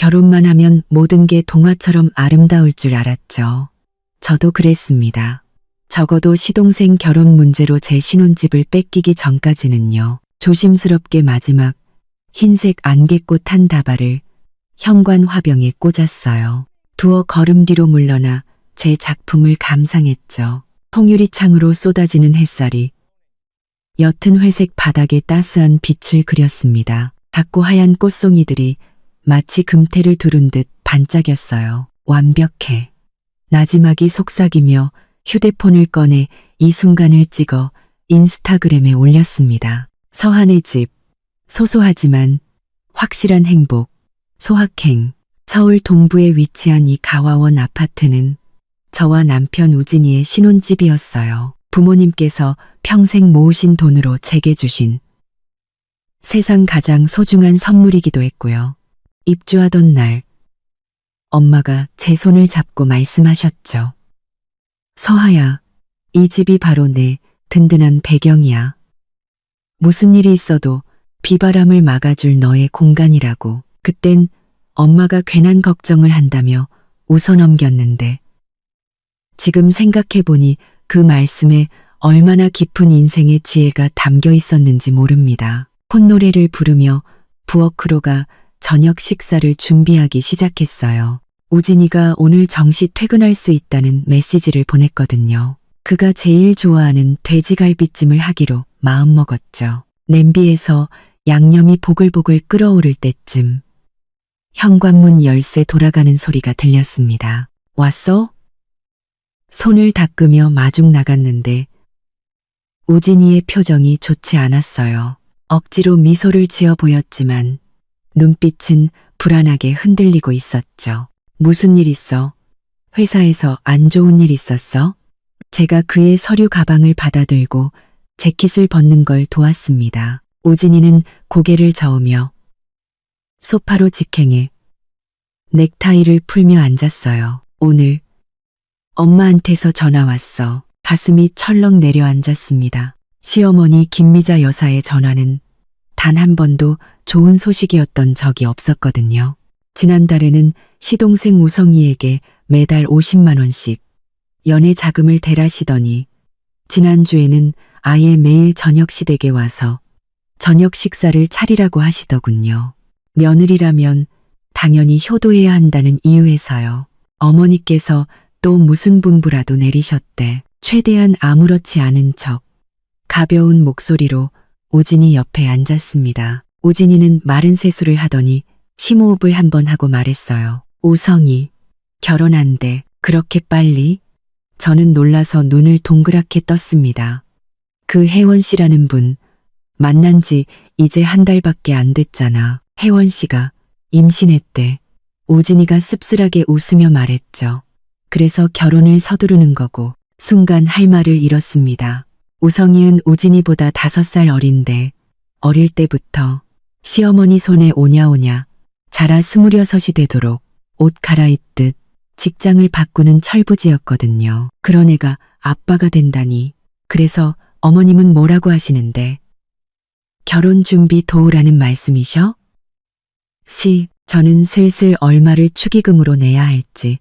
결혼만 하면 모든 게 동화처럼 아름다울 줄 알았죠. 저도 그랬습니다. 적어도 시동생 결혼 문제로 제 신혼집을 뺏기기 전까지는요. 조심스럽게 마지막 흰색 안개꽃 한 다발을 현관 화병에 꽂았어요. 두어 걸음 뒤로 물러나 제 작품을 감상했죠. 통유리창으로 쏟아지는 햇살이 옅은 회색 바닥에 따스한 빛을 그렸습니다. 작고 하얀 꽃송이들이 마치 금태를 두른 듯 반짝였어요. 완벽해. 나지막이 속삭이며 휴대폰을 꺼내 이 순간을 찍어 인스타그램에 올렸습니다. 서한의 집, 소소하지만 확실한 행복, 소확행. 서울 동부에 위치한 이 가와원 아파트는 저와 남편 우진이의 신혼집이었어요. 부모님께서 평생 모으신 돈으로 제게 주신 세상 가장 소중한 선물이기도 했고요. 입주하던 날 엄마가 제 손을 잡고 말씀하셨죠. 서하야, 이 집이 바로 내 든든한 배경이야. 무슨 일이 있어도 비바람을 막아줄 너의 공간이라고. 그땐 엄마가 괜한 걱정을 한다며 웃어넘겼는데 지금 생각해보니 그 말씀에 얼마나 깊은 인생의 지혜가 담겨 있었는지 모릅니다. 콧노래를 부르며 부엌으로가 저녁 식사를 준비하기 시작했어요. 우진이가 오늘 정시 퇴근할 수 있다는 메시지를 보냈거든요. 그가 제일 좋아하는 돼지갈비찜을 하기로 마음먹었죠. 냄비에서 양념이 보글보글 끓어오를 때쯤 현관문 열쇠 돌아가는 소리가 들렸습니다. 왔어? 손을 닦으며 마중 나갔는데 우진이의 표정이 좋지 않았어요. 억지로 미소를 지어 보였지만 눈빛은 불안하게 흔들리고 있었죠. 무슨 일 있어? 회사에서 안 좋은 일 있었어? 제가 그의 서류 가방을 받아들고 재킷을 벗는 걸 도왔습니다. 우진이는 고개를 저으며 소파로 직행해 넥타이를 풀며 앉았어요. 오늘 엄마한테서 전화 왔어. 가슴이 철렁 내려앉았습니다. 시어머니 김미자 여사의 전화는 단 한 번도 좋은 소식이었던 적이 없었거든요. 지난달에는 시동생 우성이에게 매달 50만 원씩 연애 자금을 대라시더니 지난주에는 아예 매일 저녁 시댁에 와서 저녁 식사를 차리라고 하시더군요. 며느리라면 당연히 효도해야 한다는 이유에서요. 어머니께서 또 무슨 분부라도 내리셨대. 최대한 아무렇지 않은 척 가벼운 목소리로 우진이 옆에 앉았습니다. 우진이는 마른 세수를 하더니 심호흡을 한번 하고 말했어요. 우성이 결혼한대. 그렇게 빨리? 저는 놀라서 눈을 동그랗게 떴습니다. 그 혜원 씨라는 분 만난 지 이제 한 달밖에 안 됐잖아. 혜원 씨가 임신했대. 우진이가 씁쓸하게 웃으며 말했죠. 그래서 결혼을 서두르는 거고. 순간 할 말을 잃었습니다. 우성이은 우진이보다 5살 어린데 어릴 때부터 시어머니 손에 오냐오냐 자라 26이 되도록 옷 갈아입듯 직장을 바꾸는 철부지였거든요. 그런 애가 아빠가 된다니. 그래서 어머님은 뭐라고 하시는데? 결혼 준비 도우라는 말씀이셔? 저는 슬슬 얼마를 축의금으로 내야 할지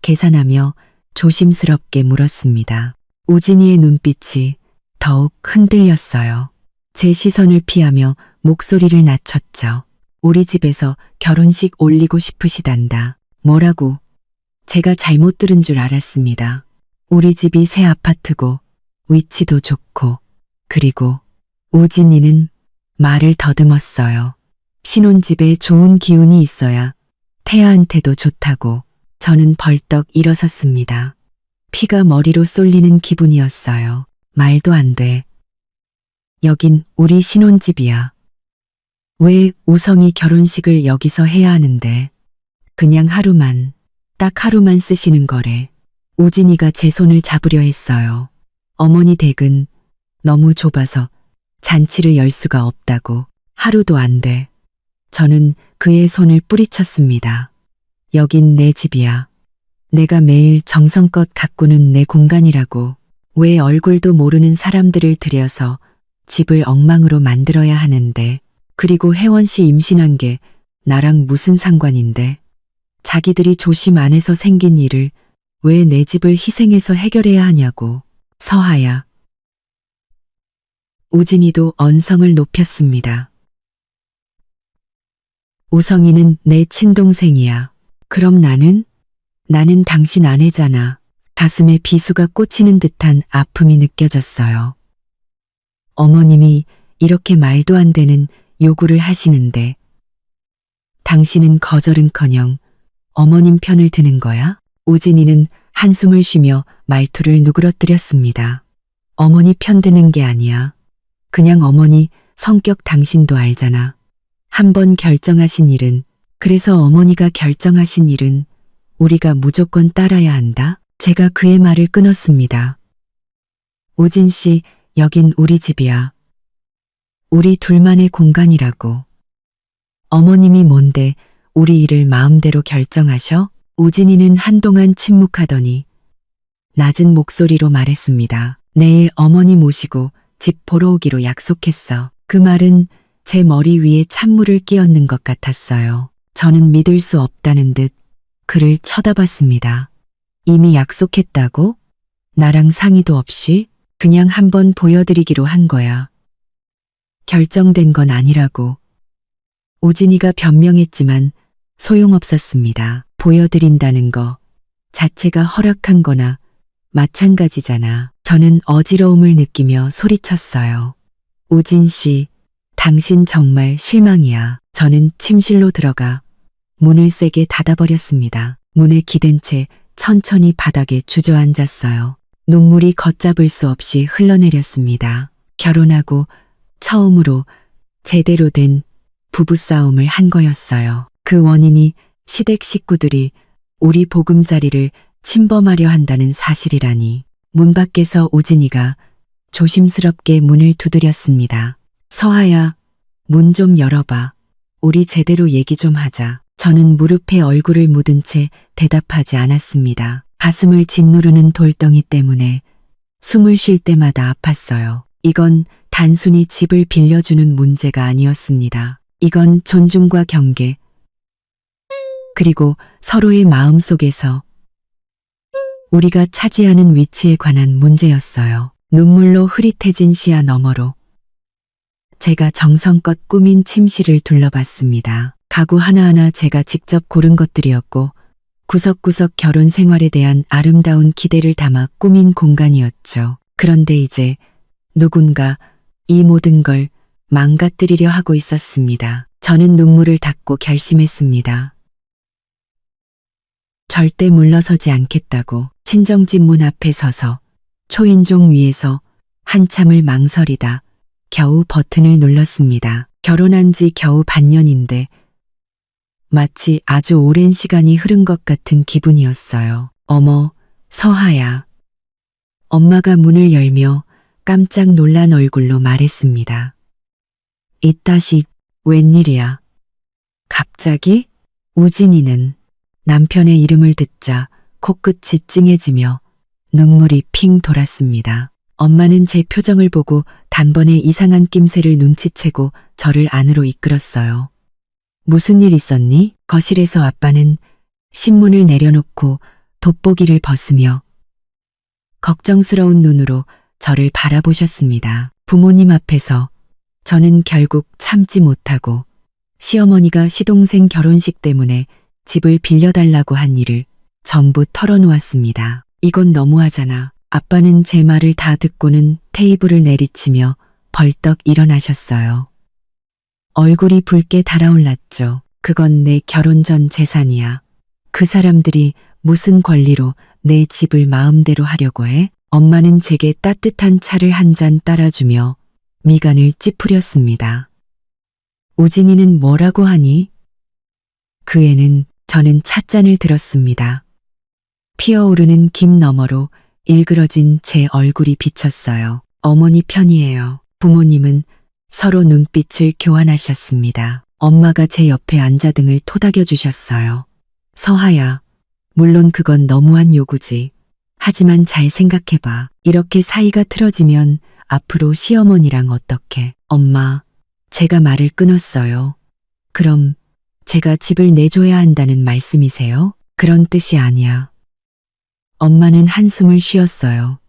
계산하며 조심스럽게 물었습니다. 우진이의 눈빛이 더욱 흔들렸어요. 제 시선을 피하며 목소리를 낮췄죠. 우리 집에서 결혼식 올리고 싶으시단다. 뭐라고? 제가 잘못 들은 줄 알았습니다. 우리 집이 새 아파트고 위치도 좋고 그리고 우진이는 말을 더듬었어요. 신혼집에 좋은 기운이 있어야 태아한테도 좋다고. 저는 벌떡 일어섰습니다. 피가 머리로 쏠리는 기분이었어요. 말도 안 돼. 여긴 우리 신혼집이야. 왜 우성이 결혼식을 여기서 해야 하는데? 그냥 하루만, 딱 하루만 쓰시는 거래. 우진이가 제 손을 잡으려 했어요. 어머니 댁은 너무 좁아서 잔치를 열 수가 없다고. 하루도 안 돼. 저는 그의 손을 뿌리쳤습니다. 여긴 내 집이야. 내가 매일 정성껏 가꾸는 내 공간이라고. 왜 얼굴도 모르는 사람들을 들여서 집을 엉망으로 만들어야 하는데. 그리고 혜원 씨 임신한 게 나랑 무슨 상관인데. 자기들이 조심 안에서 생긴 일을 왜 내 집을 희생해서 해결해야 하냐고. 서하야. 우진이도 언성을 높였습니다. 우성이는 내 친동생이야. 그럼 나는 당신 아내잖아. 가슴에 비수가 꽂히는 듯한 아픔이 느껴졌어요. 어머님이 이렇게 말도 안 되는 요구를 하시는데 당신은 거절은커녕 어머님 편을 드는 거야? 우진이는 한숨을 쉬며 말투를 누그러뜨렸습니다. 어머니 편 드는 게 아니야. 그냥 어머니 성격 당신도 알잖아. 한번 결정하신 일은, 그래서 어머니가 결정하신 일은 우리가 무조건 따라야 한다. 제가 그의 말을 끊었습니다. 우진 씨, 여긴 우리 집이야. 우리 둘만의 공간이라고. 어머님이 뭔데 우리 일을 마음대로 결정하셔? 우진이는 한동안 침묵하더니 낮은 목소리로 말했습니다. 내일 어머니 모시고 집 보러 오기로 약속했어. 그 말은 제 머리 위에 찬물을 끼얹는 것 같았어요. 저는 믿을 수 없다는 듯 그를 쳐다봤습니다. 이미 약속했다고? 나랑 상의도 없이? 그냥 한번 보여드리기로 한 거야. 결정된 건 아니라고. 우진이가 변명했지만 소용없었습니다. 보여드린다는 거 자체가 허락한 거나 마찬가지잖아. 저는 어지러움을 느끼며 소리쳤어요. 우진 씨, 당신 정말 실망이야. 저는 침실로 들어가 문을 세게 닫아버렸습니다. 문에 기댄 채 천천히 바닥에 주저앉았어요. 눈물이 걷잡을 수 없이 흘러내렸습니다. 결혼하고 처음으로 제대로 된 부부싸움을 한 거였어요. 그 원인이 시댁 식구들이 우리 보금자리를 침범하려 한다는 사실이라니. 문 밖에서 우진이가 조심스럽게 문을 두드렸습니다. 서하야, 문 좀 열어봐. 우리 제대로 얘기 좀 하자. 저는 무릎에 얼굴을 묻은 채 대답하지 않았습니다. 가슴을 짓누르는 돌덩이 때문에 숨을 쉴 때마다 아팠어요. 이건 단순히 집을 빌려주는 문제가 아니었습니다. 이건 존중과 경계, 그리고 서로의 마음 속에서 우리가 차지하는 위치에 관한 문제였어요. 눈물로 흐릿해진 시야 너머로 제가 정성껏 꾸민 침실을 둘러봤습니다. 가구 하나하나 제가 직접 고른 것들이었고 구석구석 결혼 생활에 대한 아름다운 기대를 담아 꾸민 공간이었죠. 그런데 이제 누군가 이 모든 걸 망가뜨리려 하고 있었습니다. 저는 눈물을 닦고 결심했습니다. 절대 물러서지 않겠다고. 친정집 문 앞에 서서 초인종 위에서 한참을 망설이다 겨우 버튼을 눌렀습니다. 결혼한 지 겨우 반년인데 마치 아주 오랜 시간이 흐른 것 같은 기분이었어요. 어머, 서하야. 엄마가 문을 열며 깜짝 놀란 얼굴로 말했습니다. 이따시 웬일이야? 갑자기? 우진이는 남편의 이름을 듣자 코끝이 찡해지며 눈물이 핑 돌았습니다. 엄마는 제 표정을 보고 단번에 이상한 낌새를 눈치채고 저를 안으로 이끌었어요. 무슨 일 있었니? 거실에서 아빠는 신문을 내려놓고 돋보기를 벗으며 걱정스러운 눈으로 저를 바라보셨습니다. 부모님 앞에서 저는 결국 참지 못하고 시어머니가 시동생 결혼식 때문에 집을 빌려달라고 한 일을 전부 털어놓았습니다. 이건 너무하잖아. 아빠는 제 말을 다 듣고는 테이블을 내리치며 벌떡 일어나셨어요. 얼굴이 붉게 달아올랐죠. 그건 내 결혼 전 재산이야. 그 사람들이 무슨 권리로 내 집을 마음대로 하려고 해? 엄마는 제게 따뜻한 차를 한 잔 따라주며 미간을 찌푸렸습니다. 우진이는 뭐라고 하니? 그 애는 저는 찻잔을 들었습니다. 피어오르는 김 너머로 일그러진 제 얼굴이 비쳤어요. 어머니 편이에요. 부모님은 서로 눈빛을 교환하셨습니다. 엄마가 제 옆에 앉아 등을 토닥여 주셨어요. 서하야, 물론 그건 너무한 요구지. 하지만 잘 생각해봐. 이렇게 사이가 틀어지면 앞으로 시어머니랑 어떻게? 엄마, 제가 말을 끊었어요. 그럼 제가 집을 내줘야 한다는 말씀이세요? 그런 뜻이 아니야. 엄마는 한숨을 쉬었어요.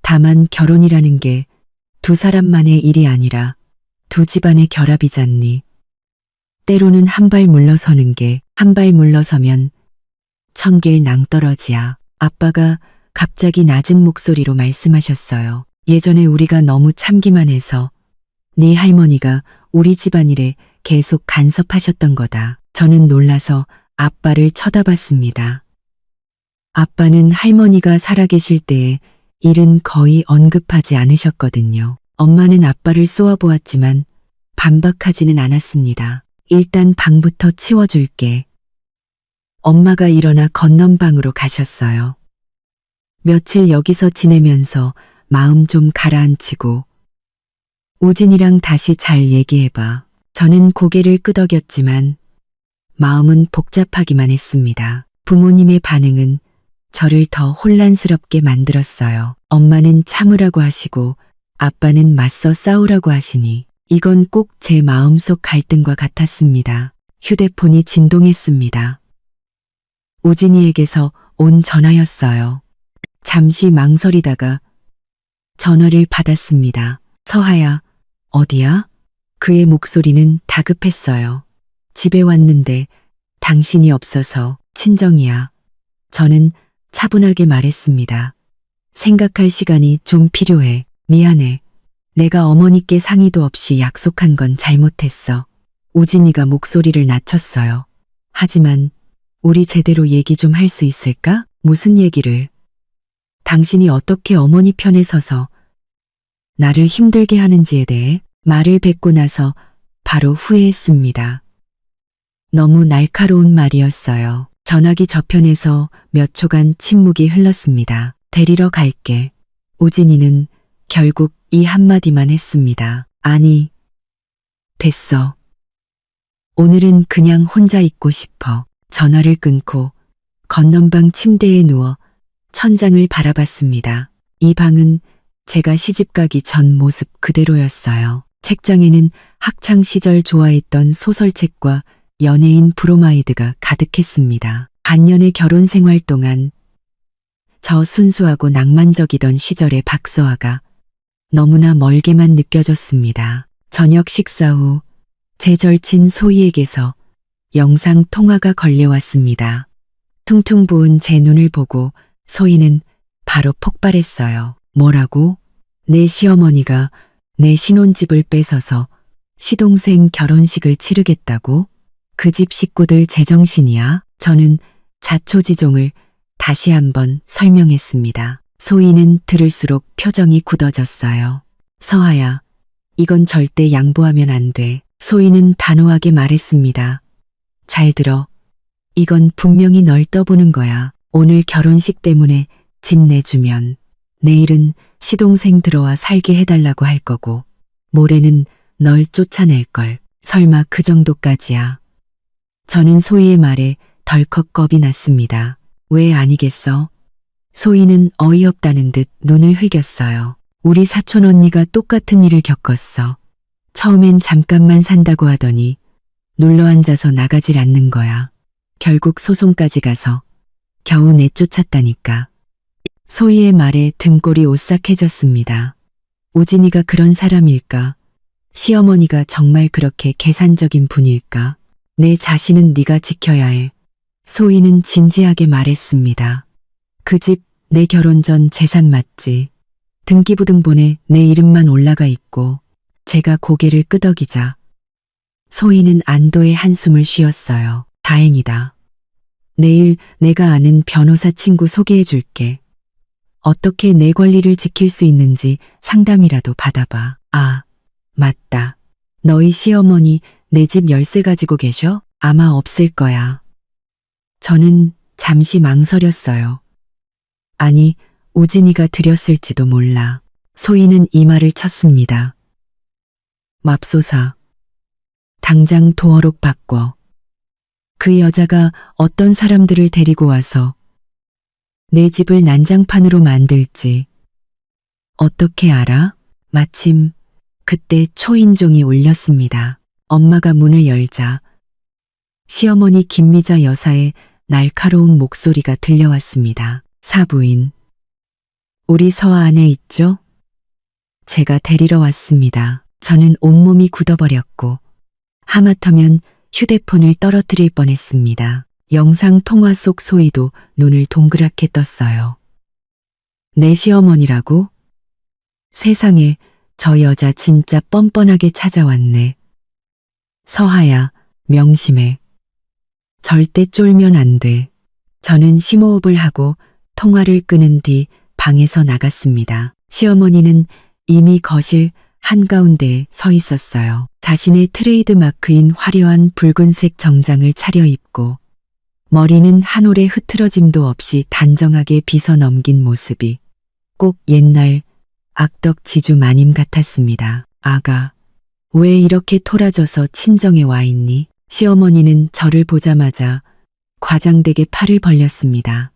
다만 결혼이라는 게 두 사람만의 일이 아니라 두 집안의 결합이잖니. 때로는 한 발 물러서는 게 한 발 물러서면 천길 낭떠러지야. 아빠가 갑자기 낮은 목소리로 말씀하셨어요. 예전에 우리가 너무 참기만 해서 네 할머니가 우리 집안일에 계속 간섭하셨던 거다. 저는 놀라서 아빠를 쳐다봤습니다. 아빠는 할머니가 살아계실 때에 일은 거의 언급하지 않으셨거든요. 엄마는 아빠를 쏘아보았지만 반박하지는 않았습니다. 일단 방부터 치워줄게. 엄마가 일어나 건넌방으로 가셨어요. 며칠 여기서 지내면서 마음 좀 가라앉히고 우진이랑 다시 잘 얘기해봐. 저는 고개를 끄덕였지만 마음은 복잡하기만 했습니다. 부모님의 반응은 저를 더 혼란스럽게 만들었어요. 엄마는 참으라고 하시고 아빠는 맞서 싸우라고 하시니 이건 꼭 제 마음속 갈등과 같았습니다. 휴대폰이 진동했습니다. 우진이에게서 온 전화였어요. 잠시 망설이다가 전화를 받았습니다. 서하야, 어디야? 그의 목소리는 다급했어요. 집에 왔는데 당신이 없어서 친정이야. 저는 차분하게 말했습니다. 생각할 시간이 좀 필요해. 미안해. 내가 어머니께 상의도 없이 약속한 건 잘못했어. 우진이가 목소리를 낮췄어요. 하지만 우리 제대로 얘기 좀 할 수 있을까? 무슨 얘기를? 당신이 어떻게 어머니 편에 서서 나를 힘들게 하는지에 대해 말을 뱉고 나서 바로 후회했습니다. 너무 날카로운 말이었어요. 전화기 저편에서 몇 초간 침묵이 흘렀습니다. 데리러 갈게. 우진이는 결국 이 한마디만 했습니다. 아니, 됐어. 오늘은 그냥 혼자 있고 싶어. 전화를 끊고 건넌방 침대에 누워 천장을 바라봤습니다. 이 방은 제가 시집가기 전 모습 그대로였어요. 책장에는 학창시절 좋아했던 소설책과 연예인 브로마이드가 가득했습니다. 반년의 결혼 생활 동안 저 순수하고 낭만적이던 시절의 박서아가 너무나 멀게만 느껴졌습니다. 저녁 식사 후 제 절친 소희에게서 영상 통화가 걸려왔습니다. 퉁퉁 부은 제 눈을 보고 소희는 바로 폭발했어요. 뭐라고? 내 시어머니가 내 신혼집을 뺏어서 시동생 결혼식을 치르겠다고? 그 집 식구들 제정신이야? 저는 자초지종을 다시 한번 설명했습니다. 소희는 들을수록 표정이 굳어졌어요. 서하야, 이건 절대 양보하면 안 돼. 소희는 단호하게 말했습니다. 잘 들어. 이건 분명히 널 떠보는 거야. 오늘 결혼식 때문에 집 내주면 내일은 시동생 들어와 살게 해달라고 할 거고 모레는 널 쫓아낼 걸. 설마 그 정도까지야. 저는 소희의 말에 덜컥 겁이 났습니다. 왜 아니겠어? 소희는 어이없다는 듯 눈을 흘겼어요. 우리 사촌 언니가 똑같은 일을 겪었어. 처음엔 잠깐만 산다고 하더니 눌러앉아서 나가질 않는 거야. 결국 소송까지 가서 겨우 내쫓았다니까. 소희의 말에 등골이 오싹해졌습니다. 우진이가 그런 사람일까? 시어머니가 정말 그렇게 계산적인 분일까? 내 자신은 네가 지켜야 해. 소희는 진지하게 말했습니다. 그 집 내 결혼 전 재산 맞지? 등기부등본에 내 이름만 올라가 있고 제가 고개를 끄덕이자 소희는 안도의 한숨을 쉬었어요. 다행이다. 내일 내가 아는 변호사 친구 소개해 줄게. 어떻게 내 권리를 지킬 수 있는지 상담이라도 받아봐. 아, 맞다. 너희 시어머니 내 집 열쇠 가지고 계셔? 아마 없을 거야. 저는 잠시 망설였어요. 아니, 우진이가 드렸을지도 몰라. 소희는 이 말을 쳤습니다. 맙소사. 당장 도어록 바꿔. 그 여자가 어떤 사람들을 데리고 와서 내 집을 난장판으로 만들지 어떻게 알아? 마침 그때 초인종이 울렸습니다. 엄마가 문을 열자 시어머니 김미자 여사의 날카로운 목소리가 들려왔습니다. 사부인, 우리 서아 안에 있죠? 제가 데리러 왔습니다. 저는 온몸이 굳어버렸고 하마터면 휴대폰을 떨어뜨릴 뻔했습니다. 영상 통화 속 소희도 눈을 동그랗게 떴어요. 내 시어머니라고? 세상에, 저 여자 진짜 뻔뻔하게 찾아왔네. 서하야, 명심해. 절대 쫄면 안 돼. 저는 심호흡을 하고 통화를 끊은 뒤 방에서 나갔습니다. 시어머니는 이미 거실 한가운데에 서 있었어요. 자신의 트레이드 마크인 화려한 붉은색 정장을 차려입고 머리는 한 올의 흐트러짐도 없이 단정하게 빗어 넘긴 모습이 꼭 옛날 악덕 지주 마님 같았습니다. 아가, 왜 이렇게 토라져서 친정에 와 있니? 시어머니는 저를 보자마자 과장되게 팔을 벌렸습니다.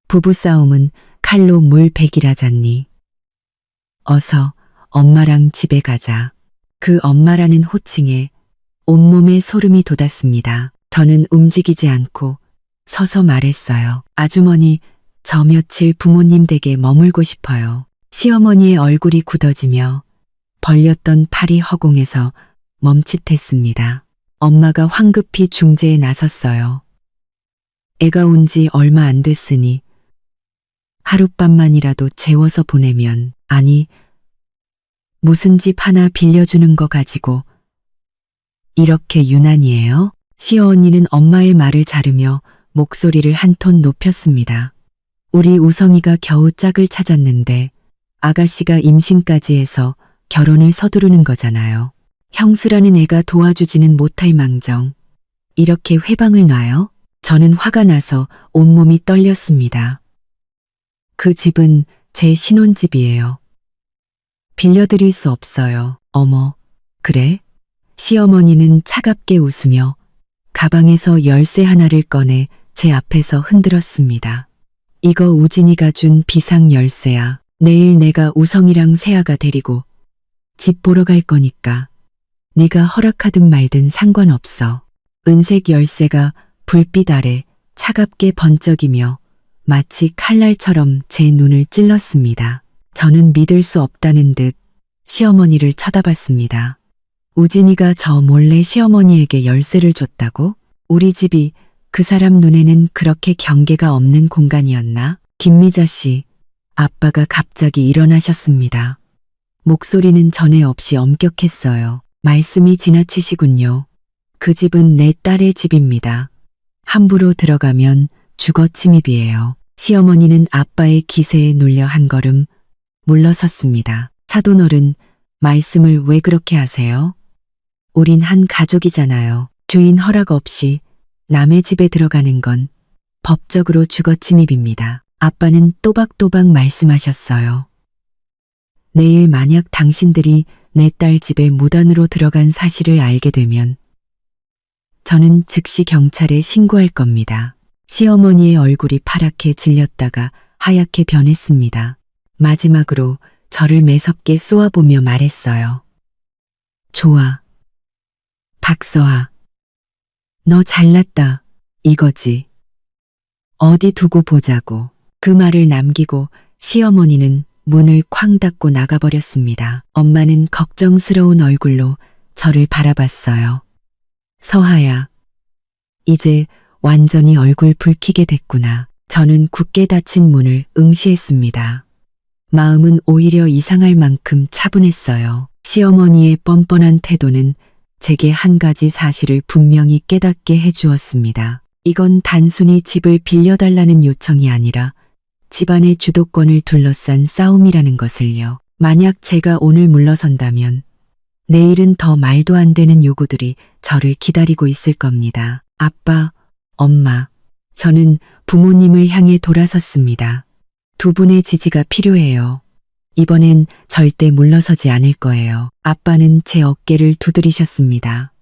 부부싸움은 칼로 물 베기라잖니. 어서 엄마랑 집에 가자. 그 엄마라는 호칭에 온몸에 소름이 돋았습니다. 저는 움직이지 않고 서서 말했어요. 아주머니, 저 며칠 부모님 댁에 머물고 싶어요. 시어머니의 얼굴이 굳어지며 벌렸던 팔이 허공에서 멈칫했습니다. 엄마가 황급히 중재에 나섰어요. 애가 온 지 얼마 안 됐으니 하룻밤만이라도 재워서 보내면, 아니, 무슨 집 하나 빌려주는 거 가지고 이렇게 유난이에요? 시어언니는 엄마의 말을 자르며 목소리를 한 톤 높였습니다. 우리 우성이가 겨우 짝을 찾았는데 아가씨가 임신까지 해서 결혼을 서두르는 거잖아요. 형수라는 애가 도와주지는 못할 망정 이렇게 회방을 놔요? 저는 화가 나서 온몸이 떨렸습니다. 그 집은 제 신혼집이에요. 빌려드릴 수 없어요. 어머, 그래? 시어머니는 차갑게 웃으며 가방에서 열쇠 하나를 꺼내 제 앞에서 흔들었습니다. 이거 우진이가 준 비상 열쇠야. 내일 내가 우성이랑 세아가 데리고 집 보러 갈 거니까 네가 허락하든 말든 상관없어. 은색 열쇠가 불빛 아래 차갑게 번쩍이며 마치 칼날처럼 제 눈을 찔렀습니다. 저는 믿을 수 없다는 듯 시어머니를 쳐다봤습니다. 우진이가 저 몰래 시어머니에게 열쇠를 줬다고? 우리 집이 그 사람 눈에는 그렇게 경계가 없는 공간이었나? 김미자 씨, 아빠가 갑자기 일어나셨습니다. 목소리는 전에 없이 엄격했어요. 말씀이 지나치시군요. 그 집은 내 딸의 집입니다. 함부로 들어가면 주거 침입이에요. 시어머니는 아빠의 기세에 눌려 한 걸음 물러섰습니다. 사돈어른, 말씀을 왜 그렇게 하세요? 우린 한 가족이잖아요. 주인 허락 없이 남의 집에 들어가는 건 법적으로 주거 침입입니다. 아빠는 또박또박 말씀하셨어요. 내일 만약 당신들이 내 딸 집에 무단으로 들어간 사실을 알게 되면 저는 즉시 경찰에 신고할 겁니다. 시어머니의 얼굴이 파랗게 질렸다가 하얗게 변했습니다. 마지막으로 저를 매섭게 쏘아보며 말했어요. 좋아. 박서아. 너 잘났다. 이거지. 어디 두고 보자고. 그 말을 남기고 시어머니는 문을 쾅 닫고 나가버렸습니다. 엄마는 걱정스러운 얼굴로 저를 바라봤어요. 서하야, 이제 완전히 얼굴 붉히게 됐구나. 저는 굳게 닫힌 문을 응시했습니다. 마음은 오히려 이상할 만큼 차분했어요. 시어머니의 뻔뻔한 태도는 제게 한 가지 사실을 분명히 깨닫게 해주었습니다. 이건 단순히 집을 빌려달라는 요청이 아니라 집안의 주도권을 둘러싼 싸움이라는 것을요. 만약 제가 오늘 물러선다면 내일은 더 말도 안 되는 요구들이 저를 기다리고 있을 겁니다. 아빠, 엄마, 저는 부모님을 향해 돌아섰습니다. 두 분의 지지가 필요해요. 이번엔 절대 물러서지 않을 거예요. 아빠는 제 어깨를 두드리셨습니다.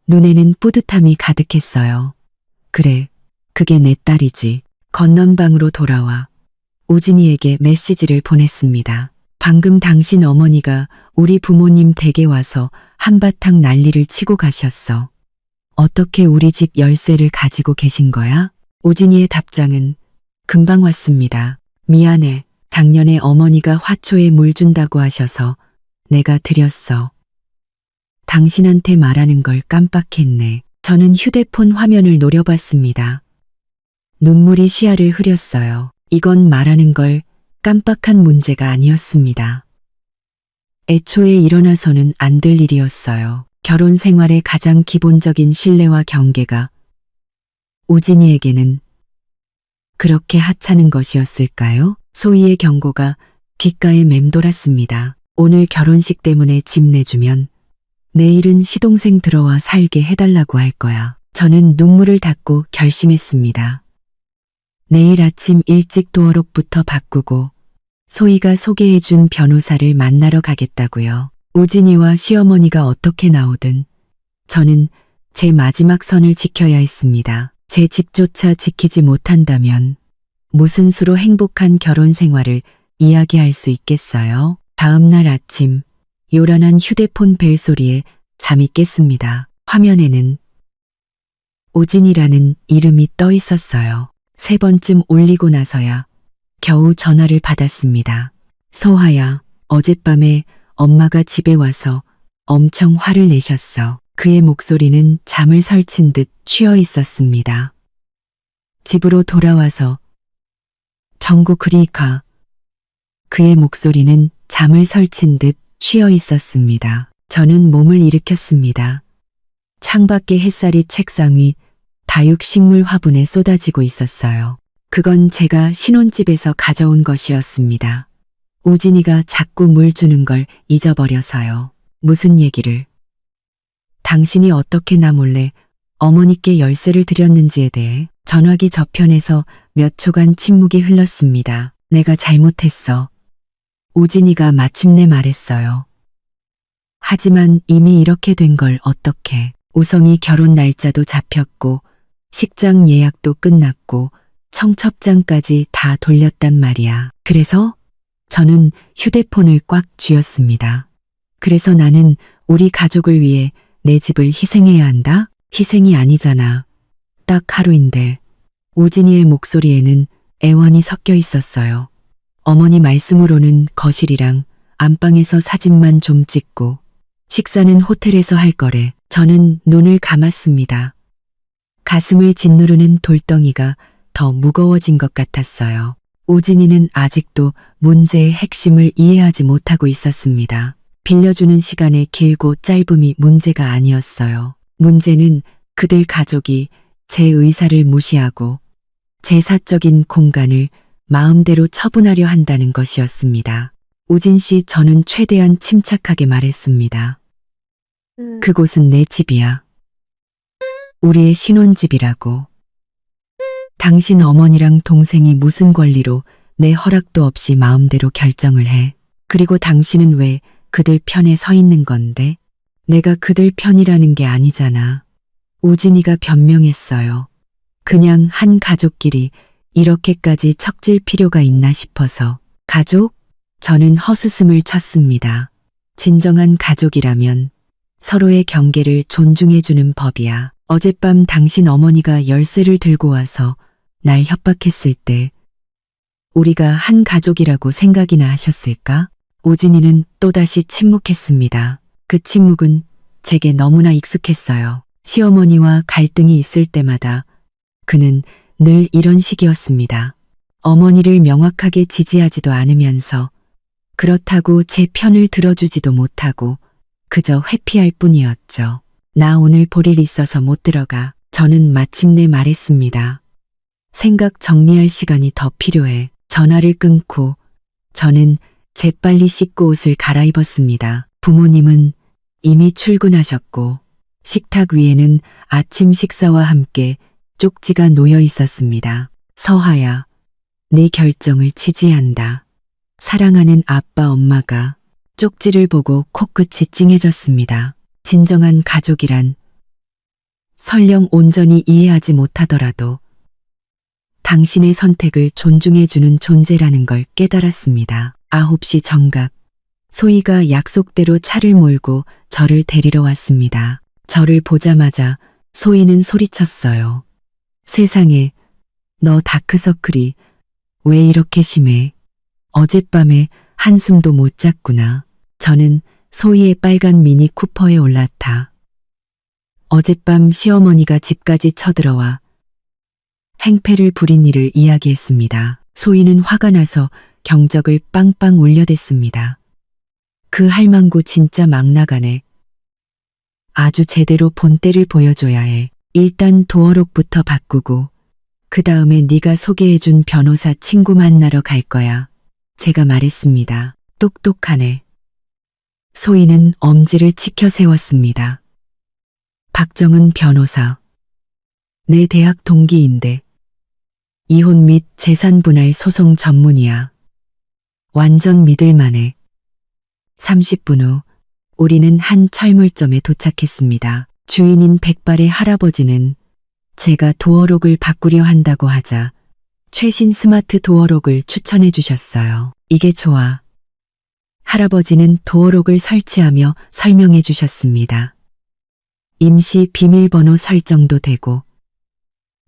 눈에는 뿌듯함이 가득했어요. 그래, 그게 내 딸이지. 건넌 방으로 돌아와 우진이에게 메시지를 보냈습니다. 방금 당신 어머니가 우리 부모님 댁에 와서 한바탕 난리를 치고 가셨어. 어떻게 우리 집 열쇠를 가지고 계신 거야? 우진이의 답장은 금방 왔습니다. 미안해. 작년에 어머니가 화초에 물 준다고 하셔서 내가 드렸어. 당신한테 말하는 걸 깜빡했네. 저는 휴대폰 화면을 노려봤습니다. 눈물이 시야를 흐렸어요. 이건 말하는 걸 깜빡한 문제가 아니었습니다. 애초에 일어나서는 안 될 일이었어요. 결혼 생활의 가장 기본적인 신뢰와 경계가 우진이에게는 그렇게 하찮은 것이었을까요? 소희의 경고가 귓가에 맴돌았습니다. 오늘 결혼식 때문에 집 내주면 내일은 시동생 들어와 살게 해달라고 할 거야. 저는 눈물을 닦고 결심했습니다. 내일 아침 일찍 도어록부터 바꾸고 소희가 소개해준 변호사를 만나러 가겠다고요. 우진이와 시어머니가 어떻게 나오든 저는 제 마지막 선을 지켜야 했습니다. 제 집조차 지키지 못한다면 무슨 수로 행복한 결혼 생활을 이야기할 수 있겠어요? 다음 날 아침 요란한 휴대폰 벨소리에 잠이 깼습니다. 화면에는 우진이라는 이름이 떠 있었어요. 3번쯤 울리고 나서야 겨우 전화를 받았습니다. 소하야, 어젯밤에 엄마가 집에 와서 엄청 화를 내셨어. 그의 목소리는 잠을 설친 듯 쉬어 있었습니다. 집으로 돌아와서 정구 그리 가. 그의 목소리는 잠을 설친 듯 쉬어 있었습니다. 저는 몸을 일으켰습니다. 창밖의 햇살이 책상 위 다육식물 화분에 쏟아지고 있었어요. 그건 제가 신혼집에서 가져온 것이었습니다. 우진이가 자꾸 물 주는 걸 잊어버려서요. 무슨 얘기를? 당신이 어떻게 나 몰래 어머니께 열쇠를 드렸는지에 대해 전화기 저편에서 몇 초간 침묵이 흘렀습니다. 내가 잘못했어. 우진이가 마침내 말했어요. 하지만 이미 이렇게 된 걸 어떡해. 우성이 결혼 날짜도 잡혔고 식장 예약도 끝났고 청첩장까지 다 돌렸단 말이야. 그래서 저는 휴대폰을 꽉 쥐었습니다. 그래서 나는 우리 가족을 위해 내 집을 희생해야 한다? 희생이 아니잖아. 딱 하루인데. 우진이의 목소리에는 애원이 섞여 있었어요. 어머니 말씀으로는 거실이랑 안방에서 사진만 좀 찍고 식사는 호텔에서 할 거래. 저는 눈을 감았습니다. 가슴을 짓누르는 돌덩이가 더 무거워진 것 같았어요. 우진이는 아직도 문제의 핵심을 이해하지 못하고 있었습니다. 빌려주는 시간의 길고 짧음이 문제가 아니었어요. 문제는 그들 가족이 제 의사를 무시하고 제 사적인 공간을 마음대로 처분하려 한다는 것이었습니다. 우진 씨, 저는 최대한 침착하게 말했습니다. 그곳은 내 집이야. 우리의 신혼집이라고. 당신 어머니랑 동생이 무슨 권리로 내 허락도 없이 마음대로 결정을 해. 그리고 당신은 왜 그들 편에 서 있는 건데? 내가 그들 편이라는 게 아니잖아. 우진이가 변명했어요. 그냥 한 가족끼리 이렇게까지 척질 필요가 있나 싶어서. 가족? 저는 헛웃음을 쳤습니다. 진정한 가족이라면 서로의 경계를 존중해주는 법이야. 어젯밤 당신 어머니가 열쇠를 들고 와서 날 협박했을 때 우리가 한 가족이라고 생각이나 하셨을까? 우진이는 또다시 침묵했습니다. 그 침묵은 제게 너무나 익숙했어요. 시어머니와 갈등이 있을 때마다 그는 늘 이런 식이었습니다. 어머니를 명확하게 지지하지도 않으면서 그렇다고 제 편을 들어주지도 못하고 그저 회피할 뿐이었죠. 나 오늘 볼 일 있어서 못 들어가. 저는 마침내 말했습니다. 생각 정리할 시간이 더 필요해. 전화를 끊고 저는 재빨리 씻고 옷을 갈아입었습니다. 부모님은 이미 출근하셨고 식탁 위에는 아침 식사와 함께 쪽지가 놓여 있었습니다. 서하야, 네 결정을 지지한다. 사랑하는 아빠 엄마가. 쪽지를 보고 코끝이 찡해졌습니다. 진정한 가족이란 설령 온전히 이해하지 못하더라도 당신의 선택을 존중해주는 존재라는 걸 깨달았습니다. 9시 정각, 소희가 약속대로 차를 몰고 저를 데리러 왔습니다. 저를 보자마자 소희는 소리쳤어요. 세상에, 너 다크서클이 왜 이렇게 심해? 어젯밤에 한숨도 못 잤구나. 저는 소희의 빨간 미니 쿠퍼에 올라타 어젯밤 시어머니가 집까지 쳐들어와 행패를 부린 일을 이야기했습니다. 소희는 화가 나서 경적을 빵빵 울려댔습니다. 그 할망구 진짜 막 나가네. 아주 제대로 본때를 보여줘야 해. 일단 도어록부터 바꾸고 그 다음에 네가 소개해준 변호사 친구 만나러 갈 거야. 제가 말했습니다. 똑똑하네. 소희는 엄지를 치켜 세웠습니다. 박정은 변호사. 내 대학 동기인데 이혼 및 재산분할 소송 전문이야. 완전 믿을만해. 30분 후 우리는 한 철물점에 도착했습니다. 주인인 백발의 할아버지는 제가 도어록을 바꾸려 한다고 하자 최신 스마트 도어록을 추천해 주셨어요. 이게 좋아. 할아버지는 도어록을 설치하며 설명해 주셨습니다. 임시 비밀번호 설정도 되고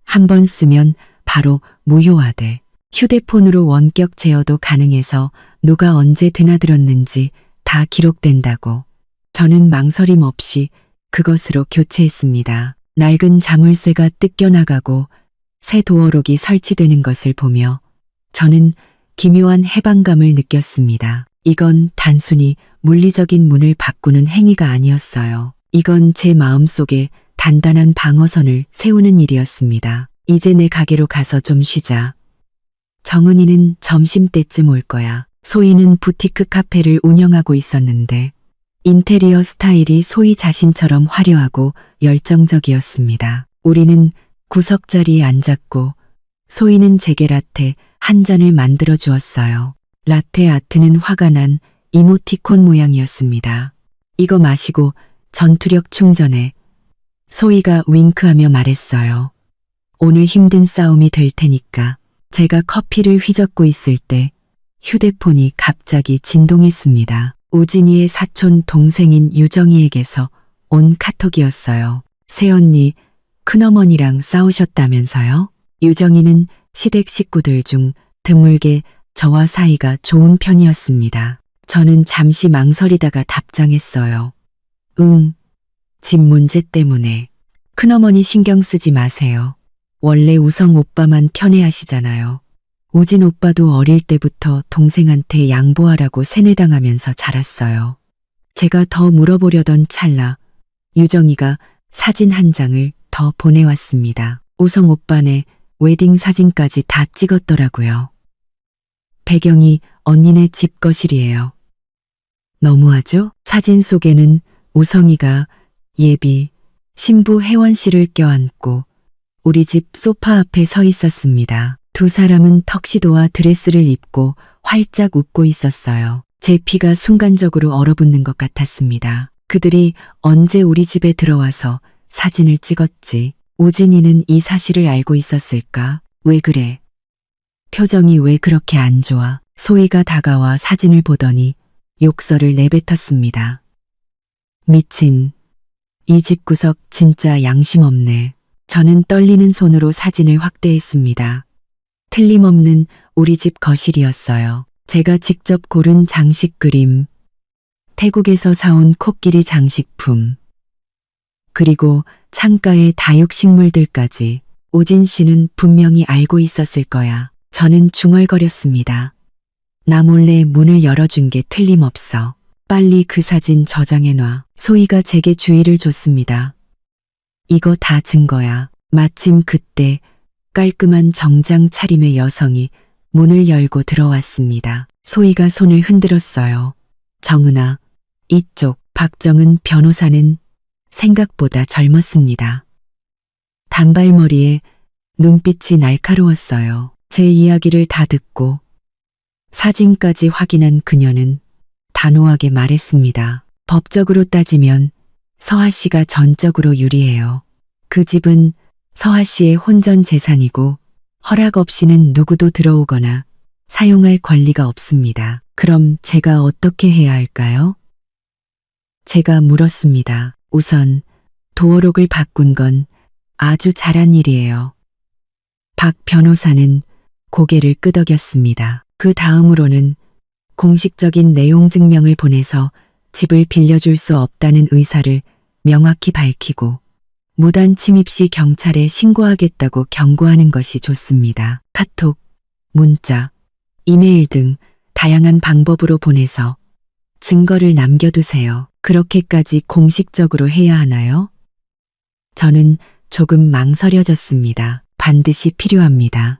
한 번 쓰면 바로 무효화돼. 휴대폰으로 원격 제어도 가능해서 누가 언제 드나들었는지 다 기록된다고. 저는 망설임 없이 그것으로 교체했습니다. 낡은 자물쇠가 뜯겨나가고 새 도어록이 설치되는 것을 보며 저는 기묘한 해방감을 느꼈습니다. 이건 단순히 물리적인 문을 바꾸는 행위가 아니었어요. 이건 제 마음속에 단단한 방어선을 세우는 일이었습니다. 이제 내 가게로 가서 좀 쉬자. 정은이는 점심때쯤 올 거야. 소희는 부티크 카페를 운영하고 있었는데 인테리어 스타일이 소희 자신처럼 화려하고 열정적이었습니다. 우리는 구석 자리에 앉았고 소희는 제게 라테 한 잔을 만들어 주었어요. 라테 아트는 화가 난 이모티콘 모양이었습니다. 이거 마시고 전투력 충전해. 소희가 윙크하며 말했어요. 오늘 힘든 싸움이 될 테니까. 제가 커피를 휘젓고 있을 때 휴대폰이 갑자기 진동했습니다. 우진이의 사촌 동생인 유정이에게서 온 카톡이었어요. 새언니, 큰어머니랑 싸우셨다면서요? 유정이는 시댁 식구들 중 드물게 저와 사이가 좋은 편이었습니다. 저는 잠시 망설이다가 답장했어요. 응, 집 문제 때문에. 큰어머니 신경 쓰지 마세요. 원래 우성 오빠만 편애하시잖아요. 우진 오빠도 어릴 때부터 동생한테 양보하라고 세뇌당하면서 자랐어요. 제가 더 물어보려던 찰나 유정이가 사진 한 장을 더 보내왔습니다. 우성 오빠네 웨딩 사진까지 다 찍었더라고요. 배경이 언니네 집 거실이에요. 너무하죠? 사진 속에는 우성이가 예비 신부 혜원 씨를 껴안고 우리 집 소파 앞에 서 있었습니다. 두 사람은 턱시도와 드레스를 입고 활짝 웃고 있었어요. 제 피가 순간적으로 얼어붙는 것 같았습니다. 그들이 언제 우리 집에 들어와서 사진을 찍었지? 우진이는 이 사실을 알고 있었을까? 왜 그래? 표정이 왜 그렇게 안 좋아? 소희가 다가와 사진을 보더니 욕설을 내뱉었습니다. 미친. 이 집구석 진짜 양심 없네. 저는 떨리는 손으로 사진을 확대했습니다. 틀림없는 우리 집 거실이었어요. 제가 직접 고른 장식 그림, 태국에서 사온 코끼리 장식품, 그리고 창가의 다육식물들까지. 오진 씨는 분명히 알고 있었을 거야. 저는 중얼거렸습니다. 나 몰래 문을 열어준 게 틀림없어. 빨리 그 사진 저장해놔. 소희가 제게 주의를 줬습니다. 이거 다 증거야. 마침 그때 깔끔한 정장 차림의 여성이 문을 열고 들어왔습니다. 소희가 손을 흔들었어요. 정은아, 이쪽. 박정은 변호사는 생각보다 젊었습니다. 단발머리에 눈빛이 날카로웠어요. 제 이야기를 다 듣고 사진까지 확인한 그녀는 단호하게 말했습니다. 법적으로 따지면 서하 씨가 전적으로 유리해요. 그 집은 서하 씨의 혼전 재산이고 허락 없이는 누구도 들어오거나 사용할 권리가 없습니다. 그럼 제가 어떻게 해야 할까요? 제가 물었습니다. 우선 도어록을 바꾼 건 아주 잘한 일이에요. 박 변호사는 고개를 끄덕였습니다. 그 다음으로는 공식적인 내용 증명을 보내서 집을 빌려줄 수 없다는 의사를 명확히 밝히고 무단 침입 시 경찰에 신고하겠다고 경고하는 것이 좋습니다. 카톡, 문자, 이메일 등 다양한 방법으로 보내서 증거를 남겨두세요. 그렇게까지 공식적으로 해야 하나요? 저는 조금 망설여졌습니다. 반드시 필요합니다.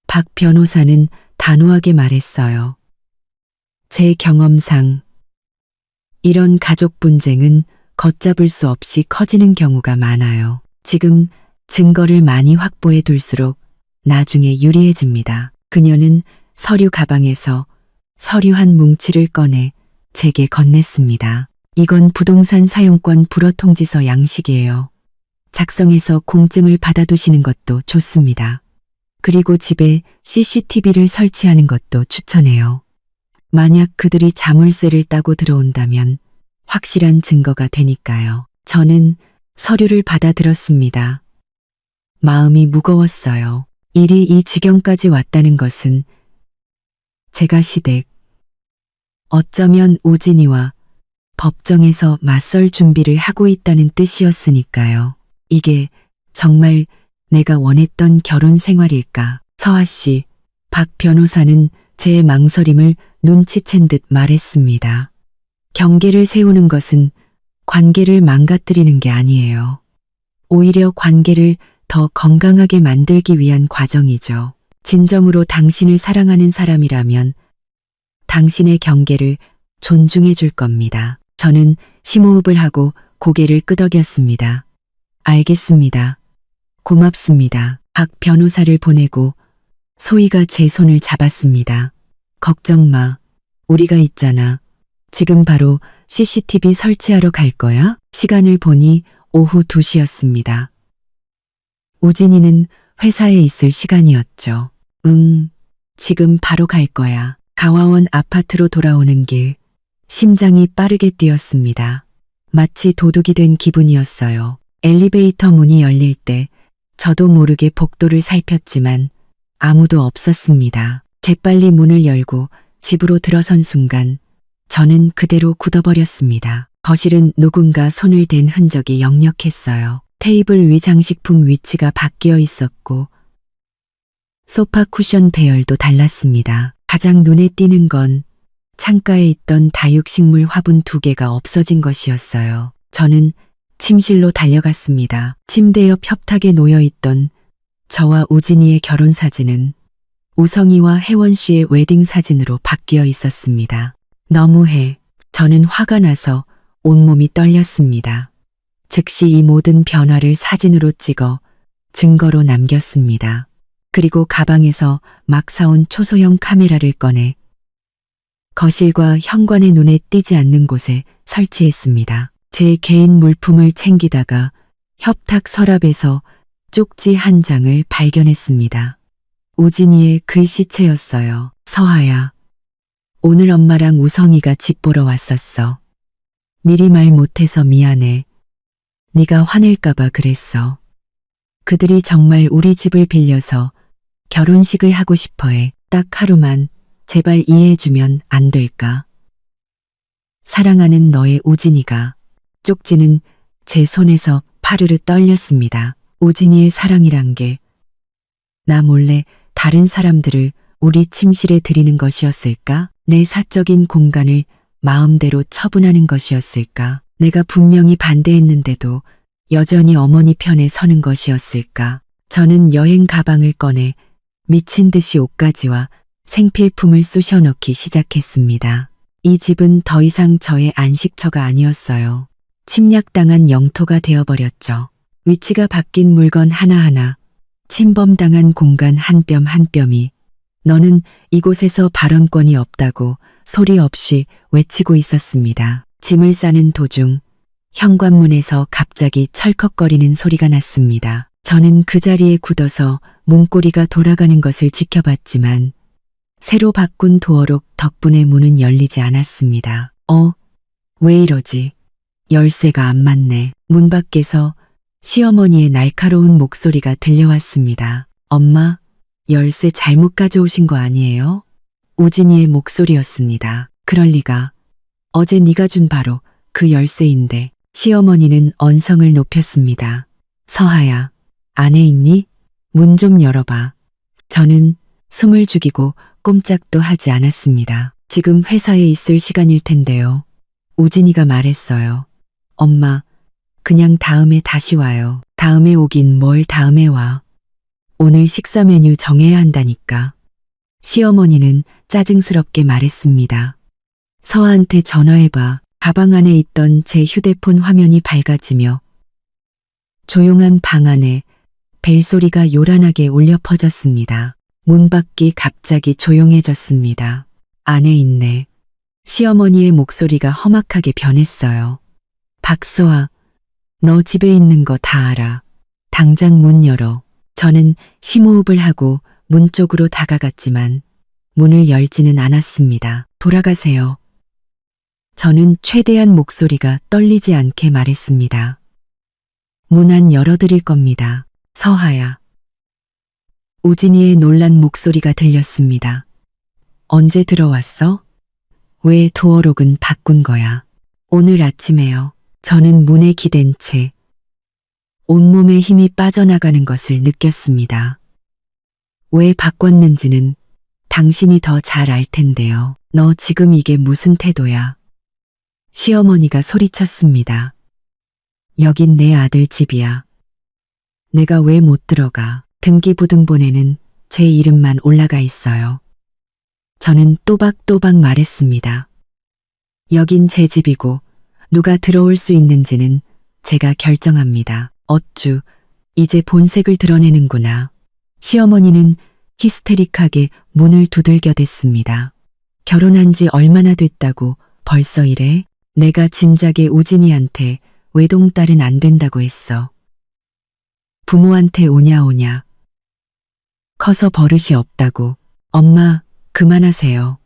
박 변호사는 단호하게 말했어요. 제 경험상 이런 가족 분쟁은 걷잡을 수 없이 커지는 경우가 많아요. 지금 증거를 많이 확보해 둘수록 나중에 유리해집니다. 그녀는 서류 가방에서 서류 한 뭉치를 꺼내 제게 건넸습니다. 이건 부동산 사용권 불허 통지서 양식이에요. 작성해서 공증을 받아두시는 것도 좋습니다. 그리고 집에 CCTV를 설치하는 것도 추천해요. 만약 그들이 자물쇠를 따고 들어온다면 확실한 증거가 되니까요. 저는 서류를 받아들었습니다. 마음이 무거웠어요. 일이 이 지경까지 왔다는 것은 제가 시댁, 어쩌면 우진이와 법정에서 맞설 준비를 하고 있다는 뜻이었으니까요. 이게 정말 내가 원했던 결혼 생활일까? 서아 씨, 박 변호사는 제 망설임을 눈치챈 듯 말했습니다. 경계를 세우는 것은 관계를 망가뜨리는 게 아니에요. 오히려 관계를 더 건강하게 만들기 위한 과정이죠. 진정으로 당신을 사랑하는 사람이라면 당신의 경계를 존중해 줄 겁니다. 저는 심호흡을 하고 고개를 끄덕였습니다. 알겠습니다. 고맙습니다. 박 변호사를 보내고 소희가 제 손을 잡았습니다. 걱정 마. 우리가 있잖아. 지금 바로 CCTV 설치하러 갈 거야? 시간을 보니 오후 2시였습니다. 우진이는 회사에 있을 시간이었죠. 지금 바로 갈 거야. 가와원 아파트로 돌아오는 길, 심장이 빠르게 뛰었습니다. 마치 도둑이 된 기분이었어요. 엘리베이터 문이 열릴 때 저도 모르게 복도를 살폈지만 아무도 없었습니다. 재빨리 문을 열고 집으로 들어선 순간 저는 그대로 굳어버렸습니다. 거실은 누군가 손을 댄 흔적이 역력했어요. 테이블 위 장식품 위치가 바뀌어 있었고 소파 쿠션 배열도 달랐습니다. 가장 눈에 띄는 건 창가에 있던 다육식물 화분 2개가 없어진 것이었어요. 저는 침실로 달려갔습니다. 침대 옆 협탁에 놓여있던 저와 우진이의 결혼 사진은 우성이와 혜원 씨의 웨딩 사진으로 바뀌어 있었습니다. 너무해. 저는 화가 나서 온몸이 떨렸습니다. 즉시 이 모든 변화를 사진으로 찍어 증거로 남겼습니다. 그리고 가방에서 막 사온 초소형 카메라를 꺼내 거실과 현관의 눈에 띄지 않는 곳에 설치했습니다. 제 개인 물품을 챙기다가 협탁 서랍에서 쪽지 한 장을 발견했습니다. 우진이의 글씨체였어요. 서하야. 오늘 엄마랑 우성이가 집 보러 왔었어. 미리 말 못해서 미안해. 네가 화낼까봐 그랬어. 그들이 정말 우리 집을 빌려서 결혼식을 하고 싶어해. 딱 하루만 제발 이해해주면 안 될까? 사랑하는 너의 우진이가. 쪽지는 제 손에서 파르르 떨렸습니다. 우진이의 사랑이란 게 나 몰래 다른 사람들을 우리 침실에 들이는 것이었을까? 내 사적인 공간을 마음대로 처분하는 것이었을까? 내가 분명히 반대했는데도 여전히 어머니 편에 서는 것이었을까? 저는 여행 가방을 꺼내 미친 듯이 옷가지와 생필품을 쑤셔 넣기 시작했습니다. 이 집은 더 이상 저의 안식처가 아니었어요. 침략당한 영토가 되어버렸죠. 위치가 바뀐 물건 하나하나, 침범당한 공간 한 뼘 한 뼘이 너는 이곳에서 발언권이 없다고 소리 없이 외치고 있었습니다. 짐을 싸는 도중 현관문에서 갑자기 철컥거리는 소리가 났습니다. 저는 그 자리에 굳어서 문고리가 돌아가는 것을 지켜봤지만 새로 바꾼 도어록 덕분에 문은 열리지 않았습니다. 왜 이러지? 열쇠가 안 맞네. 문 밖에서 시어머니의 날카로운 목소리가 들려왔습니다. 엄마, 열쇠 잘못 가져오신 거 아니에요? 우진이의 목소리였습니다. 그럴 리가. 어제 네가 준 바로 그 열쇠인데. 시어머니는 언성을 높였습니다. 서하야, 안에 있니? 문 좀 열어봐. 저는 숨을 죽이고 꼼짝도 하지 않았습니다. 지금 회사에 있을 시간일 텐데요. 우진이가 말했어요. 엄마, 그냥 다음에 다시 와요. 다음에 오긴 뭘 다음에 와. 오늘 식사 메뉴 정해야 한다니까. 시어머니는 짜증스럽게 말했습니다. 서아한테 전화해봐. 가방 안에 있던 제 휴대폰 화면이 밝아지며 조용한 방 안에 벨소리가 요란하게 울려 퍼졌습니다. 문 밖이 갑자기 조용해졌습니다. 안에 있네. 시어머니의 목소리가 험악하게 변했어요. 박서아, 너 집에 있는 거 다 알아. 당장 문 열어. 저는 심호흡을 하고 문 쪽으로 다가갔지만 문을 열지는 않았습니다. 돌아가세요. 저는 최대한 목소리가 떨리지 않게 말했습니다. 문 안 열어드릴 겁니다. 서하야. 우진이의 놀란 목소리가 들렸습니다. 언제 들어왔어? 왜 도어록은 바꾼 거야? 오늘 아침에요. 저는 문에 기댄 채 온몸에 힘이 빠져나가는 것을 느꼈습니다. 왜 바꿨는지는 당신이 더 잘 알 텐데요. 너 지금 이게 무슨 태도야? 시어머니가 소리쳤습니다. 여긴 내 아들 집이야. 내가 왜 못 들어가? 등기부등본에는 제 이름만 올라가 있어요. 저는 또박또박 말했습니다. 여긴 제 집이고 누가 들어올 수 있는지는 제가 결정합니다. 어쭈, 이제 본색을 드러내는구나. 시어머니는 히스테릭하게 문을 두들겨댔습니다. 결혼한 지 얼마나 됐다고 벌써 이래? 내가 진작에 우진이한테 외동딸은 안 된다고 했어. 부모한테 오냐 오냐. 커서 버릇이 없다고. 엄마, 그만하세요.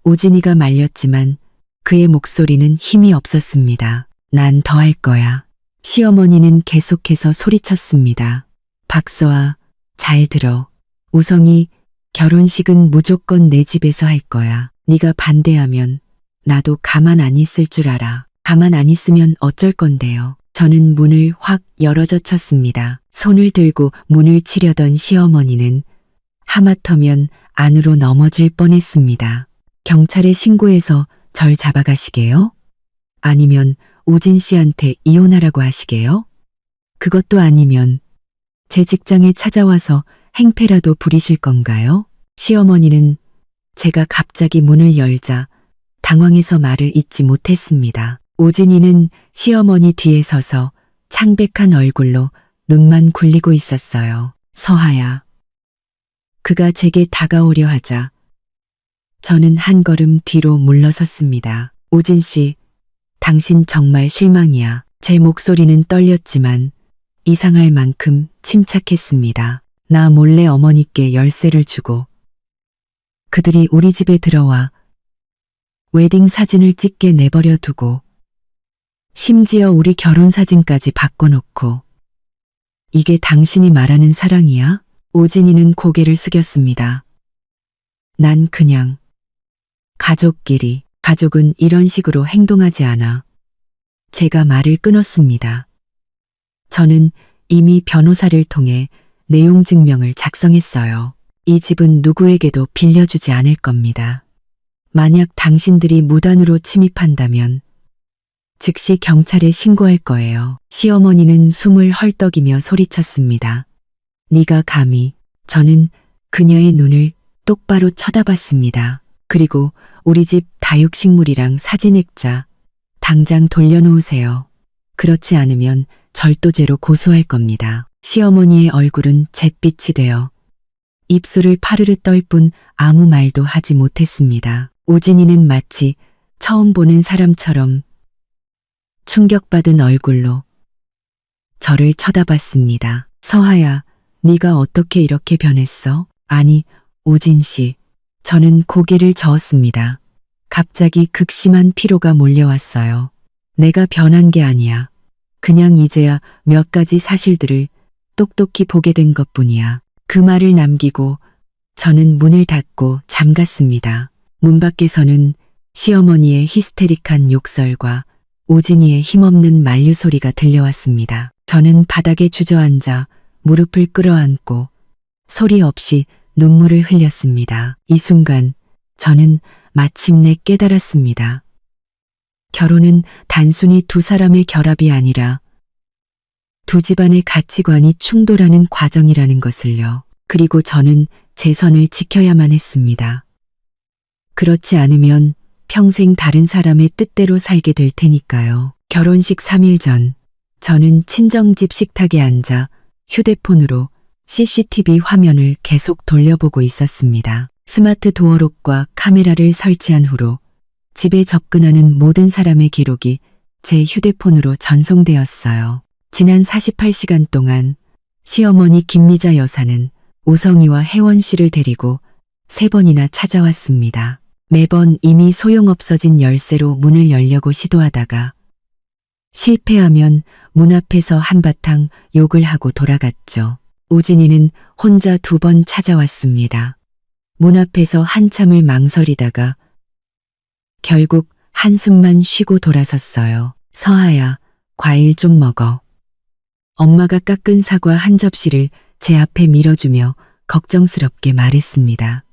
우진이가 말렸지만 그의 목소리는 힘이 없었습니다. 난 더 할 거야. 시어머니는 계속해서 소리쳤습니다. 박서아, 잘 들어. 우성이 결혼식은 무조건 내 집에서 할 거야. 네가 반대하면 나도 가만 안 있을 줄 알아. 가만 안 있으면 어쩔 건데요. 저는 문을 확 열어젖혔습니다. 손을 들고 문을 치려던 시어머니는 하마터면 안으로 넘어질 뻔했습니다. 경찰에 신고해서 절 잡아가시게요? 아니면 우진 씨한테 이혼하라고 하시게요? 그것도 아니면 제 직장에 찾아와서 행패라도 부리실 건가요? 시어머니는 제가 갑자기 문을 열자 당황해서 말을 잇지 못했습니다. 우진이는 시어머니 뒤에 서서 창백한 얼굴로 눈만 굴리고 있었어요. 서하야. 그가 제게 다가오려 하자 저는 한 걸음 뒤로 물러섰습니다. 우진 씨, 당신 정말 실망이야. 제 목소리는 떨렸지만 이상할 만큼 침착했습니다. 나 몰래 어머니께 열쇠를 주고 그들이 우리 집에 들어와 웨딩 사진을 찍게 내버려 두고 심지어 우리 결혼 사진까지 바꿔놓고 이게 당신이 말하는 사랑이야? 우진이는 고개를 숙였습니다. 난 그냥 가족은 이런 식으로 행동하지 않아. 제가 말을 끊었습니다. 저는 이미 변호사를 통해 내용 증명을 작성했어요. 이 집은 누구에게도 빌려주지 않을 겁니다. 만약 당신들이 무단으로 침입한다면 즉시 경찰에 신고할 거예요. 시어머니는 숨을 헐떡이며 소리쳤습니다. 네가 감히. 저는 그녀의 눈을 똑바로 쳐다봤습니다. 그리고 우리 집 다육식물이랑 사진액자 당장 돌려놓으세요. 그렇지 않으면 절도죄로 고소할 겁니다. 시어머니의 얼굴은 잿빛이 되어 입술을 파르르 떨 뿐 아무 말도 하지 못했습니다. 우진이는 마치 처음 보는 사람처럼 충격받은 얼굴로 저를 쳐다봤습니다. 서하야, 네가 어떻게 이렇게 변했어? 아니, 우진 씨. 저는 고개를 저었습니다. 갑자기 극심한 피로가 몰려왔어요. 내가 변한 게 아니야. 그냥 이제야 몇 가지 사실들을 똑똑히 보게 된 것뿐이야. 그 말을 남기고 저는 문을 닫고 잠갔습니다. 문 밖에서는 시어머니의 히스테릭한 욕설과 오진이의 힘없는 만류 소리가 들려왔습니다. 저는 바닥에 주저앉아 무릎을 끌어안고 소리 없이 눈물을 흘렸습니다. 이 순간 저는 마침내 깨달았습니다. 결혼은 단순히 두 사람의 결합이 아니라 두 집안의 가치관이 충돌하는 과정이라는 것을요. 그리고 저는 제 선을 지켜야만 했습니다. 그렇지 않으면 평생 다른 사람의 뜻대로 살게 될 테니까요. 결혼식 3일 전, 저는 친정집 식탁에 앉아 휴대폰으로 CCTV 화면을 계속 돌려보고 있었습니다. 스마트 도어록과 카메라를 설치한 후로 집에 접근하는 모든 사람의 기록이 제 휴대폰으로 전송되었어요. 지난 48시간 동안 시어머니 김미자 여사는 우성이와 혜원 씨를 데리고 3번이나 찾아왔습니다. 매번 이미 소용없어진 열쇠로 문을 열려고 시도하다가 실패하면 문 앞에서 한바탕 욕을 하고 돌아갔죠. 오진이는 혼자 2번 찾아왔습니다. 문 앞에서 한참을 망설이다가 결국 한숨만 쉬고 돌아섰어요. 서아야, 과일 좀 먹어. 엄마가 깎은 사과 한 접시를 제 앞에 밀어주며 걱정스럽게 말했습니다.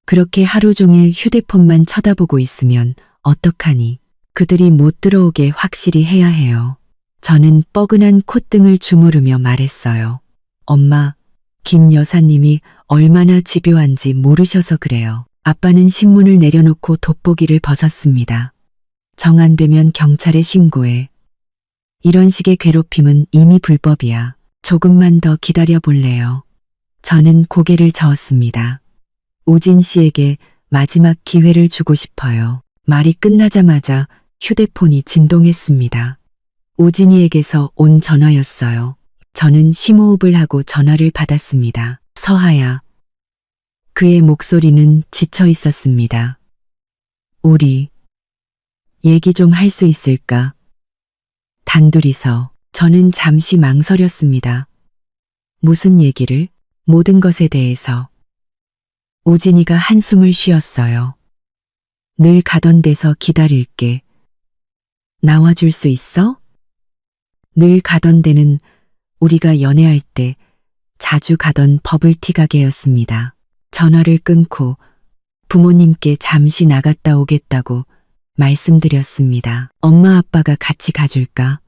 그렇게 하루 종일 휴대폰만 쳐다보고 있으면 어떡하니? 그들이 못 들어오게 확실히 해야 해요. 저는 뻐근한 콧등을 주무르며 말했어요. 엄마, 김 여사님이 얼마나 집요한지 모르셔서 그래요. 아빠는 신문을 내려놓고 돋보기를 벗었습니다. 정 안 되면 경찰에 신고해. 이런 식의 괴롭힘은 이미 불법이야. 조금만 더 기다려 볼래요. 저는 고개를 저었습니다. 오진 씨에게 마지막 기회를 주고 싶어요. 말이 끝나자마자 휴대폰이 진동했습니다. 오진이에게서 온 전화였어요. 저는 심호흡을 하고 전화를 받았습니다. 서하야. 그의 목소리는 지쳐 있었습니다. 우리 얘기 좀 할 수 있을까? 단둘이서. 저는 잠시 망설였습니다. 무슨 얘기를? 모든 것에 대해서. 오진이가 한숨을 쉬었어요. 늘 가던 데서 기다릴게. 나와줄 수 있어? 늘 가던 데는 우리가 연애할 때 자주 가던 버블티 가게였습니다. 전화를 끊고 부모님께 잠시 나갔다 오겠다고 말씀드렸습니다. 엄마 아빠가 같이 가줄까?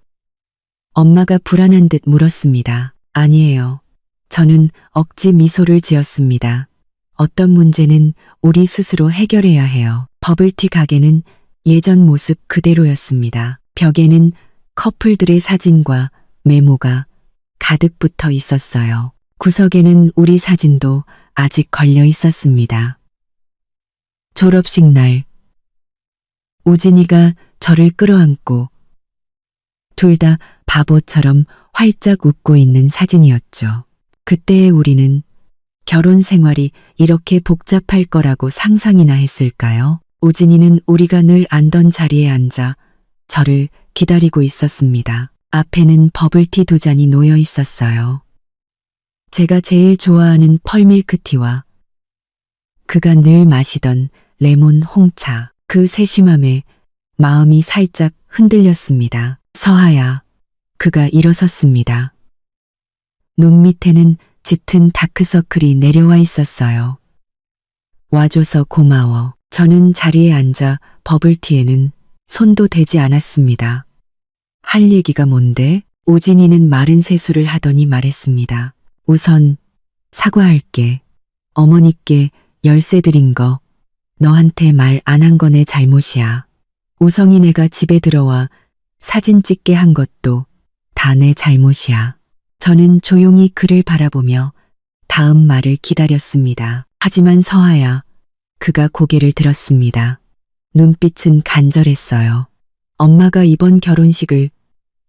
엄마가 불안한 듯 물었습니다. 아니에요. 저는 억지 미소를 지었습니다. 어떤 문제는 우리 스스로 해결해야 해요. 버블티 가게는 예전 모습 그대로였습니다. 벽에는 커플들의 사진과 메모가 가득 붙어 있었어요. 구석에는 우리 사진도 아직 걸려 있었습니다. 졸업식 날, 우진이가 저를 끌어안고 둘 다 바보처럼 활짝 웃고 있는 사진이었죠. 그때의 우리는 결혼 생활이 이렇게 복잡할 거라고 상상이나 했을까요? 우진이는 우리가 늘 앉던 자리에 앉아 저를 기다리고 있었습니다. 앞에는 버블티 2잔이 놓여 있었어요. 제가 제일 좋아하는 펄밀크티와 그가 늘 마시던 레몬 홍차. 그 세심함에 마음이 살짝 흔들렸습니다. 서하야. 그가 일어섰습니다. 눈 밑에는 짙은 다크서클이 내려와 있었어요. 와줘서 고마워. 저는 자리에 앉아 버블티에는 손도 대지 않았습니다. 할 얘기가 뭔데? 오진이는 마른 세수를 하더니 말했습니다. 우선 사과할게. 어머니께 열쇠 드린 거 너한테 말 안 한 거 내 잘못이야. 우성이 내가 집에 들어와 사진 찍게 한 것도 다 내 잘못이야. 저는 조용히 그를 바라보며 다음 말을 기다렸습니다. 하지만 서하야. 그가 고개를 들었습니다. 눈빛은 간절했어요. 엄마가 이번 결혼식을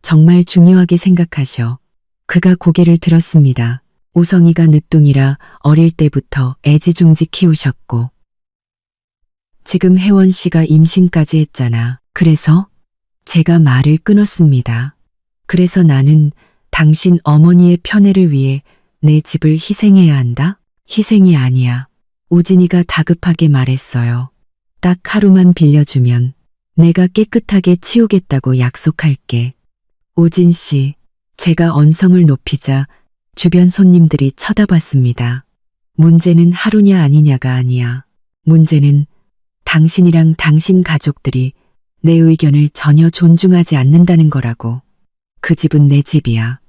정말 중요하게 생각하셔. 그가 고개를 들었습니다. 우성이가 늦둥이라 어릴 때부터 애지중지 키우셨고 지금 혜원 씨가 임신까지 했잖아. 그래서 제가 말을 끊었습니다. 그래서 나는 당신 어머니의 편애를 위해 내 집을 희생해야 한다? 희생이 아니야. 우진이가 다급하게 말했어요. 딱 하루만 빌려주면 내가 깨끗하게 치우겠다고 약속할게. 우진 씨, 제가 언성을 높이자 주변 손님들이 쳐다봤습니다. 문제는 하루냐 아니냐가 아니야. 문제는 당신이랑 당신 가족들이 내 의견을 전혀 존중하지 않는다는 거라고. 그 집은 내 집이야.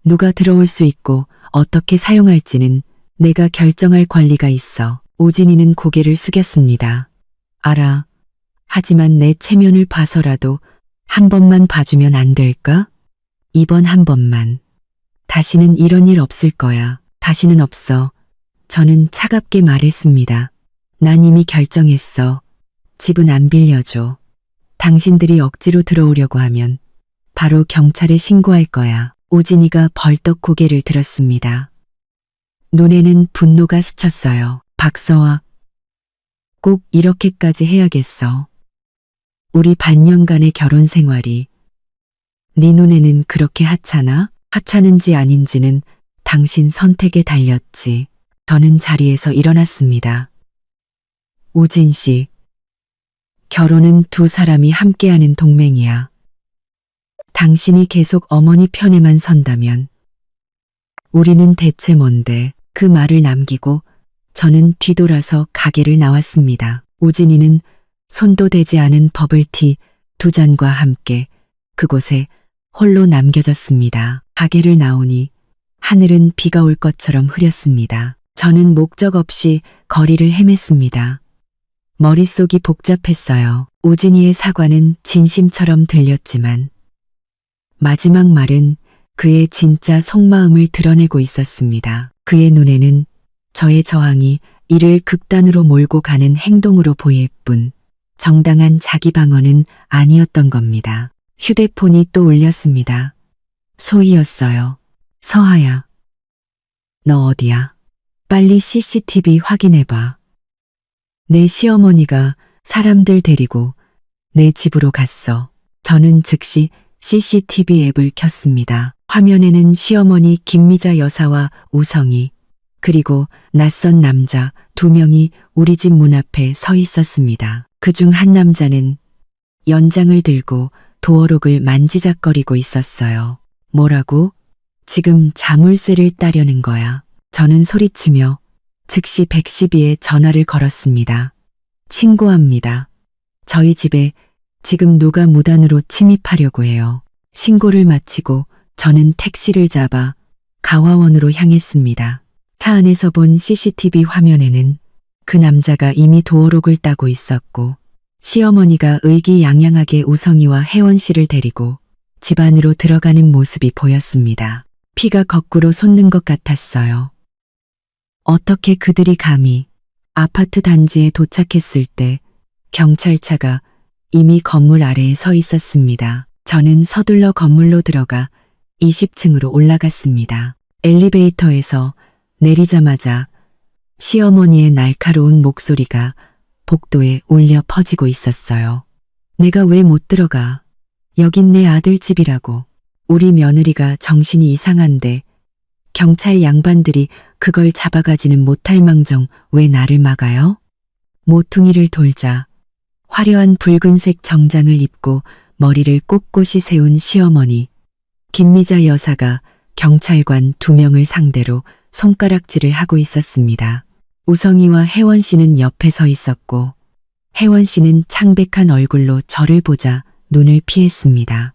누가 들어올 수 있고 어떻게 사용할지는 내가 결정할 권리가 있어. 우진이는 고개를 숙였습니다. 알아. 하지만 내 체면을 봐서라도 한 번만 봐주면 안 될까? 이번 한 번만. 다시는 이런 일 없을 거야. 다시는 없어. 저는 차갑게 말했습니다. 난 이미 결정했어. 집은 안 빌려줘. 당신들이 억지로 들어오려고 하면 바로 경찰에 신고할 거야. 우진이가 벌떡 고개를 들었습니다. 눈에는 분노가 스쳤어요. 박서아, 꼭 이렇게까지 해야겠어. 우리 반년간의 결혼 생활이 네 눈에는 그렇게 하찮아? 하찮은지 아닌지는 당신 선택에 달렸지. 저는 자리에서 일어났습니다. 우진 씨, 결혼은 두 사람이 함께하는 동맹이야. 당신이 계속 어머니 편에만 선다면 우리는 대체 뭔데? 그 말을 남기고 저는 뒤돌아서 가게를 나왔습니다. 우진이는 손도 대지 않은 버블티 2잔과 함께 그곳에 홀로 남겨졌습니다. 가게를 나오니 하늘은 비가 올 것처럼 흐렸습니다. 저는 목적 없이 거리를 헤맸습니다. 머릿속이 복잡했어요. 우진이의 사과는 진심처럼 들렸지만 마지막 말은 그의 진짜 속마음을 드러내고 있었습니다. 그의 눈에는 저의 저항이 이를 극단으로 몰고 가는 행동으로 보일 뿐 정당한 자기 방어는 아니었던 겁니다. 휴대폰이 또 울렸습니다. 소희였어요. 서하야. 너 어디야? 빨리 CCTV 확인해봐. 내 시어머니가 사람들 데리고 내 집으로 갔어. 저는 즉시 CCTV 앱을 켰습니다. 화면에는 시어머니 김미자 여사와 우성이 그리고 낯선 남자 2명이 우리 집 문 앞에 서 있었습니다. 그중 한 남자는 연장을 들고 도어록을 만지작거리고 있었어요. 뭐라고? 지금 자물쇠를 따려는 거야. 저는 소리치며 즉시 112에 전화를 걸었습니다. 신고합니다. 저희 집에 지금 누가 무단으로 침입하려고 해요. 신고를 마치고 저는 택시를 잡아 가화원으로 향했습니다. 차 안에서 본 CCTV 화면에는 그 남자가 이미 도어록을 따고 있었고 시어머니가 의기양양하게 우성이와 혜원 씨를 데리고 집 안으로 들어가는 모습이 보였습니다. 피가 거꾸로 솟는 것 같았어요. 어떻게 그들이 감히 아파트 단지에 도착했을 때 경찰차가 이미 건물 아래에 서 있었습니다. 저는 서둘러 건물로 들어가 20층으로 올라갔습니다. 엘리베이터에서 내리자마자 시어머니의 날카로운 목소리가 복도에 울려 퍼지고 있었어요. 내가 왜 못 들어가? 여긴 내 아들 집이라고. 우리 며느리가 정신이 이상한데 경찰 양반들이 그걸 잡아가지는 못할 망정 왜 나를 막아요? 모퉁이를 돌자 화려한 붉은색 정장을 입고 머리를 꼿꼿이 세운 시어머니 김미자 여사가 경찰관 2명을 상대로 손가락질을 하고 있었습니다. 우성이와 혜원 씨는 옆에 서 있었고 혜원 씨는 창백한 얼굴로 저를 보자 눈을 피했습니다.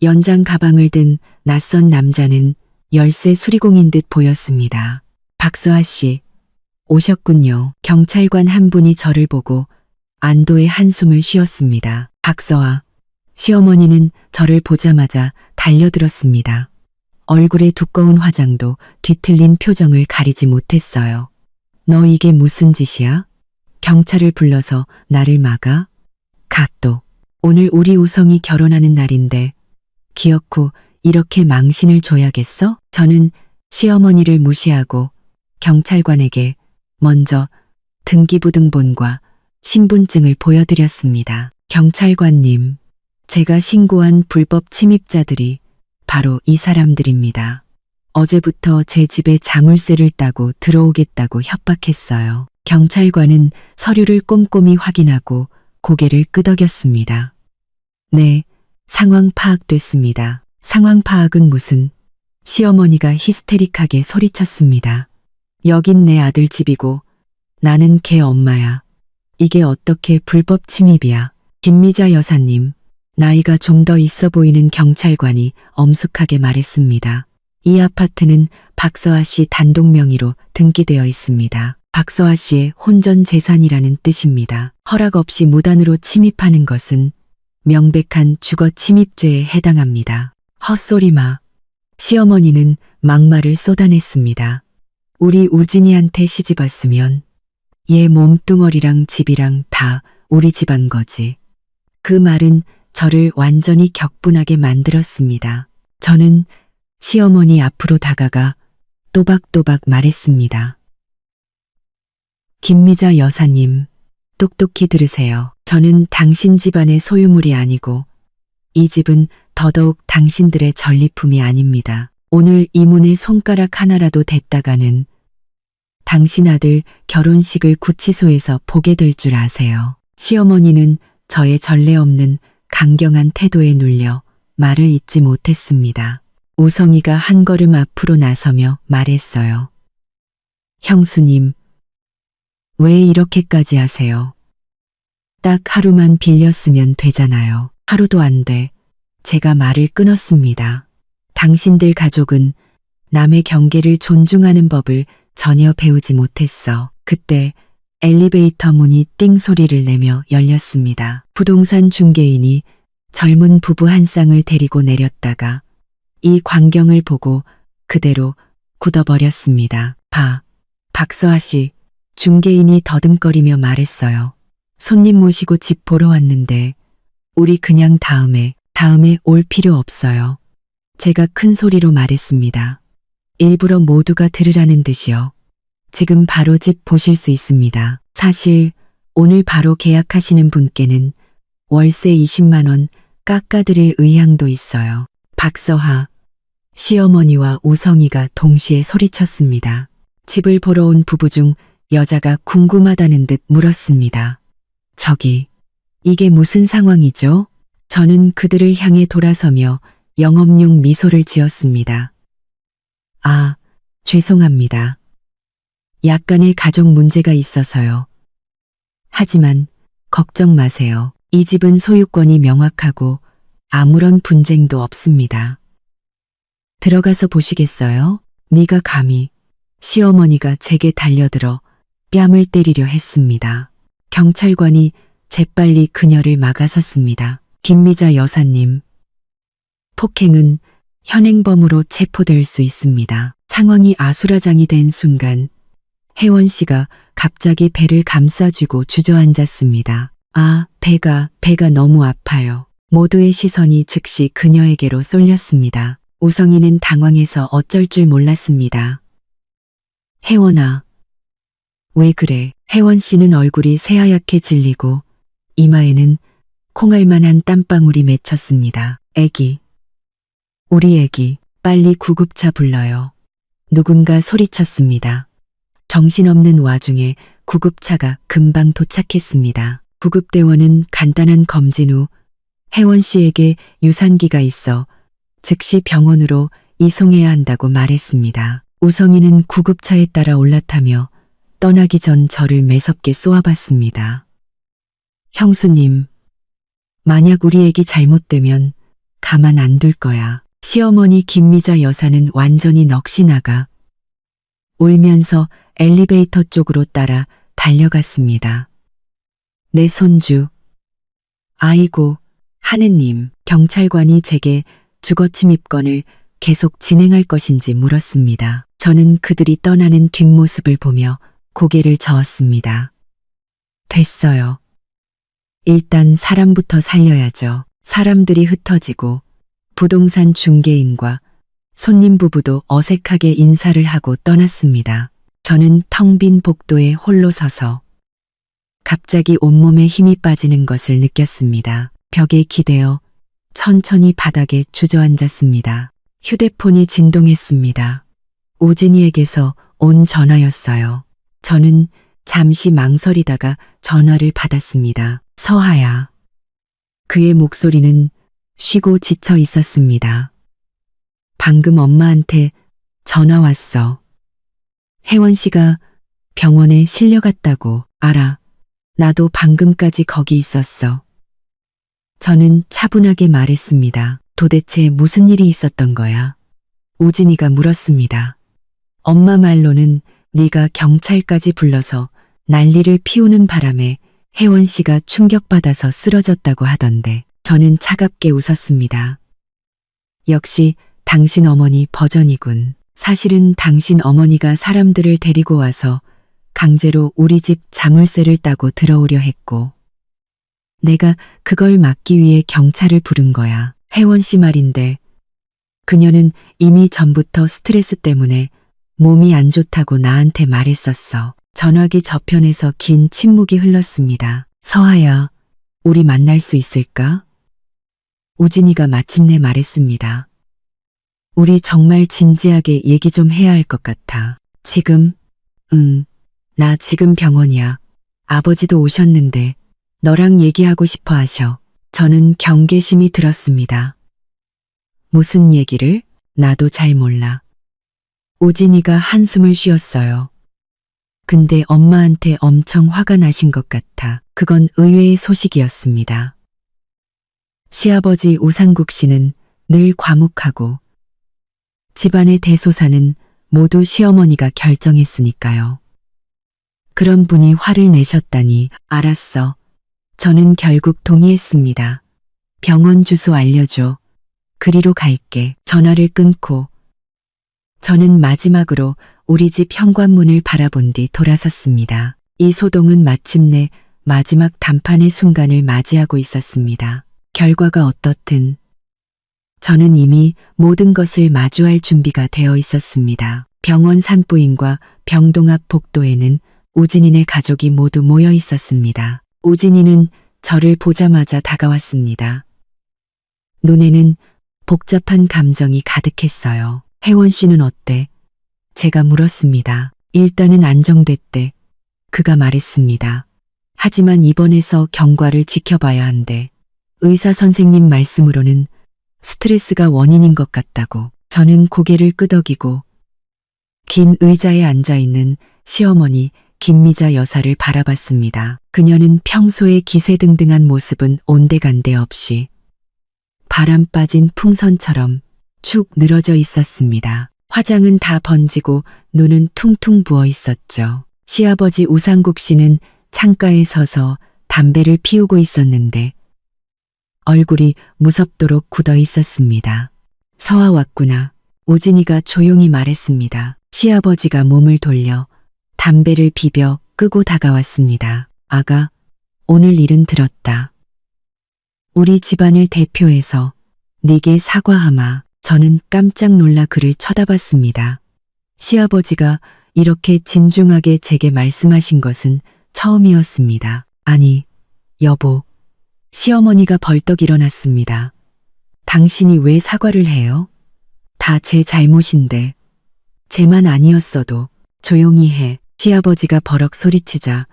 연장 가방을 든 낯선 남자는 열쇠 수리공인 듯 보였습니다. 박서아 씨, 오셨군요. 경찰관 한 분이 저를 보고 안도의 한숨을 쉬었습니다. 박서아, 시어머니는 저를 보자마자 달려들었습니다. 얼굴에 두꺼운 화장도 뒤틀린 표정을 가리지 못했어요. 너 이게 무슨 짓이야? 경찰을 불러서 나를 막아? 각도. 오늘 우리 우성이 결혼하는 날인데 기어코 이렇게 망신을 줘야겠어? 저는 시어머니를 무시하고 경찰관에게 먼저 등기부등본과 신분증을 보여드렸습니다. 경찰관님, 제가 신고한 불법 침입자들이 바로 이 사람들입니다. 어제부터 제 집에 자물쇠를 따고 들어오겠다고 협박했어요. 경찰관은 서류를 꼼꼼히 확인하고 고개를 끄덕였습니다. 네, 상황 파악됐습니다. 상황 파악은 무슨? 시어머니가 히스테릭하게 소리쳤습니다. 여긴 내 아들 집이고 나는 걔 엄마야. 이게 어떻게 불법 침입이야. 김미자 여사님, 나이가 좀 더 있어 보이는 경찰관이 엄숙하게 말했습니다. 이 아파트는 박서아 씨 단독 명의로 등기되어 있습니다. 박서아 씨의 혼전 재산이라는 뜻입니다. 허락 없이 무단으로 침입하는 것은 명백한 주거 침입죄에 해당합니다. 헛소리 마. 시어머니는 막말을 쏟아냈습니다. 우리 우진이한테 시집 왔으면 얘 몸뚱어리랑 집이랑 다 우리 집안 거지. 그 말은 저를 완전히 격분하게 만들었습니다. 저는 시어머니 앞으로 다가가 또박또박 말했습니다. 김미자 여사님, 똑똑히 들으세요. 저는 당신 집안의 소유물이 아니고 이 집은 더더욱 당신들의 전리품이 아닙니다. 오늘 이 문에 손가락 하나라도 댔다가는 당신 아들 결혼식을 구치소에서 보게 될 줄 아세요. 시어머니는 저의 전례 없는 강경한 태도에 눌려 말을 잇지 못했습니다. 우성이가 한 걸음 앞으로 나서며 말했어요. 형수님, 왜 이렇게까지 하세요? 딱 하루만 빌렸으면 되잖아요. 하루도 안 돼. 제가 말을 끊었습니다. 당신들 가족은 남의 경계를 존중하는 법을 전혀 배우지 못했어. 그때 엘리베이터 문이 띵 소리를 내며 열렸습니다. 부동산 중개인이 젊은 부부 한 쌍을 데리고 내렸다가 이 광경을 보고 그대로 굳어버렸습니다. 박서아 씨, 중개인이 더듬거리며 말했어요. 손님 모시고 집 보러 왔는데 우리 그냥 다음에 올 필요 없어요. 제가 큰 소리로 말했습니다. 일부러 모두가 들으라는 듯이요. 지금 바로 집 보실 수 있습니다. 사실 오늘 바로 계약하시는 분께는 월세 20만 원 깎아드릴 의향도 있어요. 박서하, 시어머니와 우성이가 동시에 소리쳤습니다. 집을 보러 온 부부 중 여자가 궁금하다는 듯 물었습니다. 저기, 이게 무슨 상황이죠? 저는 그들을 향해 돌아서며 영업용 미소를 지었습니다. 아, 죄송합니다. 약간의 가족 문제가 있어서요. 하지만 걱정 마세요. 이 집은 소유권이 명확하고 아무런 분쟁도 없습니다. 들어가서 보시겠어요? 네가 감히. 시어머니가 제게 달려들어 뺨을 때리려 했습니다. 경찰관이 재빨리 그녀를 막아섰습니다. 김미자 여사님, 폭행은 현행범으로 체포될 수 있습니다. 상황이 아수라장이 된 순간 혜원 씨가 갑자기 배를 감싸쥐고 주저앉았습니다. 아, 배가 너무 아파요. 모두의 시선이 즉시 그녀에게로 쏠렸습니다. 우성이는 당황해서 어쩔 줄 몰랐습니다. 혜원아, 왜 그래? 혜원 씨는 얼굴이 새하얗게 질리고 이마에는 콩알만한 땀방울이 맺혔습니다. 우리 애기, 빨리 구급차 불러요. 누군가 소리쳤습니다. 정신없는 와중에 구급차가 금방 도착했습니다. 구급대원은 간단한 검진 후 혜원 씨에게 유산기가 있어 즉시 병원으로 이송해야 한다고 말했습니다. 우성이는 구급차에 따라 올라타며 떠나기 전 저를 매섭게 쏘아봤습니다. 형수님, 만약 우리 애기 잘못되면 가만 안 둘 거야. 시어머니 김미자 여사는 완전히 넋이 나가 울면서 엘리베이터 쪽으로 따라 달려갔습니다. 내 손주. 아이고, 하느님. 경찰관이 제게 주거침입건을 계속 진행할 것인지 물었습니다. 저는 그들이 떠나는 뒷모습을 보며 고개를 저었습니다. 됐어요. 일단 사람부터 살려야죠. 사람들이 흩어지고 부동산 중개인과 손님 부부도 어색하게 인사를 하고 떠났습니다. 저는 텅 빈 복도에 홀로 서서 갑자기 온몸에 힘이 빠지는 것을 느꼈습니다. 벽에 기대어 천천히 바닥에 주저앉았습니다. 휴대폰이 진동했습니다. 우진이에게서 온 전화였어요. 저는 잠시 망설이다가 전화를 받았습니다. 서하야. 그의 목소리는 쉬고 지쳐 있었습니다. 방금 엄마한테 전화 왔어. 혜원 씨가 병원에 실려갔다고. 알아. 나도 방금까지 거기 있었어. 저는 차분하게 말했습니다. 도대체 무슨 일이 있었던 거야? 우진이가 물었습니다. 엄마 말로는 네가 경찰까지 불러서 난리를 피우는 바람에 혜원 씨가 충격받아서 쓰러졌다고 하던데. 저는 차갑게 웃었습니다. 역시 당신 어머니 버전이군. 사실은 당신 어머니가 사람들을 데리고 와서 강제로 우리 집 자물쇠를 따고 들어오려 했고 내가 그걸 막기 위해 경찰을 부른 거야. 혜원 씨 말인데 그녀는 이미 전부터 스트레스 때문에 몸이 안 좋다고 나한테 말했었어. 전화기 저편에서 긴 침묵이 흘렀습니다. 서하야, 우리 만날 수 있을까? 우진이가 마침내 말했습니다. 우리 정말 진지하게 얘기 좀 해야 할 것 같아. 지금? 나 지금 병원이야. 아버지도 오셨는데 너랑 얘기하고 싶어 하셔. 저는 경계심이 들었습니다. 무슨 얘기를? 나도 잘 몰라. 우진이가 한숨을 쉬었어요. 근데 엄마한테 엄청 화가 나신 것 같아. 그건 의외의 소식이었습니다. 시아버지 우상국 씨는 늘 과묵하고 집안의 대소사는 모두 시어머니가 결정했으니까요. 그런 분이 화를 내셨다니. 알았어. 저는 결국 동의했습니다. 병원 주소 알려줘. 그리로 갈게. 전화를 끊고 저는 마지막으로 우리 집 현관문을 바라본 뒤 돌아섰습니다. 이 소동은 마침내 마지막 단판의 순간을 맞이하고 있었습니다. 결과가 어떻든 저는 이미 모든 것을 마주할 준비가 되어 있었습니다. 병원 산부인과 병동 앞 복도에는 우진이네 가족이 모두 모여 있었습니다. 우진이는 저를 보자마자 다가왔습니다. 눈에는 복잡한 감정이 가득했어요. 혜원 씨는 어때? 제가 물었습니다. 일단은 안정됐대. 그가 말했습니다. 하지만 입원해서 경과를 지켜봐야 한대. 의사 선생님 말씀으로는 스트레스가 원인인 것 같다고. 저는 고개를 끄덕이고 긴 의자에 앉아있는 시어머니 김미자 여사를 바라봤습니다. 그녀는 평소에 기세등등한 모습은 온데간데 없이 바람 빠진 풍선처럼 축 늘어져 있었습니다. 화장은 다 번지고 눈은 퉁퉁 부어 있었죠. 시아버지 우상국 씨는 창가에 서서 담배를 피우고 있었는데 얼굴이 무섭도록 굳어 있었습니다. 서아 왔구나. 우진이가 조용히 말했습니다. 시아버지가 몸을 돌려 담배를 비벼 끄고 다가왔습니다. 아가, 오늘 일은 들었다. 우리 집안을 대표해서 네게 사과하마. 저는 깜짝 놀라 그를 쳐다봤습니다. 시아버지가 이렇게 진중하게 제게 말씀하신 것은 처음이었습니다. 아니, 여보. 시어머니가 벌떡 일어났습니다. 당신이 왜 사과를 해요? 다 제 잘못인데. 쟤만 아니었어도 조용히 해. 시아버지가 버럭 소리치자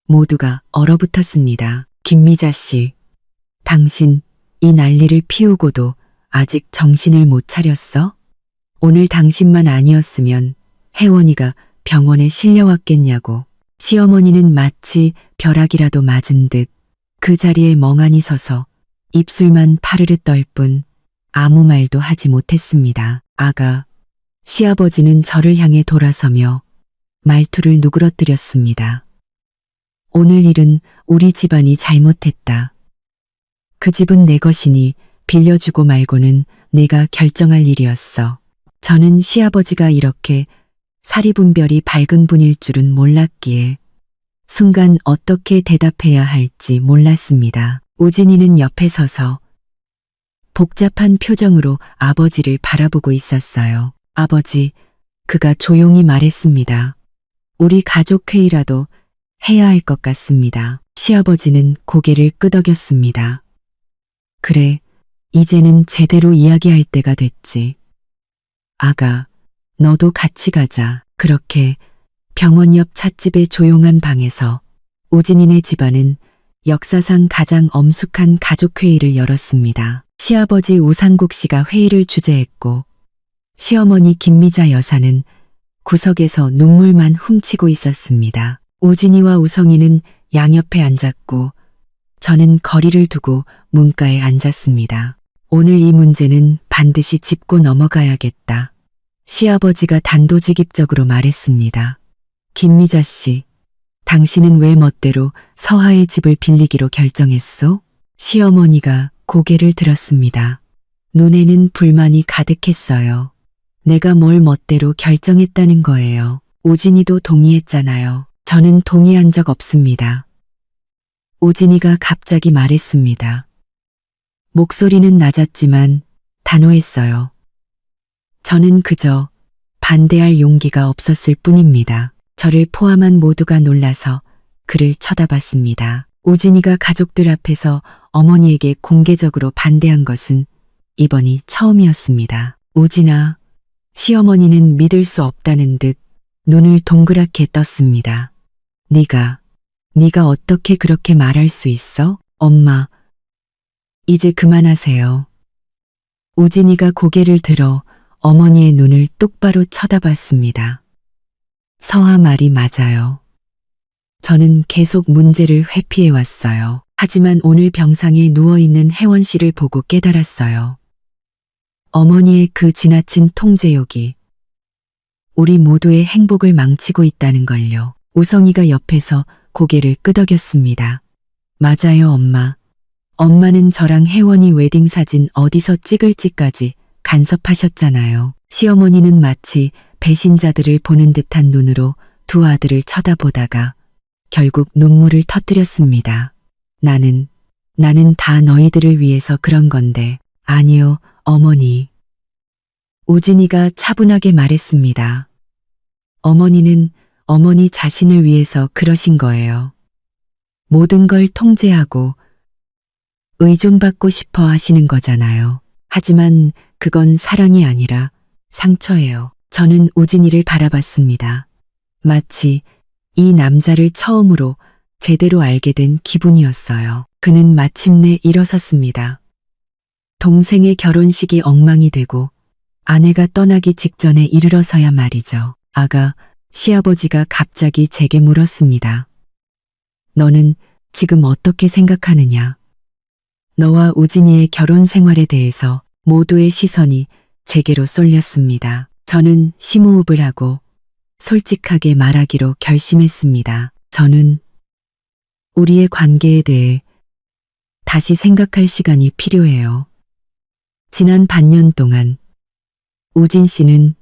모두가 얼어붙었습니다. 김미자 씨, 당신 이 난리를 피우고도 아직 정신을 못 차렸어? 오늘 당신만 아니었으면 혜원이가 병원에 실려왔겠냐고. 시어머니는 마치 벼락이라도 맞은 듯 그 자리에 멍하니 서서 입술만 파르르 떨 뿐 아무 말도 하지 못했습니다. 아가, 시아버지는 저를 향해 돌아서며 말투를 누그러뜨렸습니다. 오늘 일은 우리 집안이 잘못했다. 그 집은 내 것이니 빌려주고 말고는 내가 결정할 일이었어. 저는 시아버지가 이렇게 사리분별이 밝은 분일 줄은 몰랐기에 순간 어떻게 대답해야 할지 몰랐습니다. 우진이는 옆에 서서 복잡한 표정으로 아버지를 바라보고 있었어요. 아버지, 그가 조용히 말했습니다. 우리 가족회의라도 해야 할 것 같습니다. 시아버지는 고개를 끄덕였습니다. 그래, 이제는 제대로 이야기할 때가 됐지. 아가, 너도 같이 가자. 그렇게 병원 옆 찻집의 조용한 방에서 우진이네 집안은 역사상 가장 엄숙한 가족회의를 열었습니다. 시아버지 우상국 씨가 회의를 주재했고 시어머니 김미자 여사는 구석에서 눈물만 훔치고 있었습니다. 우진이와 우성이는 양옆에 앉았고 저는 거리를 두고 문가에 앉았습니다. 오늘 이 문제는 반드시 짚고 넘어가야겠다. 시아버지가 단도직입적으로 말했습니다. 김미자 씨, 당신은 왜 멋대로 서하의 집을 빌리기로 결정했소? 시어머니가 고개를 들었습니다. 눈에는 불만이 가득했어요. 내가 뭘 멋대로 결정했다는 거예요. 우진이도 동의했잖아요. 저는 동의한 적 없습니다. 우진이가 갑자기 말했습니다. 목소리는 낮았지만 단호했어요. 저는 그저 반대할 용기가 없었을 뿐입니다. 저를 포함한 모두가 놀라서 그를 쳐다봤습니다. 우진이가 가족들 앞에서 어머니에게 공개적으로 반대한 것은 이번이 처음이었습니다. 우진아, 시어머니는 믿을 수 없다는 듯 눈을 동그랗게 떴습니다. 네가 어떻게 그렇게 말할 수 있어? 엄마, 이제 그만하세요. 우진이가 고개를 들어 어머니의 눈을 똑바로 쳐다봤습니다. 서하 말이 맞아요. 저는 계속 문제를 회피해 왔어요. 하지만 오늘 병상에 누워있는 혜원 씨를 보고 깨달았어요. 어머니의 그 지나친 통제욕이 우리 모두의 행복을 망치고 있다는 걸요. 우성이가 옆에서 고개를 끄덕였습니다. 맞아요, 엄마. 엄마는 저랑 혜원이 웨딩 사진 어디서 찍을지까지 간섭하셨잖아요. 시어머니는 마치 배신자들을 보는 듯한 눈으로 두 아들을 쳐다보다가 결국 눈물을 터뜨렸습니다. 나는 다 너희들을 위해서 그런 건데. 아니요, 어머니. 우진이가 차분하게 말했습니다. 어머니는 어머니 자신을 위해서 그러신 거예요. 모든 걸 통제하고 의존받고 싶어 하시는 거잖아요. 하지만 그건 사랑이 아니라 상처예요. 저는 우진이를 바라봤습니다. 마치 이 남자를 처음으로 제대로 알게 된 기분이었어요. 그는 마침내 일어섰습니다. 동생의 결혼식이 엉망이 되고 아내가 떠나기 직전에 이르러서야 말이죠. 아가, 시아버지가 갑자기 제게 물었습니다. 너는 지금 어떻게 생각하느냐? 너와 우진이의 결혼 생활에 대해서 모두의 시선이 제게로 쏠렸습니다. 저는 심호흡을 하고 솔직하게 말하기로 결심했습니다. 저는 우리의 관계에 대해 다시 생각할 시간이 필요해요. 지난 반년 동안 우진 씨는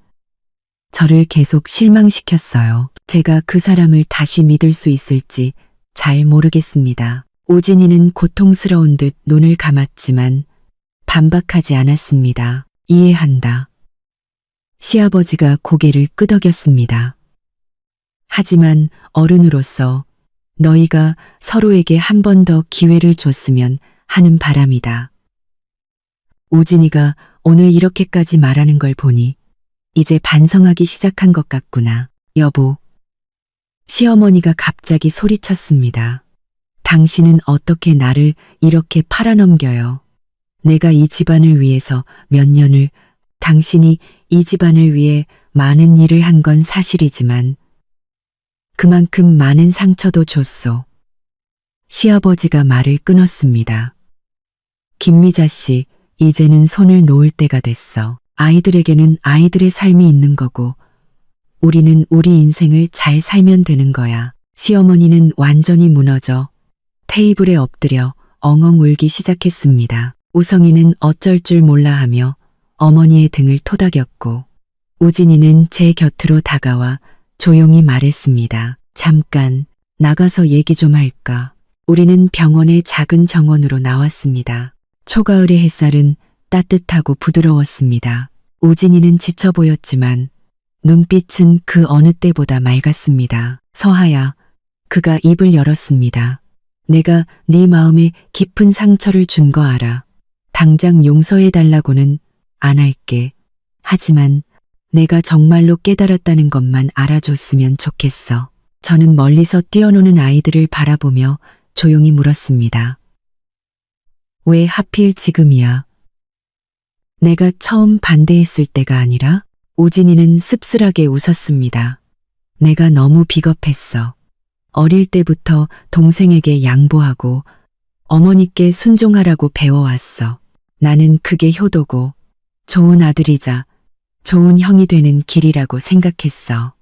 저를 계속 실망시켰어요. 제가 그 사람을 다시 믿을 수 있을지 잘 모르겠습니다. 우진이는 고통스러운 듯 눈을 감았지만 반박하지 않았습니다. 이해한다. 시아버지가 고개를 끄덕였습니다. 하지만 어른으로서 너희가 서로에게 한 번 더 기회를 줬으면 하는 바람이다. 우진이가 오늘 이렇게까지 말하는 걸 보니 이제 반성하기 시작한 것 같구나. 여보. 시어머니가 갑자기 소리쳤습니다. 당신은 어떻게 나를 이렇게 팔아넘겨요. 내가 이 집안을 위해서 몇 년을, 당신이 이 집안을 위해 많은 일을 한 건 사실이지만 그만큼 많은 상처도 줬소. 시아버지가 말을 끊었습니다. 김미자 씨, 이제는 손을 놓을 때가 됐어. 아이들에게는 아이들의 삶이 있는 거고 우리는 우리 인생을 잘 살면 되는 거야. 시어머니는 완전히 무너져 테이블에 엎드려 엉엉 울기 시작했습니다. 우성이는 어쩔 줄 몰라 하며 어머니의 등을 토닥였고 우진이는 제 곁으로 다가와 조용히 말했습니다. 잠깐 나가서 얘기 좀 할까? 우리는 병원의 작은 정원으로 나왔습니다. 초가을의 햇살은 따뜻하고 부드러웠습니다. 우진이는 지쳐 보였지만 눈빛은 그 어느 때보다 맑았습니다. 서하야, 그가 입을 열었습니다. 내가 네 마음에 깊은 상처를 준 거 알아. 당장 용서해달라고는 안 할게. 하지만 내가 정말로 깨달았다는 것만 알아줬으면 좋겠어. 저는 멀리서 뛰어노는 아이들을 바라보며 조용히 물었습니다. 왜 하필 지금이야? 내가 처음 반대했을 때가 아니라? 우진이는 씁쓸하게 웃었습니다. 내가 너무 비겁했어. 어릴 때부터 동생에게 양보하고 어머니께 순종하라고 배워왔어. 나는 그게 효도고 좋은 아들이자 좋은 형이 되는 길이라고 생각했어.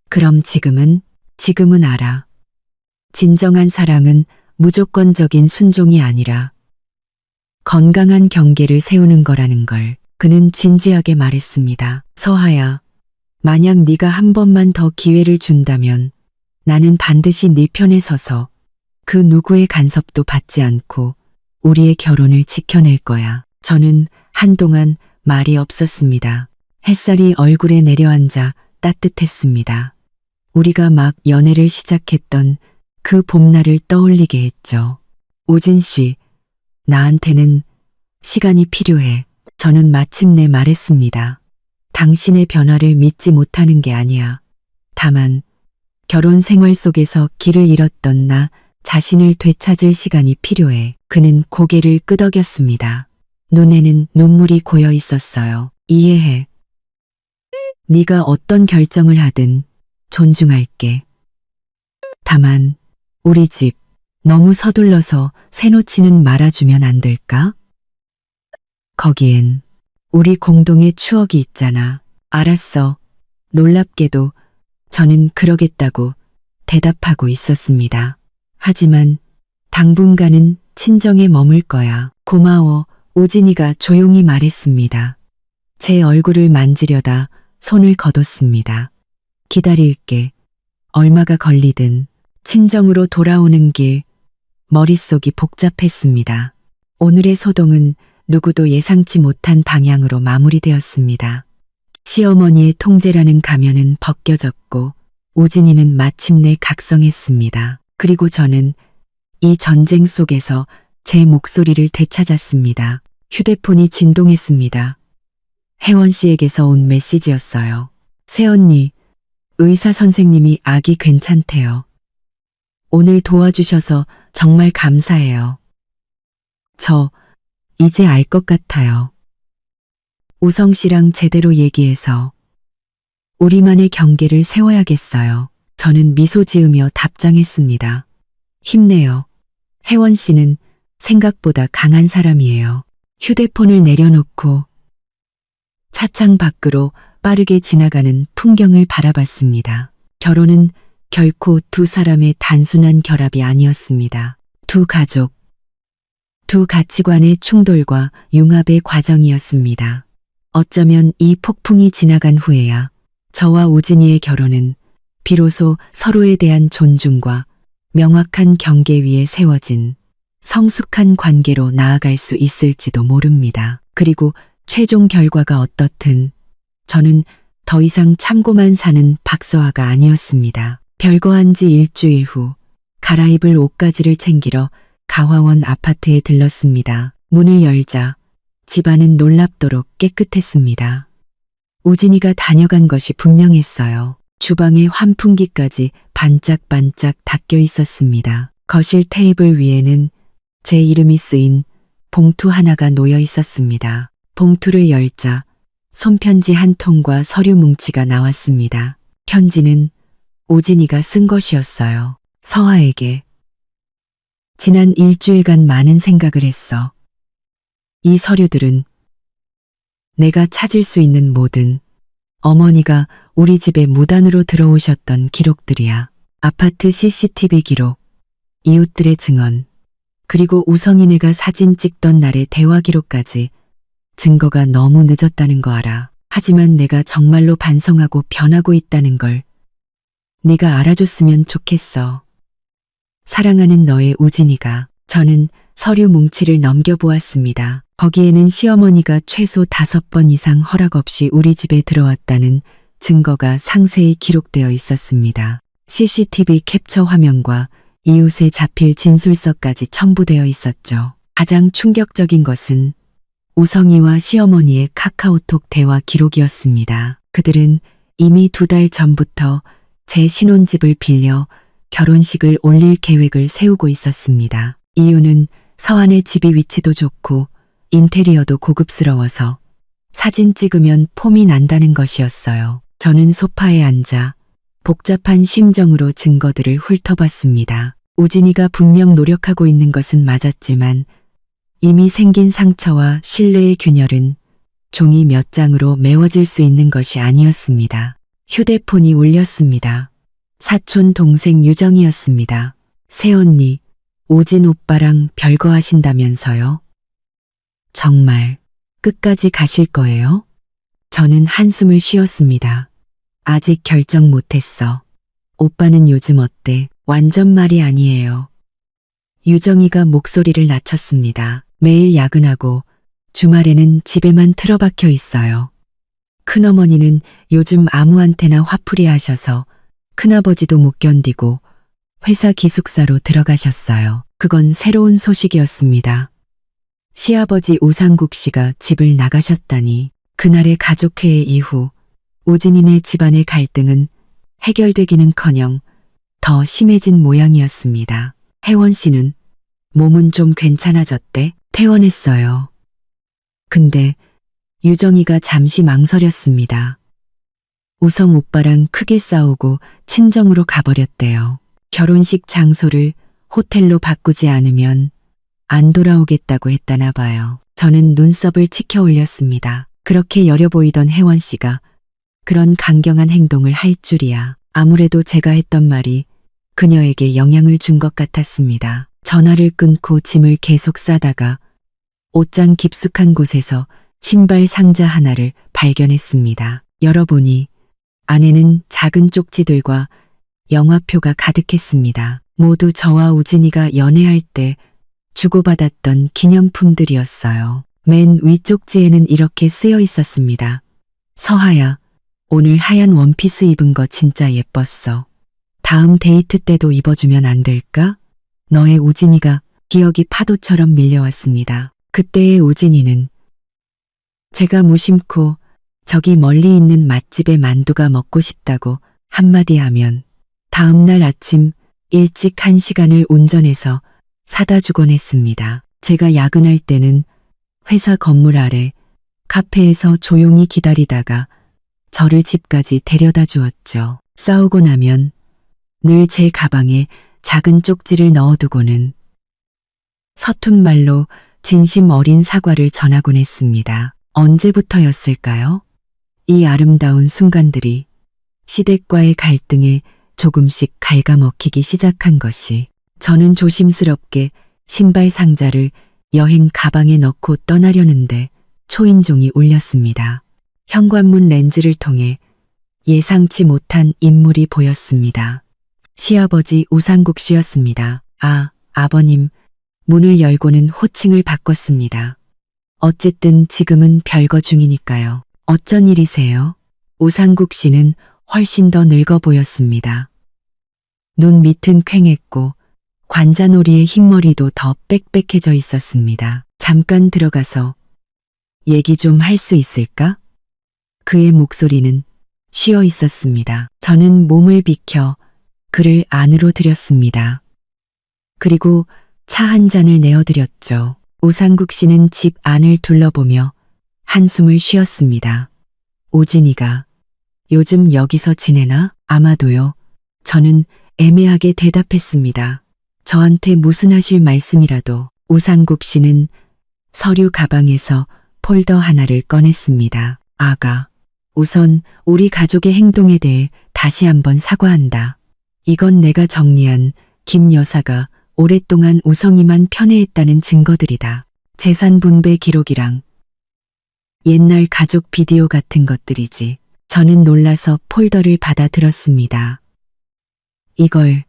그럼 지금은 알아. 진정한 사랑은 무조건적인 순종이 아니라 건강한 경계를 세우는 거라는 걸. 그는 진지하게 말했습니다. 서하야, 만약 네가 한 번만 더 기회를 준다면 나는 반드시 네 편에 서서 그 누구의 간섭도 받지 않고 우리의 결혼을 지켜낼 거야. 저는 한동안 말이 없었습니다. 햇살이 얼굴에 내려앉아 따뜻했습니다. 우리가 막 연애를 시작했던 그 봄날을 떠올리게 했죠. 우진 씨, 나한테는 시간이 필요해. 저는 마침내 말했습니다. 당신의 변화를 믿지 못하는 게 아니야. 다만 결혼 생활 속에서 길을 잃었던 나 자신을 되찾을 시간이 필요해. 그는 고개를 끄덕였습니다. 눈에는 눈물이 고여 있었어요. 이해해. 네가 어떤 결정을 하든 존중할게. 다만 우리 집 너무 서둘러서 새놓지는 말아주면 안 될까? 거기엔 우리 공동의 추억이 있잖아. 알았어. 놀랍게도 저는 그러겠다고 대답하고 있었습니다. 하지만 당분간은 친정에 머물 거야. 고마워. 우진이가 조용히 말했습니다. 제 얼굴을 만지려다 손을 거뒀습니다. 기다릴게. 얼마가 걸리든. 친정으로 돌아오는 길 머릿속이 복잡했습니다. 오늘의 소동은 누구도 예상치 못한 방향으로 마무리되었습니다. 시어머니의 통제라는 가면은 벗겨졌고 우진이는 마침내 각성했습니다. 그리고 저는 이 전쟁 속에서 제 목소리를 되찾았습니다. 휴대폰이 진동했습니다. 혜원 씨에게서 온 메시지였어요. 새언니, 의사 선생님이 아기 괜찮대요. 오늘 도와주셔서 정말 감사해요. 저 이제 알 것 같아요. 우성 씨랑 제대로 얘기해서 우리만의 경계를 세워야겠어요. 저는 미소 지으며 답장했습니다. 힘내요. 혜원 씨는 생각보다 강한 사람이에요. 휴대폰을 내려놓고 차창 밖으로 빠르게 지나가는 풍경을 바라봤습니다. 결혼은 결코 두 사람의 단순한 결합이 아니었습니다. 두 가족, 두 가치관의 충돌과 융합의 과정이었습니다. 어쩌면 이 폭풍이 지나간 후에야 저와 우진이의 결혼은 비로소 서로에 대한 존중과 명확한 경계 위에 세워진 성숙한 관계로 나아갈 수 있을지도 모릅니다. 그리고 최종 결과가 어떻든 저는 더 이상 참고만 사는 박서아가 아니었습니다. 별거한 지 일주일 후 갈아입을 옷가지를 챙기러 가화원 아파트에 들렀습니다. 문을 열자 집안은 놀랍도록 깨끗했습니다. 우진이가 다녀간 것이 분명했어요. 주방의 환풍기까지 반짝반짝 닦여 있었습니다. 거실 테이블 위에는 제 이름이 쓰인 봉투 하나가 놓여 있었습니다. 봉투를 열자 손편지 한 통과 서류 뭉치가 나왔습니다. 편지는 우진이가 쓴 것이었어요. 서아에게. 지난 일주일간 많은 생각을 했어. 이 서류들은 내가 찾을 수 있는 모든 어머니가 우리 집에 무단으로 들어오셨던 기록들이야. 아파트 CCTV 기록, 이웃들의 증언, 그리고 우성이네가 사진 찍던 날의 대화 기록까지 증거가 너무 늦었다는 거 알아. 하지만 내가 정말로 반성하고 변하고 있다는 걸 네가 알아줬으면 좋겠어. 사랑하는 너의 우진이가. 저는 서류 뭉치를 넘겨보았습니다. 거기에는 시어머니가 최소 5번 이상 허락 없이 우리 집에 들어왔다는 증거가 상세히 기록되어 있었습니다. CCTV 캡처 화면과 이웃의 자필 진술서까지 첨부되어 있었죠. 가장 충격적인 것은 우성이와 시어머니의 카카오톡 대화 기록이었습니다. 그들은 이미 2달 전부터 제 신혼집을 빌려 결혼식을 올릴 계획을 세우고 있었습니다. 이유는 서안의 집이 위치도 좋고 인테리어도 고급스러워서 사진 찍으면 폼이 난다는 것이었어요. 저는 소파에 앉아 복잡한 심정으로 증거들을 훑어봤습니다. 우진이가 분명 노력하고 있는 것은 맞았지만 이미 생긴 상처와 신뢰의 균열은 종이 몇 장으로 메워질 수 있는 것이 아니었습니다. 휴대폰이 울렸습니다. 사촌 동생 유정이었습니다. 새언니, 우진 오빠랑 별거 하신다면서요? 정말 끝까지 가실 거예요? 저는 한숨을 쉬었습니다. 아직 결정 못했어. 오빠는 요즘 어때? 완전 말이 아니에요. 유정이가 목소리를 낮췄습니다. 매일 야근하고 주말에는 집에만 틀어박혀 있어요. 큰어머니는 요즘 아무한테나 화풀이 하셔서 큰아버지도 못 견디고 회사 기숙사로 들어가셨어요. 그건 새로운 소식이었습니다. 시아버지 우상국 씨가 집을 나가셨다니. 그날의 가족회의 이후 우진이네 집안의 갈등은 해결되기는커녕 더 심해진 모양이었습니다. 혜원 씨는 몸은 좀 괜찮아졌대? 퇴원했어요. 근데 유정이가 잠시 망설였습니다. 우성 오빠랑 크게 싸우고 친정으로 가버렸대요. 결혼식 장소를 호텔로 바꾸지 않으면 안 돌아오겠다고 했다나 봐요. 저는 눈썹을 치켜 올렸습니다. 그렇게 여려 보이던 혜원 씨가 그런 강경한 행동을 할 줄이야. 아무래도 제가 했던 말이 그녀에게 영향을 준 것 같았습니다. 전화를 끊고 짐을 계속 싸다가 옷장 깊숙한 곳에서 신발 상자 하나를 발견했습니다. 열어보니 안에는 작은 쪽지들과 영화표가 가득했습니다. 모두 저와 우진이가 연애할 때 주고받았던 기념품들이었어요. 맨 위쪽지에는 이렇게 쓰여 있었습니다. 서하야, 오늘 하얀 원피스 입은 거 진짜 예뻤어. 다음 데이트 때도 입어주면 안 될까? 너의 우진이가. 기억이 파도처럼 밀려왔습니다. 그때의 우진이는 제가 무심코 저기 멀리 있는 맛집의 만두가 먹고 싶다고 한마디 하면 다음날 아침 일찍 1시간을 운전해서 사다 주곤 했습니다. 제가 야근할 때는 회사 건물 아래 카페에서 조용히 기다리다가 저를 집까지 데려다 주었죠. 싸우고 나면 늘 제 가방에 작은 쪽지를 넣어두고는 서툰 말로 진심 어린 사과를 전하곤 했습니다. 언제부터였을까요? 이 아름다운 순간들이 시댁과의 갈등에 조금씩 갉아먹히기 시작한 것이. 저는 조심스럽게 신발 상자를 여행 가방에 넣고 떠나려는데 초인종이 울렸습니다. 현관문 렌즈를 통해 예상치 못한 인물이 보였습니다. 시아버지 우상국 씨였습니다. 아, 아버님. 문을 열고는 호칭을 바꿨습니다. 어쨌든 지금은 별거 중이니까요. 어쩐 일이세요? 우상국 씨는 훨씬 더 늙어 보였습니다. 눈 밑은 퀭했고 관자놀이의 흰머리도 더 빽빽해져 있었습니다. 잠깐 들어가서 얘기 좀 할 수 있을까? 그의 목소리는 쉬어 있었습니다. 저는 몸을 비켜 그를 안으로 들였습니다. 그리고 차 한 잔을 내어드렸죠. 우상국 씨는 집 안을 둘러보며 한숨을 쉬었습니다. 우진이가 요즘 여기서 지내나? 아마도요. 저는 애매하게 대답했습니다. 저한테 무슨 하실 말씀이라도. 우상국 씨는 서류 가방에서 폴더 하나를 꺼냈습니다. 아가, 우선 우리 가족의 행동에 대해 다시 한번 사과한다. 이건 내가 정리한 김 여사가 오랫동안 우성이만 편애했다는 증거들이다. 재산 분배 기록이랑 옛날 가족 비디오 같은 것들이지. 저는 놀라서 폴더를 받아 들었습니다. 이걸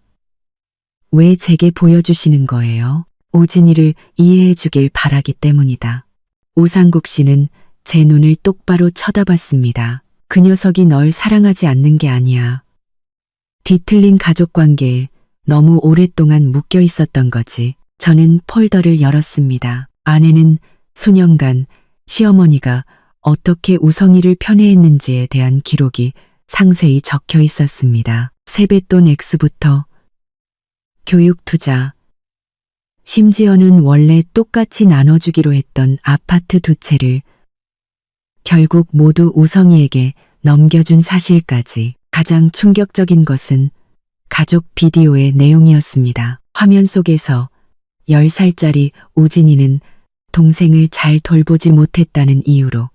왜 제게 보여주시는 거예요? 우진이를 이해해 주길 바라기 때문이다. 우상국 씨는 제 눈을 똑바로 쳐다봤습니다. 그 녀석이 널 사랑하지 않는 게 아니야. 뒤틀린 가족관계에 너무 오랫동안 묶여 있었던 거지. 저는 폴더를 열었습니다. 안에는 수년간 시어머니가 어떻게 우성이를 편애했는지에 대한 기록이 상세히 적혀 있었습니다. 세뱃돈 액수부터 교육 투자, 심지어는 원래 똑같이 나눠주기로 했던 아파트 2채를 결국 모두 우성이에게 넘겨준 사실까지. 가장 충격적인 것은 가족 비디오의 내용이었습니다. 화면 속에서 10살짜리 우진이는 동생을 잘 돌보지 못했다는 이유로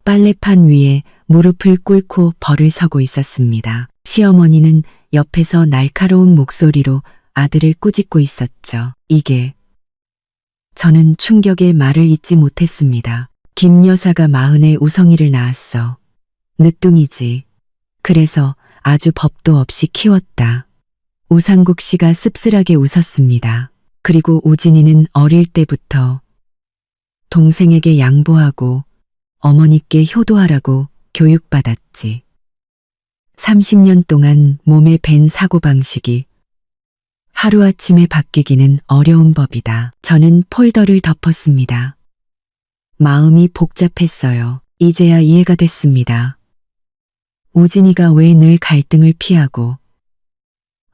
빨래판 위에 무릎을 꿇고 벌을 서고 있었습니다. 시어머니는 옆에서 날카로운 목소리로 아들을 꾸짖고 있었죠. 저는 충격의 말을 잇지 못했습니다. 김 여사가 40에 우성이를 낳았어. 늦둥이지. 그래서 아주 법도 없이 키웠다. 우상국 씨가 씁쓸하게 웃었습니다. 그리고 우진이는 어릴 때부터 동생에게 양보하고 어머니께 효도하라고 교육받았지. 30년 동안 몸에 밴 사고방식이 하루아침에 바뀌기는 어려운 법이다. 저는 폴더를 덮었습니다. 마음이 복잡했어요. 이제야 이해가 됐습니다. 우진이가 왜 늘 갈등을 피하고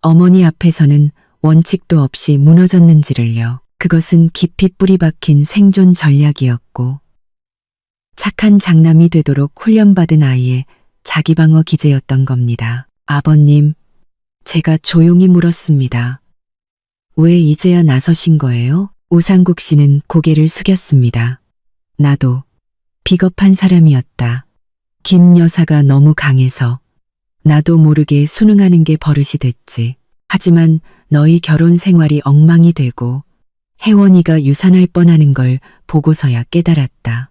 어머니 앞에서는 원칙도 없이 무너졌는지를요. 그것은 깊이 뿌리 박힌 생존 전략이었고 착한 장남이 되도록 훈련받은 아이의 자기방어 기제였던 겁니다. 아버님, 제가 조용히 물었습니다. 왜 이제야 나서신 거예요? 우상국 씨는 고개를 숙였습니다. 나도 비겁한 사람이었다. 김 여사가 너무 강해서 나도 모르게 순응하는 게 버릇이 됐지. 하지만 너희 결혼 생활이 엉망이 되고 혜원이가 유산할 뻔하는 걸 보고서야 깨달았다.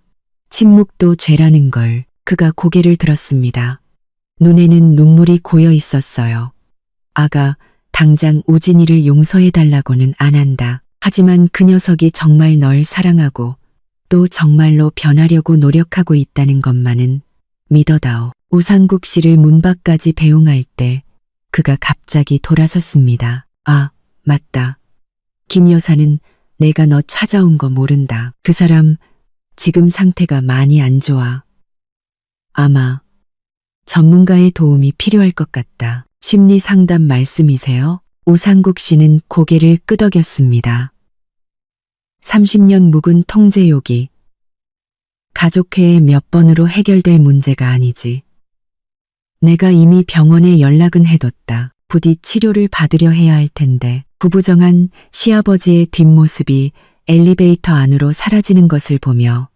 침묵도 죄라는 걸. 그가 고개를 들었습니다. 눈에는 눈물이 고여 있었어요. 아가, 당장 우진이를 용서해달라고는 안 한다. 하지만 그 녀석이 정말 널 사랑하고 또 정말로 변하려고 노력하고 있다는 것만은 믿어다오. 우상국 씨를 문 밖까지 배웅할 때 그가 갑자기 돌아섰습니다. 아, 맞다. 김 여사는 내가 너 찾아온 거 모른다. 그 사람 지금 상태가 많이 안 좋아. 아마 전문가의 도움이 필요할 것 같다. 심리 상담 말씀이세요? 우상국 씨는 고개를 끄덕였습니다. 30년 묵은 통제욕이 가족회의 몇 번으로 해결될 문제가 아니지. 내가 이미 병원에 연락은 해뒀다. 부디 치료를 받으려 해야 할 텐데. 구부정한 시아버지의 뒷모습이 엘리베이터 안으로 사라지는 것을 보며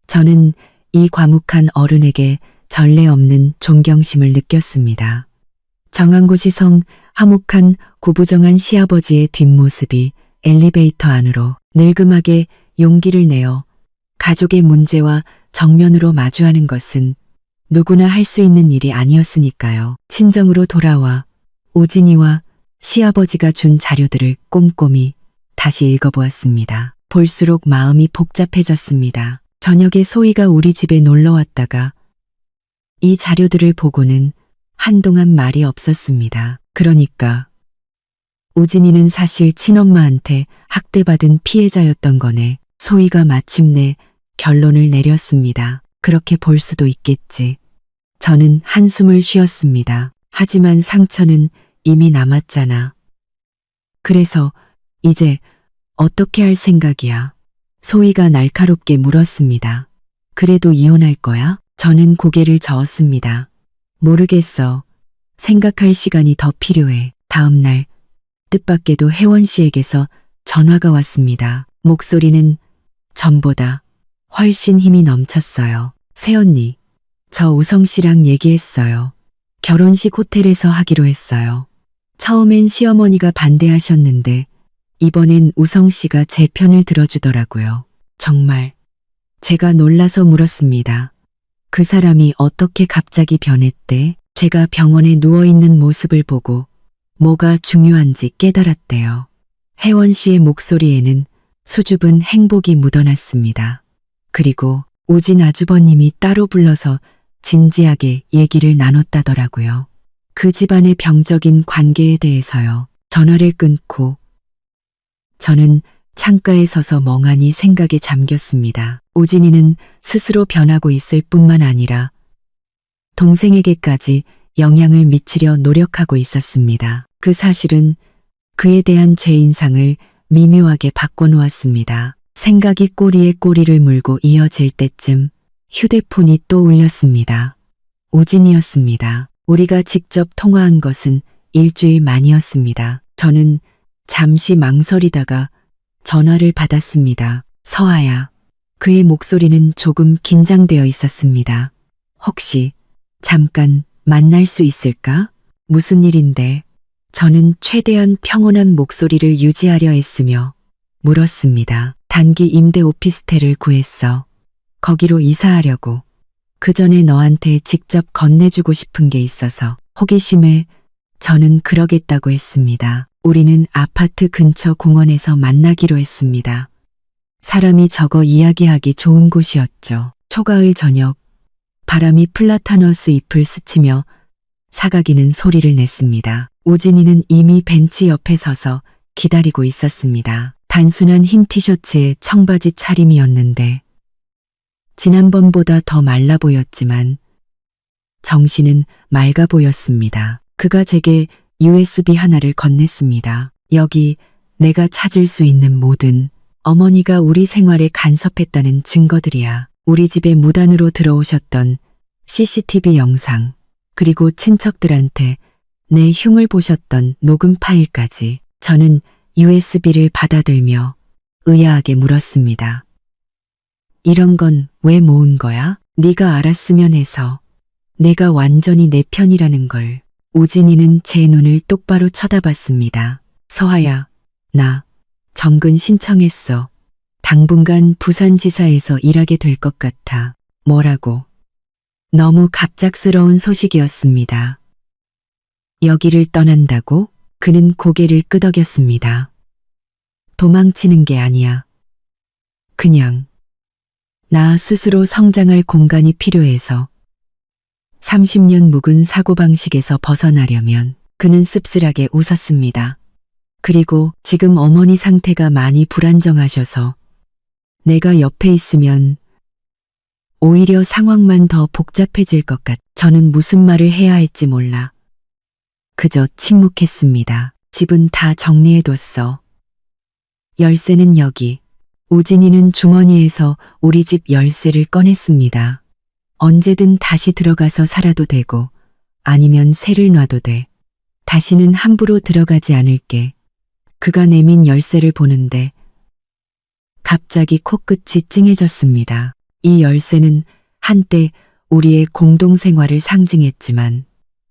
저는 이 과묵한 어른에게 전례 없는 존경심을 느꼈습니다. 정한고시성 화목한 구부정한 시아버지의 뒷모습이 엘리베이터 안으로 늙음하게 용기를 내어 가족의 문제와 정면으로 마주하는 것은 누구나 할 수 있는 일이 아니었으니까요. 친정으로 돌아와 우진이와 시아버지가 준 자료들을 꼼꼼히 다시 읽어보았습니다. 볼수록 마음이 복잡해졌습니다. 저녁에 소희가 우리 집에 놀러 왔다가 이 자료들을 보고는 한동안 말이 없었습니다. 그러니까 우진이는 사실 친엄마한테 학대받은 피해자였던 거네. 소희가 마침내 결론을 내렸습니다. 그렇게 볼 수도 있겠지. 저는 한숨을 쉬었습니다. 하지만 상처는 이미 남았잖아. 그래서 이제 어떻게 할 생각이야? 소희가 날카롭게 물었습니다. 그래도 이혼할 거야? 저는 고개를 저었습니다. 모르겠어. 생각할 시간이 더 필요해. 다음 날 뜻밖에도 혜원 씨에게서 전화가 왔습니다. 목소리는 전보다 훨씬 힘이 넘쳤어요. 새언니, 저 우성 씨랑 얘기했어요. 결혼식 호텔에서 하기로 했어요. 처음엔 시어머니가 반대하셨는데 이번엔 우성 씨가 제 편을 들어주더라고요. 정말 제가 놀라서 물었습니다. 그 사람이 어떻게 갑자기 변했대? 제가 병원에 누워있는 모습을 보고 뭐가 중요한지 깨달았대요. 혜원 씨의 목소리에는 수줍은 행복이 묻어났습니다. 그리고 오진 아주버님이 따로 불러서 진지하게 얘기를 나눴다더라고요. 그 집안의 병적인 관계에 대해서요. 전화를 끊고 저는 창가에 서서 멍하니 생각에 잠겼습니다. 오진이는 스스로 변하고 있을 뿐만 아니라 동생에게까지 영향을 미치려 노력하고 있었습니다. 그 사실은 그에 대한 제 인상을 미묘하게 바꿔놓았습니다. 생각이 꼬리에 꼬리를 물고 이어질 때쯤 휴대폰이 또 울렸습니다. 오진이었습니다. 우리가 직접 통화한 것은 일주일 만이었습니다. 저는 잠시 망설이다가 전화를 받았습니다. 서아야. 그의 목소리는 조금 긴장되어 있었습니다. 혹시 잠깐 만날 수 있을까? 무슨 일인데? 저는 최대한 평온한 목소리를 유지하려 했으며 물었습니다. 단기 임대 오피스텔을 구했어. 거기로 이사하려고. 그 전에 너한테 직접 건네주고 싶은 게 있어서. 호기심에 저는 그러겠다고 했습니다. 우리는 아파트 근처 공원에서 만나기로 했습니다. 사람이 적어 이야기하기 좋은 곳이었죠. 초가을 저녁, 바람이 플라타너스 잎을 스치며 사가기는 소리를 냈습니다. 오진이는 이미 벤치 옆에 서서 기다리고 있었습니다. 단순한 흰 티셔츠에 청바지 차림이었는데 지난번보다 더 말라 보였지만 정신은 맑아 보였습니다. 그가 제게 USB 하나를 건넸습니다. 여기 내가 찾을 수 있는 모든 어머니가 우리 생활에 간섭했다는 증거들이야. 우리 집에 무단으로 들어오셨던 CCTV 영상, 그리고 친척들한테 내 흉을 보셨던 녹음 파일까지. 저는 USB를 받아들며 의아하게 물었습니다. 이런 건 왜 모은 거야? 네가 알았으면 해서. 내가 완전히 내 편이라는 걸. 오진이는 제 눈을 똑바로 쳐다봤습니다. 서아야, 나 정근 신청했어. 당분간 부산지사에서 일하게 될 것 같아. 뭐라고? 너무 갑작스러운 소식이었습니다. 여기를 떠난다고? 그는 고개를 끄덕였습니다. 도망치는 게 아니야. 그냥 나 스스로 성장할 공간이 필요해서. 30년 묵은 사고방식에서 벗어나려면. 그는 씁쓸하게 웃었습니다. 그리고 지금 어머니 상태가 많이 불안정하셔서 내가 옆에 있으면 오히려 상황만 더 복잡해질 것 같. 저는 무슨 말을 해야 할지 몰라. 그저 침묵했습니다. 집은 다 정리해뒀어. 열쇠는 여기. 우진이는 주머니에서 우리 집 열쇠를 꺼냈습니다. 언제든 다시 들어가서 살아도 되고 아니면 새를 놔도 돼. 다시는 함부로 들어가지 않을게. 그가 내민 열쇠를 보는데 갑자기 코끝이 찡해졌습니다. 이 열쇠는 한때 우리의 공동생활을 상징했지만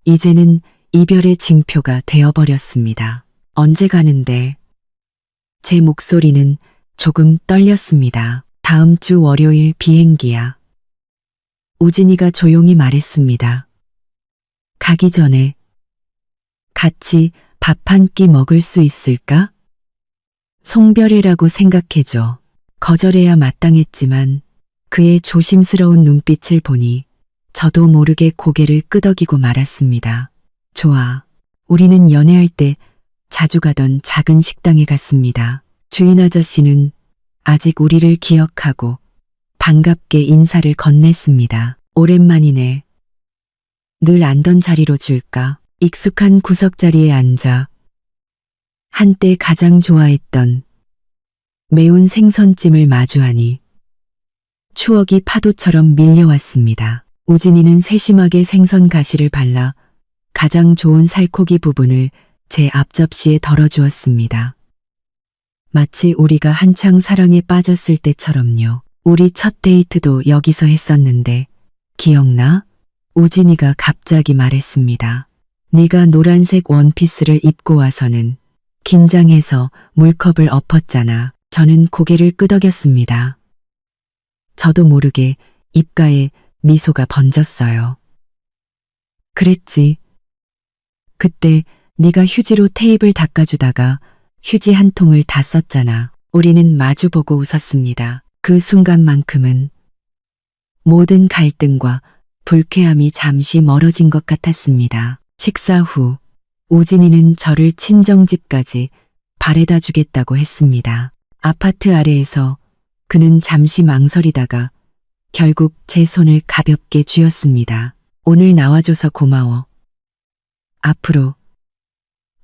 이제는 이별의 징표가 되어버렸습니다. 언제 가는데? 제 목소리는 조금 떨렸습니다. 다음 주 월요일 비행기야. 우진이가 조용히 말했습니다. 가기 전에 같이 밥 한 끼 먹을 수 있을까? 송별회라고 생각해줘. 거절해야 마땅했지만 그의 조심스러운 눈빛을 보니 저도 모르게 고개를 끄덕이고 말았습니다. 좋아. 우리는 연애할 때 자주 가던 작은 식당에 갔습니다. 주인 아저씨는 아직 우리를 기억하고 반갑게 인사를 건넸습니다. 오랜만이네. 늘 앉던 자리로 줄까? 익숙한 구석자리에 앉아 한때 가장 좋아했던 매운 생선찜을 마주하니 추억이 파도처럼 밀려왔습니다. 우진이는 세심하게 생선 가시를 발라 가장 좋은 살코기 부분을 제 앞접시에 덜어주었습니다. 마치 우리가 한창 사랑에 빠졌을 때처럼요. 우리 첫 데이트도 여기서 했었는데 기억나? 우진이가 갑자기 말했습니다. 네가 노란색 원피스를 입고 와서는 긴장해서 물컵을 엎었잖아. 저는 고개를 끄덕였습니다. 저도 모르게 입가에 미소가 번졌어요. 그랬지. 그때 네가 휴지로 테이블 닦아주다가 휴지 한 통을 다 썼잖아. 우리는 마주보고 웃었습니다. 그 순간만큼은 모든 갈등과 불쾌함이 잠시 멀어진 것 같았습니다. 식사 후 우진이는 저를 친정집까지 바래다 주겠다고 했습니다. 아파트 아래에서 그는 잠시 망설이다가 결국 제 손을 가볍게 쥐었습니다. 오늘 나와줘서 고마워. 앞으로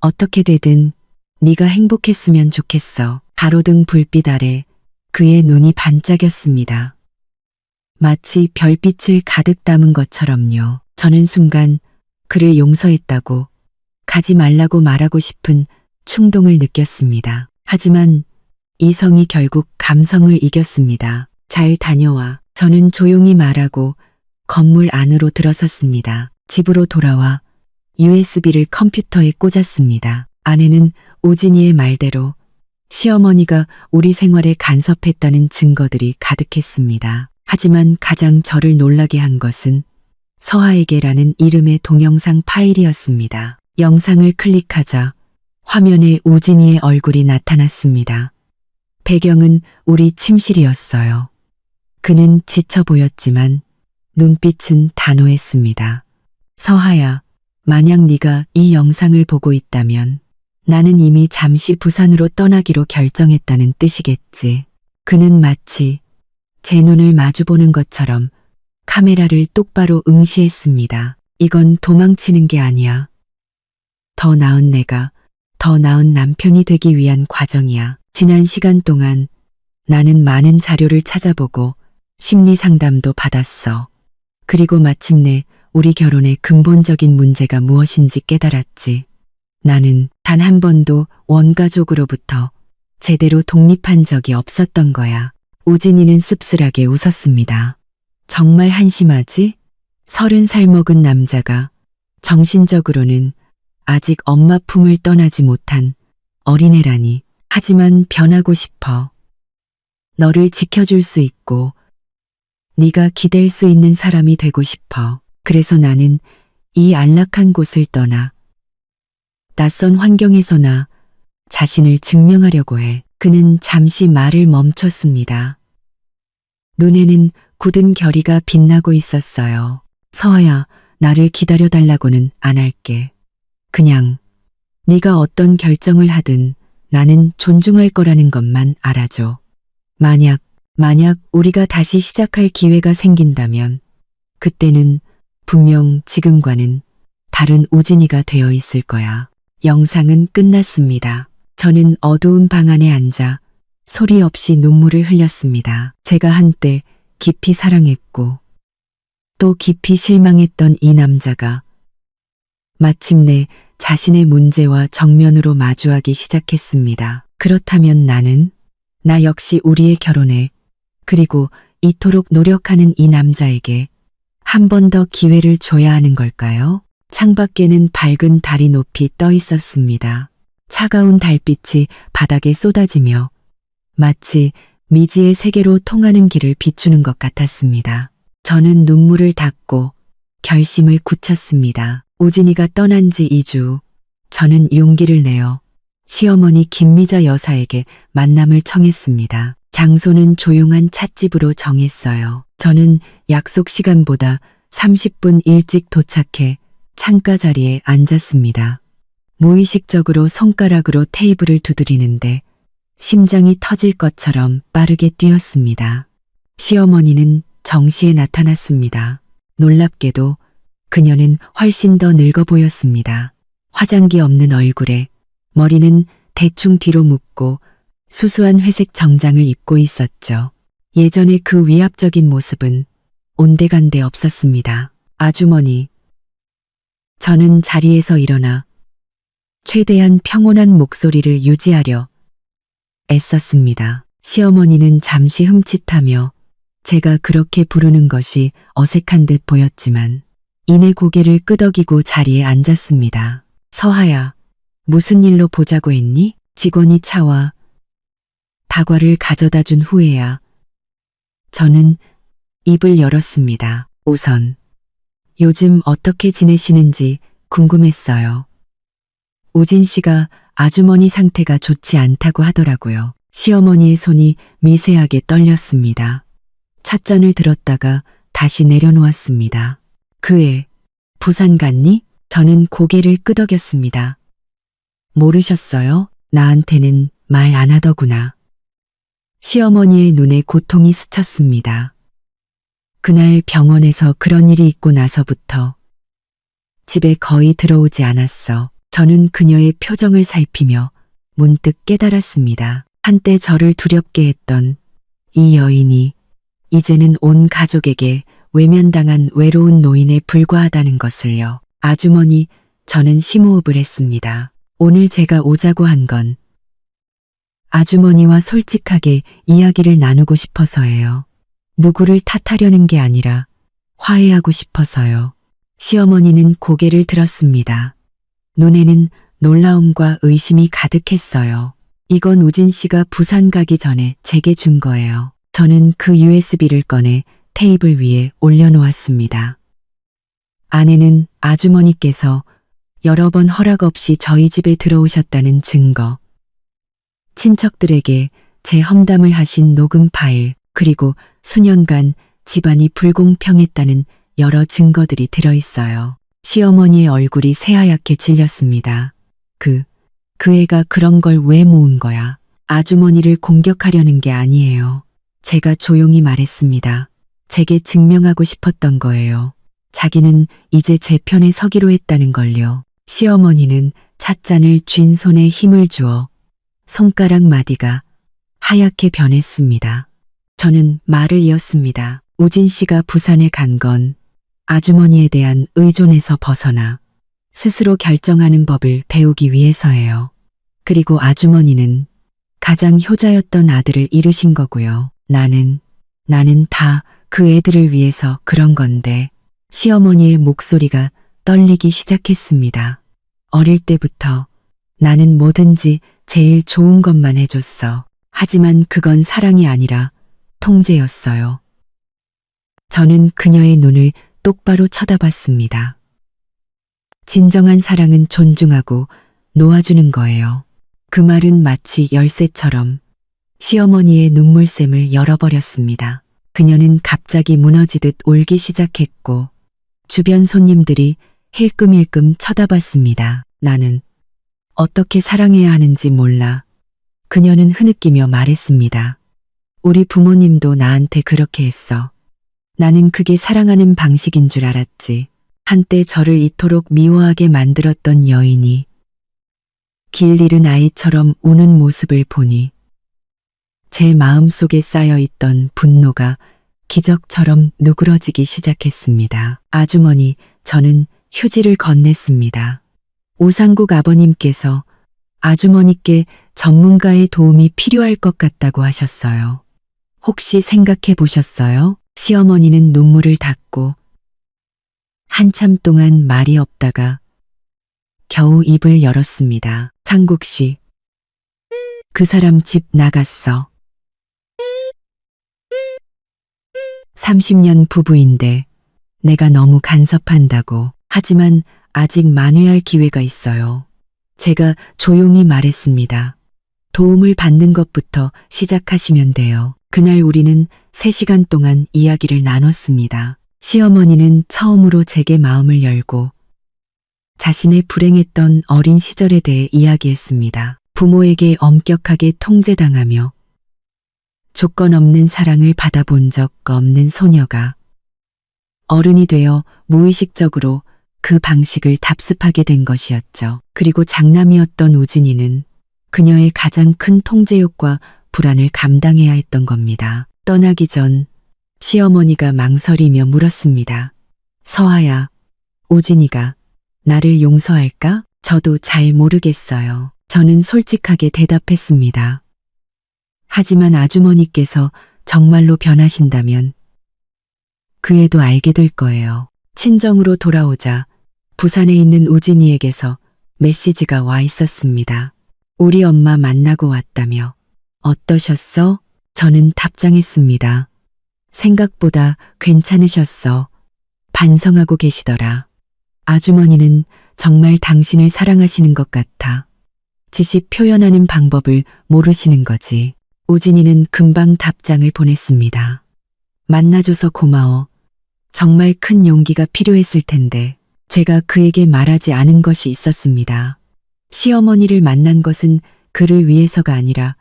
어떻게 되든 네가 행복했으면 좋겠어. 가로등 불빛 아래 그의 눈이 반짝였습니다. 마치 별빛을 가득 담은 것처럼요. 저는 순간 그를 용서했다고 가지 말라고 말하고 싶은 충동을 느꼈습니다. 하지만 이성이 결국 감성을 이겼습니다. 잘 다녀와. 저는 조용히 말하고 건물 안으로 들어섰습니다. 집으로 돌아와 USB를 컴퓨터에 꽂았습니다. 안에는 우진이의 말대로 시어머니가 우리 생활에 간섭했다는 증거들이 가득했습니다. 하지만 가장 저를 놀라게 한 것은 서하에게라는 이름의 동영상 파일이었습니다. 영상을 클릭하자 화면에 우진이의 얼굴이 나타났습니다. 배경은 우리 침실이었어요. 그는 지쳐 보였지만 눈빛은 단호했습니다. 서하야, 만약 네가 이 영상을 보고 있다면 나는 이미 잠시 부산으로 떠나기로 결정했다는 뜻이겠지. 그는 마치 제 눈을 마주보는 것처럼 카메라를 똑바로 응시했습니다. 이건 도망치는 게 아니야. 더 나은 내가 더 나은 남편이 되기 위한 과정이야. 지난 시간 동안 나는 많은 자료를 찾아보고 심리 상담도 받았어. 그리고 마침내 우리 결혼의 근본적인 문제가 무엇인지 깨달았지. 나는 단 한 번도 원가족으로부터 제대로 독립한 적이 없었던 거야. 우진이는 씁쓸하게 웃었습니다. 정말 한심하지? 30살 먹은 남자가 정신적으로는 아직 엄마 품을 떠나지 못한 어린애라니. 하지만 변하고 싶어. 너를 지켜줄 수 있고 네가 기댈 수 있는 사람이 되고 싶어. 그래서 나는 이 안락한 곳을 떠나 낯선 환경에서 나 자신을 증명하려고 해. 그는 잠시 말을 멈췄습니다. 눈에는 굳은 결의가 빛나고 있었어요. 서아야, 나를 기다려달라고는 안 할게. 그냥 네가 어떤 결정을 하든 나는 존중할 거라는 것만 알아줘. 만약 우리가 다시 시작할 기회가 생긴다면 그때는 분명 지금과는 다른 우진이가 되어 있을 거야. 영상은 끝났습니다. 저는 어두운 방 안에 앉아 소리 없이 눈물을 흘렸습니다. 제가 한때 깊이 사랑했고 또 깊이 실망했던 이 남자가 마침내 자신의 문제와 정면으로 마주하기 시작했습니다. 그렇다면 나 역시 우리의 결혼에 그리고 이토록 노력하는 이 남자에게 한 번 더 기회를 줘야 하는 걸까요? 창밖에는 밝은 달이 높이 떠 있었습니다. 차가운 달빛이 바닥에 쏟아지며 마치 미지의 세계로 통하는 길을 비추는 것 같았습니다. 저는 눈물을 닦고 결심을 굳혔습니다. 우진이가 떠난 지 2주, 저는 용기를 내어 시어머니 김미자 여사에게 만남을 청했습니다. 장소는 조용한 찻집으로 정했어요. 저는 약속 시간보다 30분 일찍 도착해 창가 자리에 앉았습니다. 무의식적으로 손가락으로 테이블을 두드리는데 심장이 터질 것처럼 빠르게 뛰었습니다. 시어머니는 정시에 나타났습니다. 놀랍게도 그녀는 훨씬 더 늙어 보였습니다. 화장기 없는 얼굴에 머리는 대충 뒤로 묶고 수수한 회색 정장을 입고 있었죠. 예전의 그 위압적인 모습은 온데간데 없었습니다. 아주머니. 저는 자리에서 일어나 최대한 평온한 목소리를 유지하려 애썼습니다. 시어머니는 잠시 흠칫하며 제가 그렇게 부르는 것이 어색한 듯 보였지만 이내 고개를 끄덕이고 자리에 앉았습니다. 서하야, 무슨 일로 보자고 했니? 직원이 차와 다과를 가져다 준 후에야 저는 입을 열었습니다. 우선 요즘 어떻게 지내시는지 궁금했어요. 우진 씨가 아주머니 상태가 좋지 않다고 하더라고요. 시어머니의 손이 미세하게 떨렸습니다. 찻잔을 들었다가 다시 내려놓았습니다. 그 애, 부산 갔니? 저는 고개를 끄덕였습니다. 모르셨어요? 나한테는 말 안 하더구나. 시어머니의 눈에 고통이 스쳤습니다. 그날 병원에서 그런 일이 있고 나서부터 집에 거의 들어오지 않았어. 저는 그녀의 표정을 살피며 문득 깨달았습니다. 한때 저를 두렵게 했던 이 여인이 이제는 온 가족에게 외면당한 외로운 노인에 불과하다는 것을요. 아주머니, 저는 심호흡을 했습니다. 오늘 제가 오자고 한 건 아주머니와 솔직하게 이야기를 나누고 싶어서예요. 누구를 탓하려는 게 아니라 화해하고 싶어서요. 시어머니는 고개를 들었습니다. 눈에는 놀라움과 의심이 가득했어요. 이건 우진 씨가 부산 가기 전에 제게 준 거예요. 저는 그 USB를 꺼내 테이블 위에 올려놓았습니다. 안에는 아주머니께서 여러 번 허락 없이 저희 집에 들어오셨다는 증거, 친척들에게 제 험담을 하신 녹음 파일, 그리고 수년간 집안이 불공평했다는 여러 증거들이 들어있어요. 시어머니의 얼굴이 새하얗게 질렸습니다. 그 애가 그런 걸 왜 모은 거야? 아주머니를 공격하려는 게 아니에요. 제가 조용히 말했습니다. 제게 증명하고 싶었던 거예요. 자기는 이제 제 편에 서기로 했다는 걸요. 시어머니는 찻잔을 쥔 손에 힘을 주어 손가락 마디가 하얗게 변했습니다. 저는 말을 이었습니다. 우진 씨가 부산에 간 건 아주머니에 대한 의존에서 벗어나 스스로 결정하는 법을 배우기 위해서예요. 그리고 아주머니는 가장 효자였던 아들을 잃으신 거고요. 나는 다 그 애들을 위해서 그런 건데. 시어머니의 목소리가 떨리기 시작했습니다. 어릴 때부터 나는 뭐든지 제일 좋은 것만 해줬어. 하지만 그건 사랑이 아니라 통제였어요. 저는 그녀의 눈을 똑바로 쳐다봤습니다. 진정한 사랑은 존중하고 놓아주는 거예요. 그 말은 마치 열쇠처럼 시어머니의 눈물샘을 열어버렸습니다. 그녀는 갑자기 무너지듯 울기 시작했고 주변 손님들이 힐끔힐끔 쳐다봤습니다. 나는 어떻게 사랑해야 하는지 몰라. 그녀는 흐느끼며 말했습니다. 우리 부모님도 나한테 그렇게 했어. 나는 그게 사랑하는 방식인 줄 알았지. 한때 저를 이토록 미워하게 만들었던 여인이 길 잃은 아이처럼 우는 모습을 보니 제 마음속에 쌓여있던 분노가 기적처럼 누그러지기 시작했습니다. 아주머니, 저는 휴지를 건넸습니다. 오상국 아버님께서 아주머니께 전문가의 도움이 필요할 것 같다고 하셨어요. 혹시 생각해 보셨어요? 시어머니는 눈물을 닦고 한참 동안 말이 없다가 겨우 입을 열었습니다. 상국 씨, 그 사람 집 나갔어. 30년 부부인데 내가 너무 간섭한다고. 하지만 아직 만회할 기회가 있어요. 제가 조용히 말했습니다. 도움을 받는 것부터 시작하시면 돼요. 그날 우리는 3시간 동안 이야기를 나눴습니다. 시어머니는 처음으로 제게 마음을 열고 자신의 불행했던 어린 시절에 대해 이야기했습니다. 부모에게 엄격하게 통제당하며 조건 없는 사랑을 받아본 적 없는 소녀가 어른이 되어 무의식적으로 그 방식을 답습하게 된 것이었죠. 그리고 장남이었던 우진이는 그녀의 가장 큰 통제욕과 불안을 감당해야 했던 겁니다. 떠나기 전 시어머니가 망설이며 물었습니다. 서아야, 우진이가 나를 용서할까? 저도 잘 모르겠어요. 저는 솔직하게 대답했습니다. 하지만 아주머니께서 정말로 변하신다면 그 애도 알게 될 거예요. 친정으로 돌아오자 부산에 있는 우진이에게서 메시지가 와 있었습니다. 우리 엄마 만나고 왔다며. 어떠셨어? 저는 답장했습니다. 생각보다 괜찮으셨어. 반성하고 계시더라. 아주머니는 정말 당신을 사랑하시는 것 같아. 지식 표현하는 방법을 모르시는 거지. 우진이는 금방 답장을 보냈습니다. 만나줘서 고마워. 정말 큰 용기가 필요했을 텐데 제가 그에게 말하지 않은 것이 있었습니다. 시어머니를 만난 것은 그를 위해서가 아니라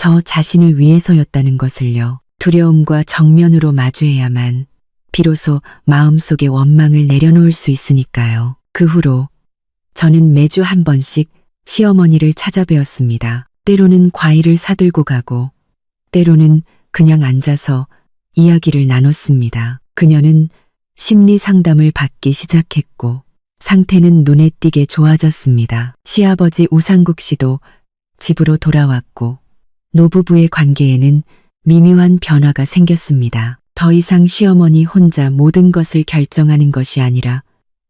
저 자신을 위해서였다는 것을요. 두려움과 정면으로 마주해야만 비로소 마음속의 원망을 내려놓을 수 있으니까요. 그 후로 저는 매주 한 번씩 시어머니를 찾아뵈었습니다. 때로는 과일을 사들고 가고 때로는 그냥 앉아서 이야기를 나눴습니다. 그녀는 심리 상담을 받기 시작했고 상태는 눈에 띄게 좋아졌습니다. 시아버지 우상국 씨도 집으로 돌아왔고 노부부의 관계에는 미묘한 변화가 생겼습니다. 더 이상 시어머니 혼자 모든 것을 결정하는 것이 아니라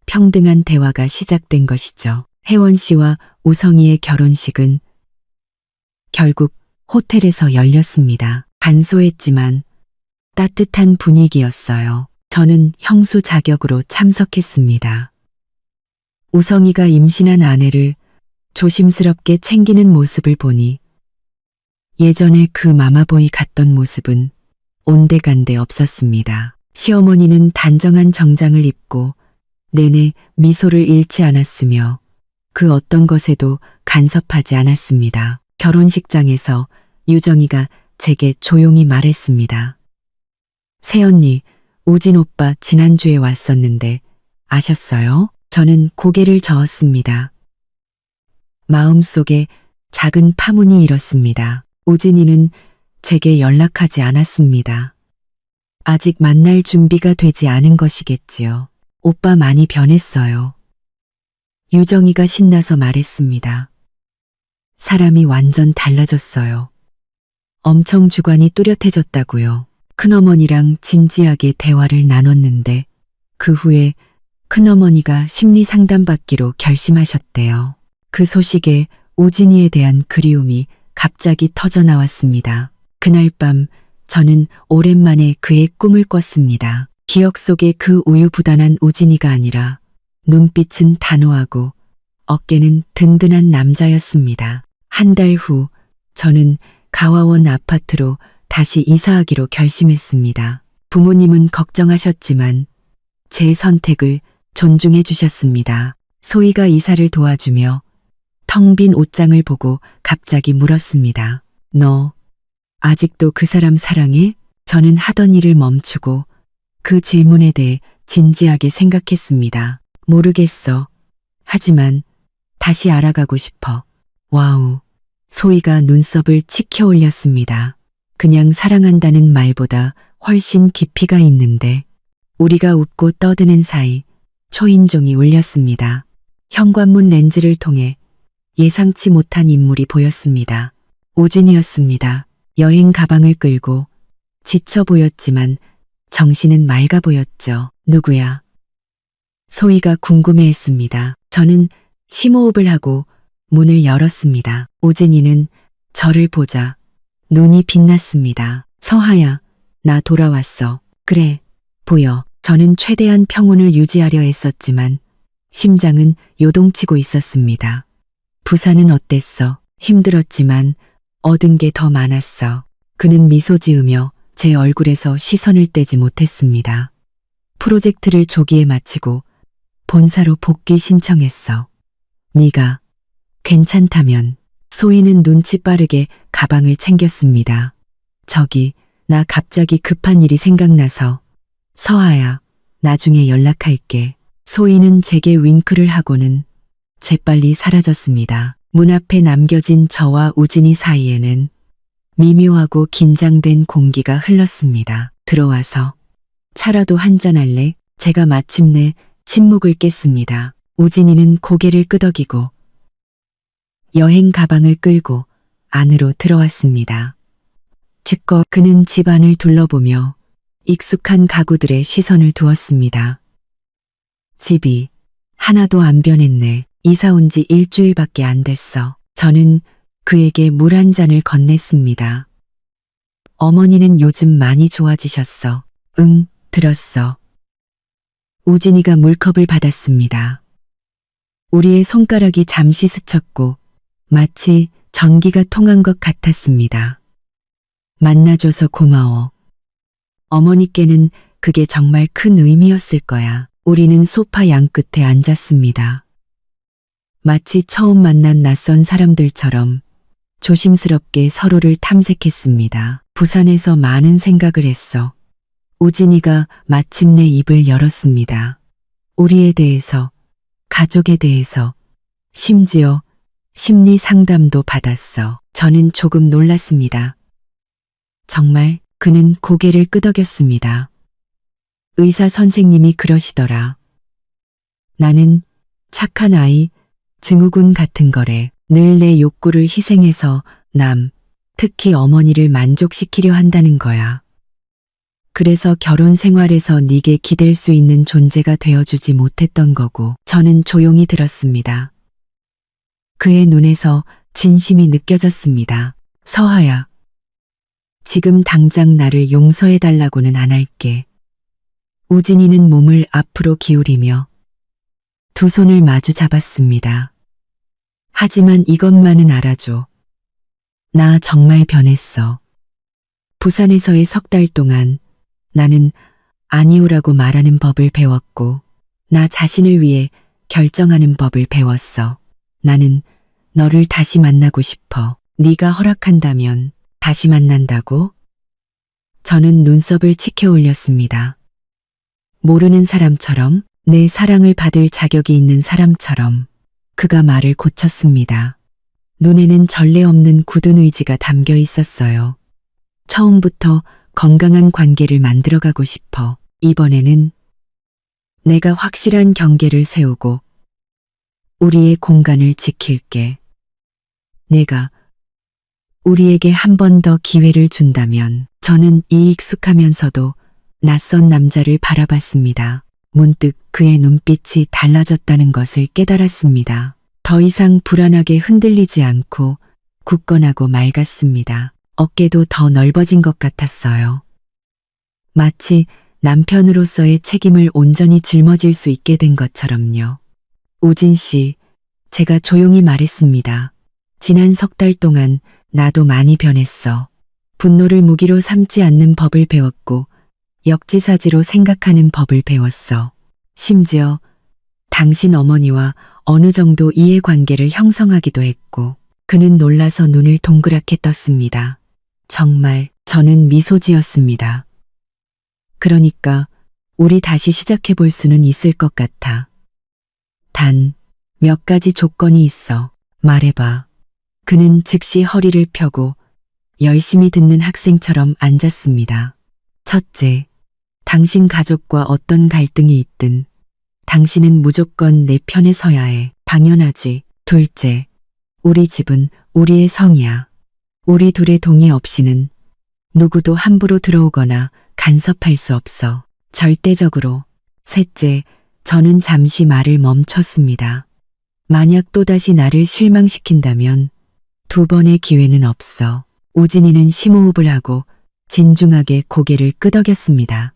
평등한 대화가 시작된 것이죠. 혜원 씨와 우성이의 결혼식은 결국 호텔에서 열렸습니다. 간소했지만 따뜻한 분위기였어요. 저는 형수 자격으로 참석했습니다. 우성이가 임신한 아내를 조심스럽게 챙기는 모습을 보니 예전에 그 마마보이 같던 모습은 온데간데 없었습니다. 시어머니는 단정한 정장을 입고 내내 미소를 잃지 않았으며 그 어떤 것에도 간섭하지 않았습니다. 결혼식장에서 유정이가 제게 조용히 말했습니다. 새언니, 우진 오빠 지난주에 왔었는데 아셨어요? 저는 고개를 저었습니다. 마음속에 작은 파문이 일었습니다. 우진이는 제게 연락하지 않았습니다. 아직 만날 준비가 되지 않은 것이겠지요. 오빠 많이 변했어요. 유정이가 신나서 말했습니다. 사람이 완전 달라졌어요. 엄청 주관이 뚜렷해졌다고요. 큰어머니랑 진지하게 대화를 나눴는데 그 후에 큰어머니가 심리 상담받기로 결심하셨대요. 그 소식에 우진이에 대한 그리움이 갑자기 터져 나왔습니다. 그날 밤 저는 오랜만에 그의 꿈을 꿨습니다. 기억 속의 그 우유부단한 우진이가 아니라 눈빛은 단호하고 어깨는 든든한 남자였습니다. 한 달 후 저는 가와원 아파트로 다시 이사하기로 결심했습니다. 부모님은 걱정하셨지만 제 선택을 존중해 주셨습니다. 소희가 이사를 도와주며 텅 빈 옷장을 보고 갑자기 물었습니다. 너 아직도 그 사람 사랑해? 저는 하던 일을 멈추고 그 질문에 대해 진지하게 생각했습니다. 모르겠어. 하지만 다시 알아가고 싶어. 와우. 소희가 눈썹을 치켜 올렸습니다. 그냥 사랑한다는 말보다 훨씬 깊이가 있는데 우리가 웃고 떠드는 사이 초인종이 울렸습니다. 현관문 렌즈를 통해 예상치 못한 인물이 보였습니다. 우진이었습니다. 여행 가방을 끌고 지쳐 보였지만 정신은 맑아 보였죠. 누구야? 소희가 궁금해했습니다. 저는 심호흡을 하고 문을 열었습니다. 우진이는 저를 보자 눈이 빛났습니다. 서하야, 나 돌아왔어. 그래, 보여. 저는 최대한 평온을 유지하려 했었지만 심장은 요동치고 있었습니다. 부산은 어땠어? 힘들었지만 얻은 게 더 많았어. 그는 미소 지으며 제 얼굴에서 시선을 떼지 못했습니다. 프로젝트를 조기에 마치고 본사로 복귀 신청했어. 네가 괜찮다면. 소희는 눈치 빠르게 가방을 챙겼습니다. 저기, 나 갑자기 급한 일이 생각나서. 서하야, 나중에 연락할게. 소희는 제게 윙크를 하고는 재빨리 사라졌습니다. 문 앞에 남겨진 저와 우진이 사이에는 미묘하고 긴장된 공기가 흘렀습니다. 들어와서 차라도 한잔할래? 제가 마침내 침묵을 깼습니다. 우진이는 고개를 끄덕이고 여행 가방을 끌고 안으로 들어왔습니다. 즉거 그는 집안을 둘러보며 익숙한 가구들의 시선을 두었습니다. 집이 하나도 안 변했네. 이사 온 지 일주일밖에 안 됐어. 저는 그에게 물 한 잔을 건넸습니다. 어머니는 요즘 많이 좋아지셨어. 응, 들었어. 우진이가 물컵을 받았습니다. 우리의 손가락이 잠시 스쳤고 마치 전기가 통한 것 같았습니다. 만나줘서 고마워. 어머니께는 그게 정말 큰 의미였을 거야. 우리는 소파 양끝에 앉았습니다. 마치 처음 만난 낯선 사람들처럼 조심스럽게 서로를 탐색했습니다. 부산에서 많은 생각을 했어. 우진이가 마침내 입을 열었습니다. 우리에 대해서, 가족에 대해서, 심지어 심리 상담도 받았어. 저는 조금 놀랐습니다. 정말 그는 고개를 끄덕였습니다. 의사 선생님이 그러시더라. 나는 착한 아이, 증후군 같은 거래. 늘 내 욕구를 희생해서 특히 어머니를 만족시키려 한다는 거야. 그래서 결혼 생활에서 네게 기댈 수 있는 존재가 되어주지 못했던 거고. 저는 조용히 들었습니다. 그의 눈에서 진심이 느껴졌습니다. 서하야. 지금 당장 나를 용서해달라고는 안 할게. 우진이는 몸을 앞으로 기울이며 두 손을 마주 잡았습니다. 하지만 이것만은 알아줘. 나 정말 변했어. 부산에서의 석 달 동안 나는 아니오라고 말하는 법을 배웠고 나 자신을 위해 결정하는 법을 배웠어. 나는 너를 다시 만나고 싶어. 네가 허락한다면 다시 만난다고? 저는 눈썹을 치켜 올렸습니다. 모르는 사람처럼, 내 사랑을 받을 자격이 있는 사람처럼. 그가 말을 고쳤습니다. 눈에는 전례 없는 굳은 의지가 담겨 있었어요. 처음부터 건강한 관계를 만들어가고 싶어. 이번에는 내가 확실한 경계를 세우고 우리의 공간을 지킬게. 내가 우리에게 한 번 더 기회를 준다면. 저는 이 익숙하면서도 낯선 남자를 바라봤습니다. 문득 그의 눈빛이 달라졌다는 것을 깨달았습니다. 더 이상 불안하게 흔들리지 않고 굳건하고 맑았습니다. 어깨도 더 넓어진 것 같았어요. 마치 남편으로서의 책임을 온전히 짊어질 수 있게 된 것처럼요. 우진 씨, 제가 조용히 말했습니다. 지난 석 달 동안 나도 많이 변했어. 분노를 무기로 삼지 않는 법을 배웠고 역지사지로 생각하는 법을 배웠어. 심지어 당신 어머니와 어느 정도 이해관계를 형성하기도 했고. 그는 놀라서 눈을 동그랗게 떴습니다. 정말. 저는 미소 지었습니다. 그러니까 우리 다시 시작해 볼 수는 있을 것 같아. 단 몇 가지 조건이 있어. 말해봐. 그는 즉시 허리를 펴고 열심히 듣는 학생처럼 앉았습니다. 첫째, 당신 가족과 어떤 갈등이 있든 당신은 무조건 내 편에 서야 해. 당연하지. 둘째, 우리 집은 우리의 성이야. 우리 둘의 동의 없이는 누구도 함부로 들어오거나 간섭할 수 없어. 절대적으로. 셋째, 저는 잠시 말을 멈췄습니다. 만약 또다시 나를 실망시킨다면 두 번의 기회는 없어. 우진이는 심호흡을 하고 진중하게 고개를 끄덕였습니다.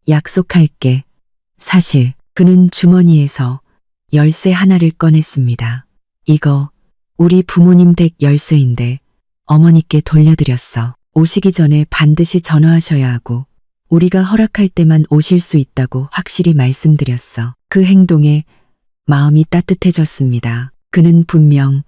약속할게. 사실 그는 주머니에서 열쇠 하나를 꺼냈습니다. 이거 우리 부모님 댁 열쇠인데 어머니께 돌려드렸어. 오시기 전에 반드시 전화하셔야 하고 우리가 허락할 때만 오실 수 있다고 확실히 말씀드렸어. 그 행동에 마음이 따뜻해졌습니다. 그는 분명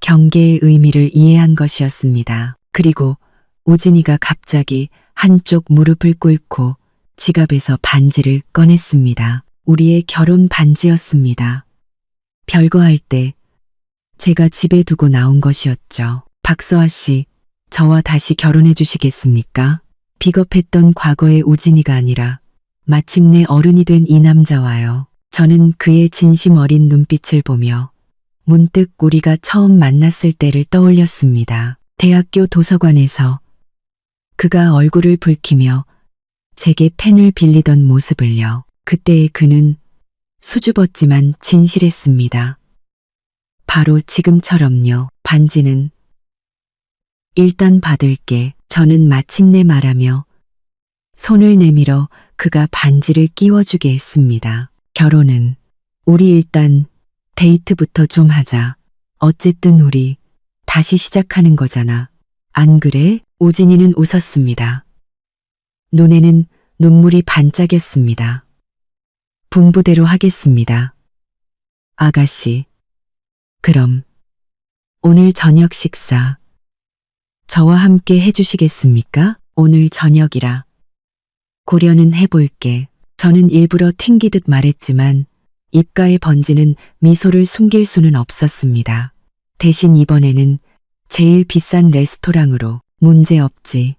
경계의 의미를 이해한 것이었습니다. 그리고 우진이가 갑자기 한쪽 무릎을 꿇고 지갑에서 반지를 꺼냈습니다. 우리의 결혼 반지였습니다. 별거할 때 제가 집에 두고 나온 것이었죠. 박서아 씨, 저와 다시 결혼해 주시겠습니까? 비겁했던 과거의 우진이가 아니라 마침내 어른이 된 이 남자와요. 저는 그의 진심 어린 눈빛을 보며 문득 우리가 처음 만났을 때를 떠올렸습니다. 대학교 도서관에서 그가 얼굴을 붉히며 제게 펜을 빌리던 모습을요. 그때의 그는 수줍었지만 진실했습니다. 바로 지금처럼요. 반지는 일단 받을게. 저는 마침내 말하며 손을 내밀어 그가 반지를 끼워주게 했습니다. 결혼은 우리 일단 데이트부터 좀 하자. 어쨌든 우리 다시 시작하는 거잖아. 안 그래? 우진이는 웃었습니다. 눈에는 눈물이 반짝였습니다. 분부대로 하겠습니다. 아가씨. 그럼 오늘 저녁 식사 저와 함께 해주시겠습니까? 오늘 저녁이라. 고려는 해볼게. 저는 일부러 튕기듯 말했지만 입가에 번지는 미소를 숨길 수는 없었습니다. 대신 이번에는 제일 비싼 레스토랑으로. 문제없지.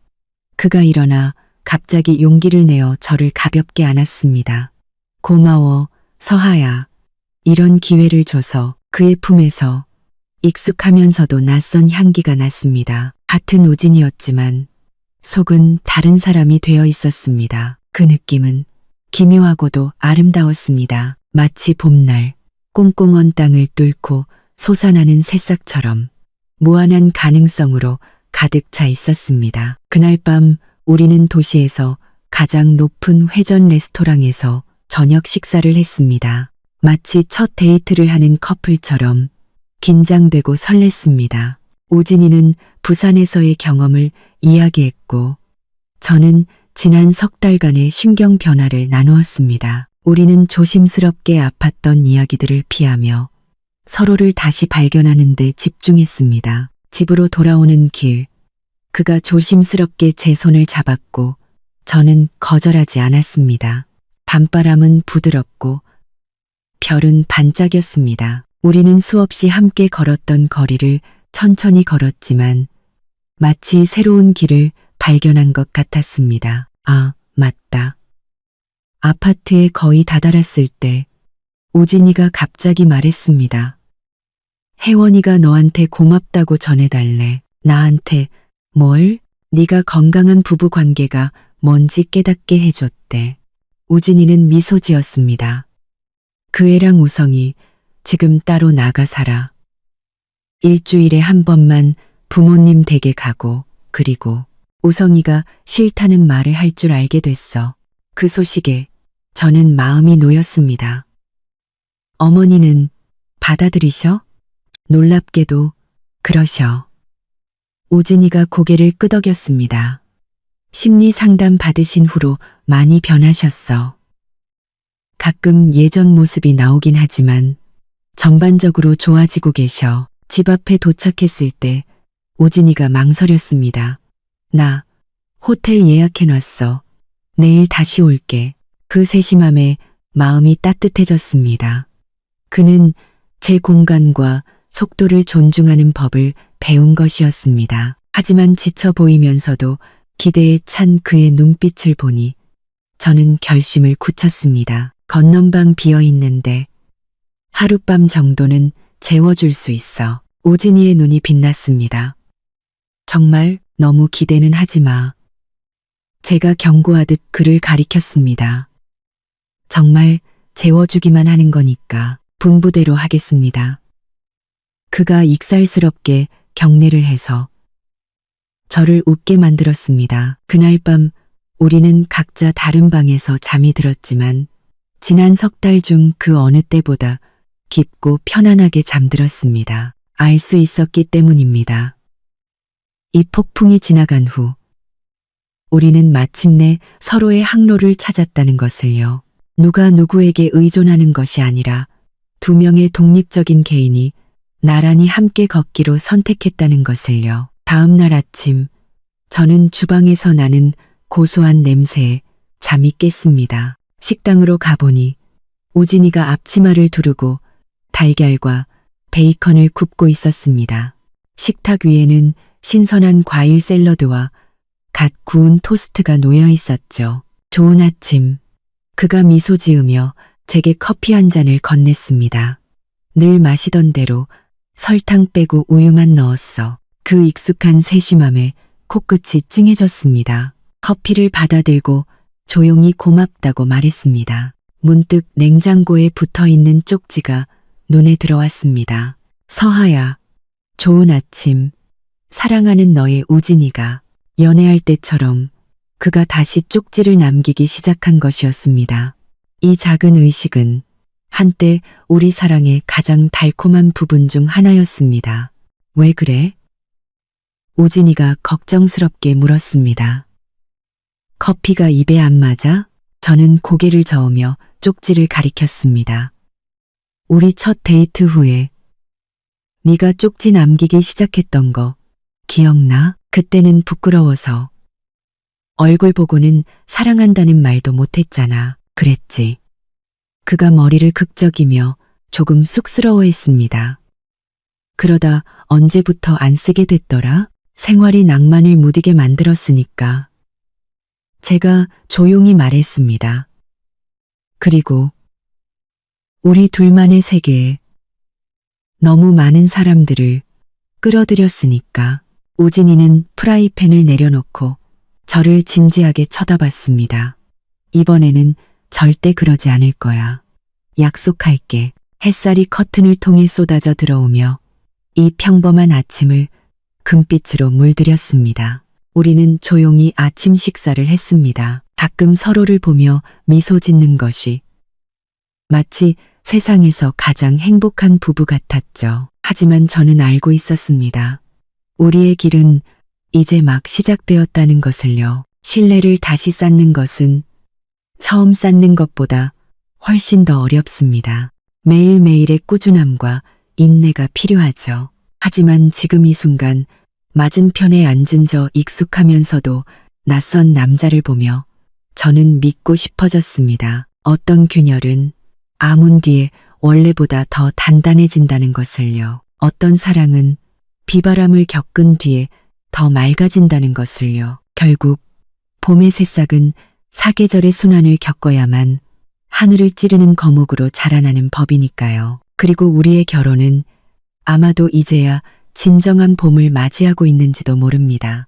그가 일어나 갑자기 용기를 내어 저를 가볍게 안았습니다. 고마워, 서하야. 이런 기회를 줘서. 그의 품에서 익숙하면서도 낯선 향기가 났습니다. 같은 우진이었지만 속은 다른 사람이 되어 있었습니다. 그 느낌은 기묘하고도 아름다웠습니다. 마치 봄날 꽁꽁 언 땅을 뚫고 솟아나는 새싹처럼 무한한 가능성으로 가득 차 있었습니다. 그날 밤 우리는 도시에서 가장 높은 회전 레스토랑에서 저녁 식사를 했습니다. 마치 첫 데이트를 하는 커플처럼 긴장되고 설렜습니다. 우진이는 부산에서의 경험을 이야기했고 저는 지난 석 달간의 심경 변화를 나누었습니다. 우리는 조심스럽게 아팠던 이야기들을 피하며 서로를 다시 발견하는 데 집중했습니다. 집으로 돌아오는 길, 그가 조심스럽게 제 손을 잡았고 저는 거절하지 않았습니다. 밤바람은 부드럽고 별은 반짝였습니다. 우리는 수없이 함께 걸었던 거리를 천천히 걸었지만 마치 새로운 길을 발견한 것 같았습니다. 아, 맞다. 아파트에 거의 다다랐을 때 우진이가 갑자기 말했습니다. 혜원이가 너한테 고맙다고 전해달래. 나한테 뭘? 네가 건강한 부부 관계가 뭔지 깨닫게 해줬대. 우진이는 미소 지었습니다. 그 애랑 우성이 지금 따로 나가 살아. 일주일에 한 번만 부모님 댁에 가고 그리고 우성이가 싫다는 말을 할 줄 알게 됐어. 그 소식에 저는 마음이 놓였습니다. 어머니는 받아들이셔? 놀랍게도 그러셔. 우진이가 고개를 끄덕였습니다. 심리 상담 받으신 후로 많이 변하셨어. 가끔 예전 모습이 나오긴 하지만 전반적으로 좋아지고 계셔. 집 앞에 도착했을 때 우진이가 망설였습니다. 나 호텔 예약해놨어. 내일 다시 올게. 그 세심함에 마음이 따뜻해졌습니다. 그는 제 공간과 속도를 존중하는 법을 배운 것이었습니다. 하지만 지쳐 보이면서도 기대에 찬 그의 눈빛을 보니 저는 결심을 굳혔습니다. 건넌방 비어 있는데 하룻밤 정도는 재워줄 수 있어. 우진이의 눈이 빛났습니다. 정말 너무 기대는 하지 마. 제가 경고하듯 그를 가리켰습니다. 정말 재워주기만 하는 거니까 분부대로 하겠습니다. 그가 익살스럽게 경례를 해서 저를 웃게 만들었습니다. 그날 밤 우리는 각자 다른 방에서 잠이 들었지만 지난 석 달 중 그 어느 때보다 깊고 편안하게 잠들었습니다. 알 수 있었기 때문입니다. 이 폭풍이 지나간 후 우리는 마침내 서로의 항로를 찾았다는 것을요. 누가 누구에게 의존하는 것이 아니라 두 명의 독립적인 개인이 나란히 함께 걷기로 선택했다는 것을요. 다음 날 아침 저는 주방에서 나는 고소한 냄새에 잠이 깼습니다. 식당으로 가보니 우진이가 앞치마를 두르고 달걀과 베이컨을 굽고 있었습니다. 식탁 위에는 신선한 과일 샐러드와 갓 구운 토스트가 놓여 있었죠. 좋은 아침. 그가 미소 지으며 제게 커피 한 잔을 건넸습니다. 늘 마시던 대로 설탕 빼고 우유만 넣었어. 그 익숙한 세심함에 코끝이 찡해졌습니다. 커피를 받아들고 조용히 고맙다고 말했습니다. 문득 냉장고에 붙어있는 쪽지가 눈에 들어왔습니다. 서하야, 좋은 아침. 사랑하는 너의 우진이가. 연애할 때처럼 그가 다시 쪽지를 남기기 시작한 것이었습니다. 이 작은 의식은 한때 우리 사랑의 가장 달콤한 부분 중 하나였습니다. 왜 그래? 우진이가 걱정스럽게 물었습니다. 커피가 입에 안 맞아? 저는 고개를 저으며 쪽지를 가리켰습니다. 우리 첫 데이트 후에 네가 쪽지 남기기 시작했던 거 기억나? 그때는 부끄러워서 얼굴 보고는 사랑한다는 말도 못했잖아. 그랬지. 그가 머리를 극적이며 조금 쑥스러워했습니다. 그러다 언제부터 안 쓰게 됐더라? 생활이 낭만을 무디게 만들었으니까. 제가 조용히 말했습니다. 그리고 우리 둘만의 세계에 너무 많은 사람들을 끌어들였으니까. 우진이는 프라이팬을 내려놓고 저를 진지하게 쳐다봤습니다. 이번에는 절대 그러지 않을 거야. 약속할게. 햇살이 커튼을 통해 쏟아져 들어오며 이 평범한 아침을 금빛으로 물들였습니다. 우리는 조용히 아침 식사를 했습니다. 가끔 서로를 보며 미소 짓는 것이 마치 세상에서 가장 행복한 부부 같았죠. 하지만 저는 알고 있었습니다. 우리의 길은 이제 막 시작되었다는 것을요. 신뢰를 다시 쌓는 것은 처음 쌓는 것보다 훨씬 더 어렵습니다. 매일매일의 꾸준함과 인내가 필요하죠. 하지만 지금 이 순간 맞은편에 앉은 저 익숙하면서도 낯선 남자를 보며 저는 믿고 싶어졌습니다. 어떤 균열은 아문 뒤에 원래보다 더 단단해진다는 것을요. 어떤 사랑은 비바람을 겪은 뒤에 더 맑아진다는 것을요. 결국 봄의 새싹은 사계절의 순환을 겪어야만 하늘을 찌르는 거목으로 자라나는 법이니까요. 그리고 우리의 결혼은 아마도 이제야 진정한 봄을 맞이하고 있는지도 모릅니다.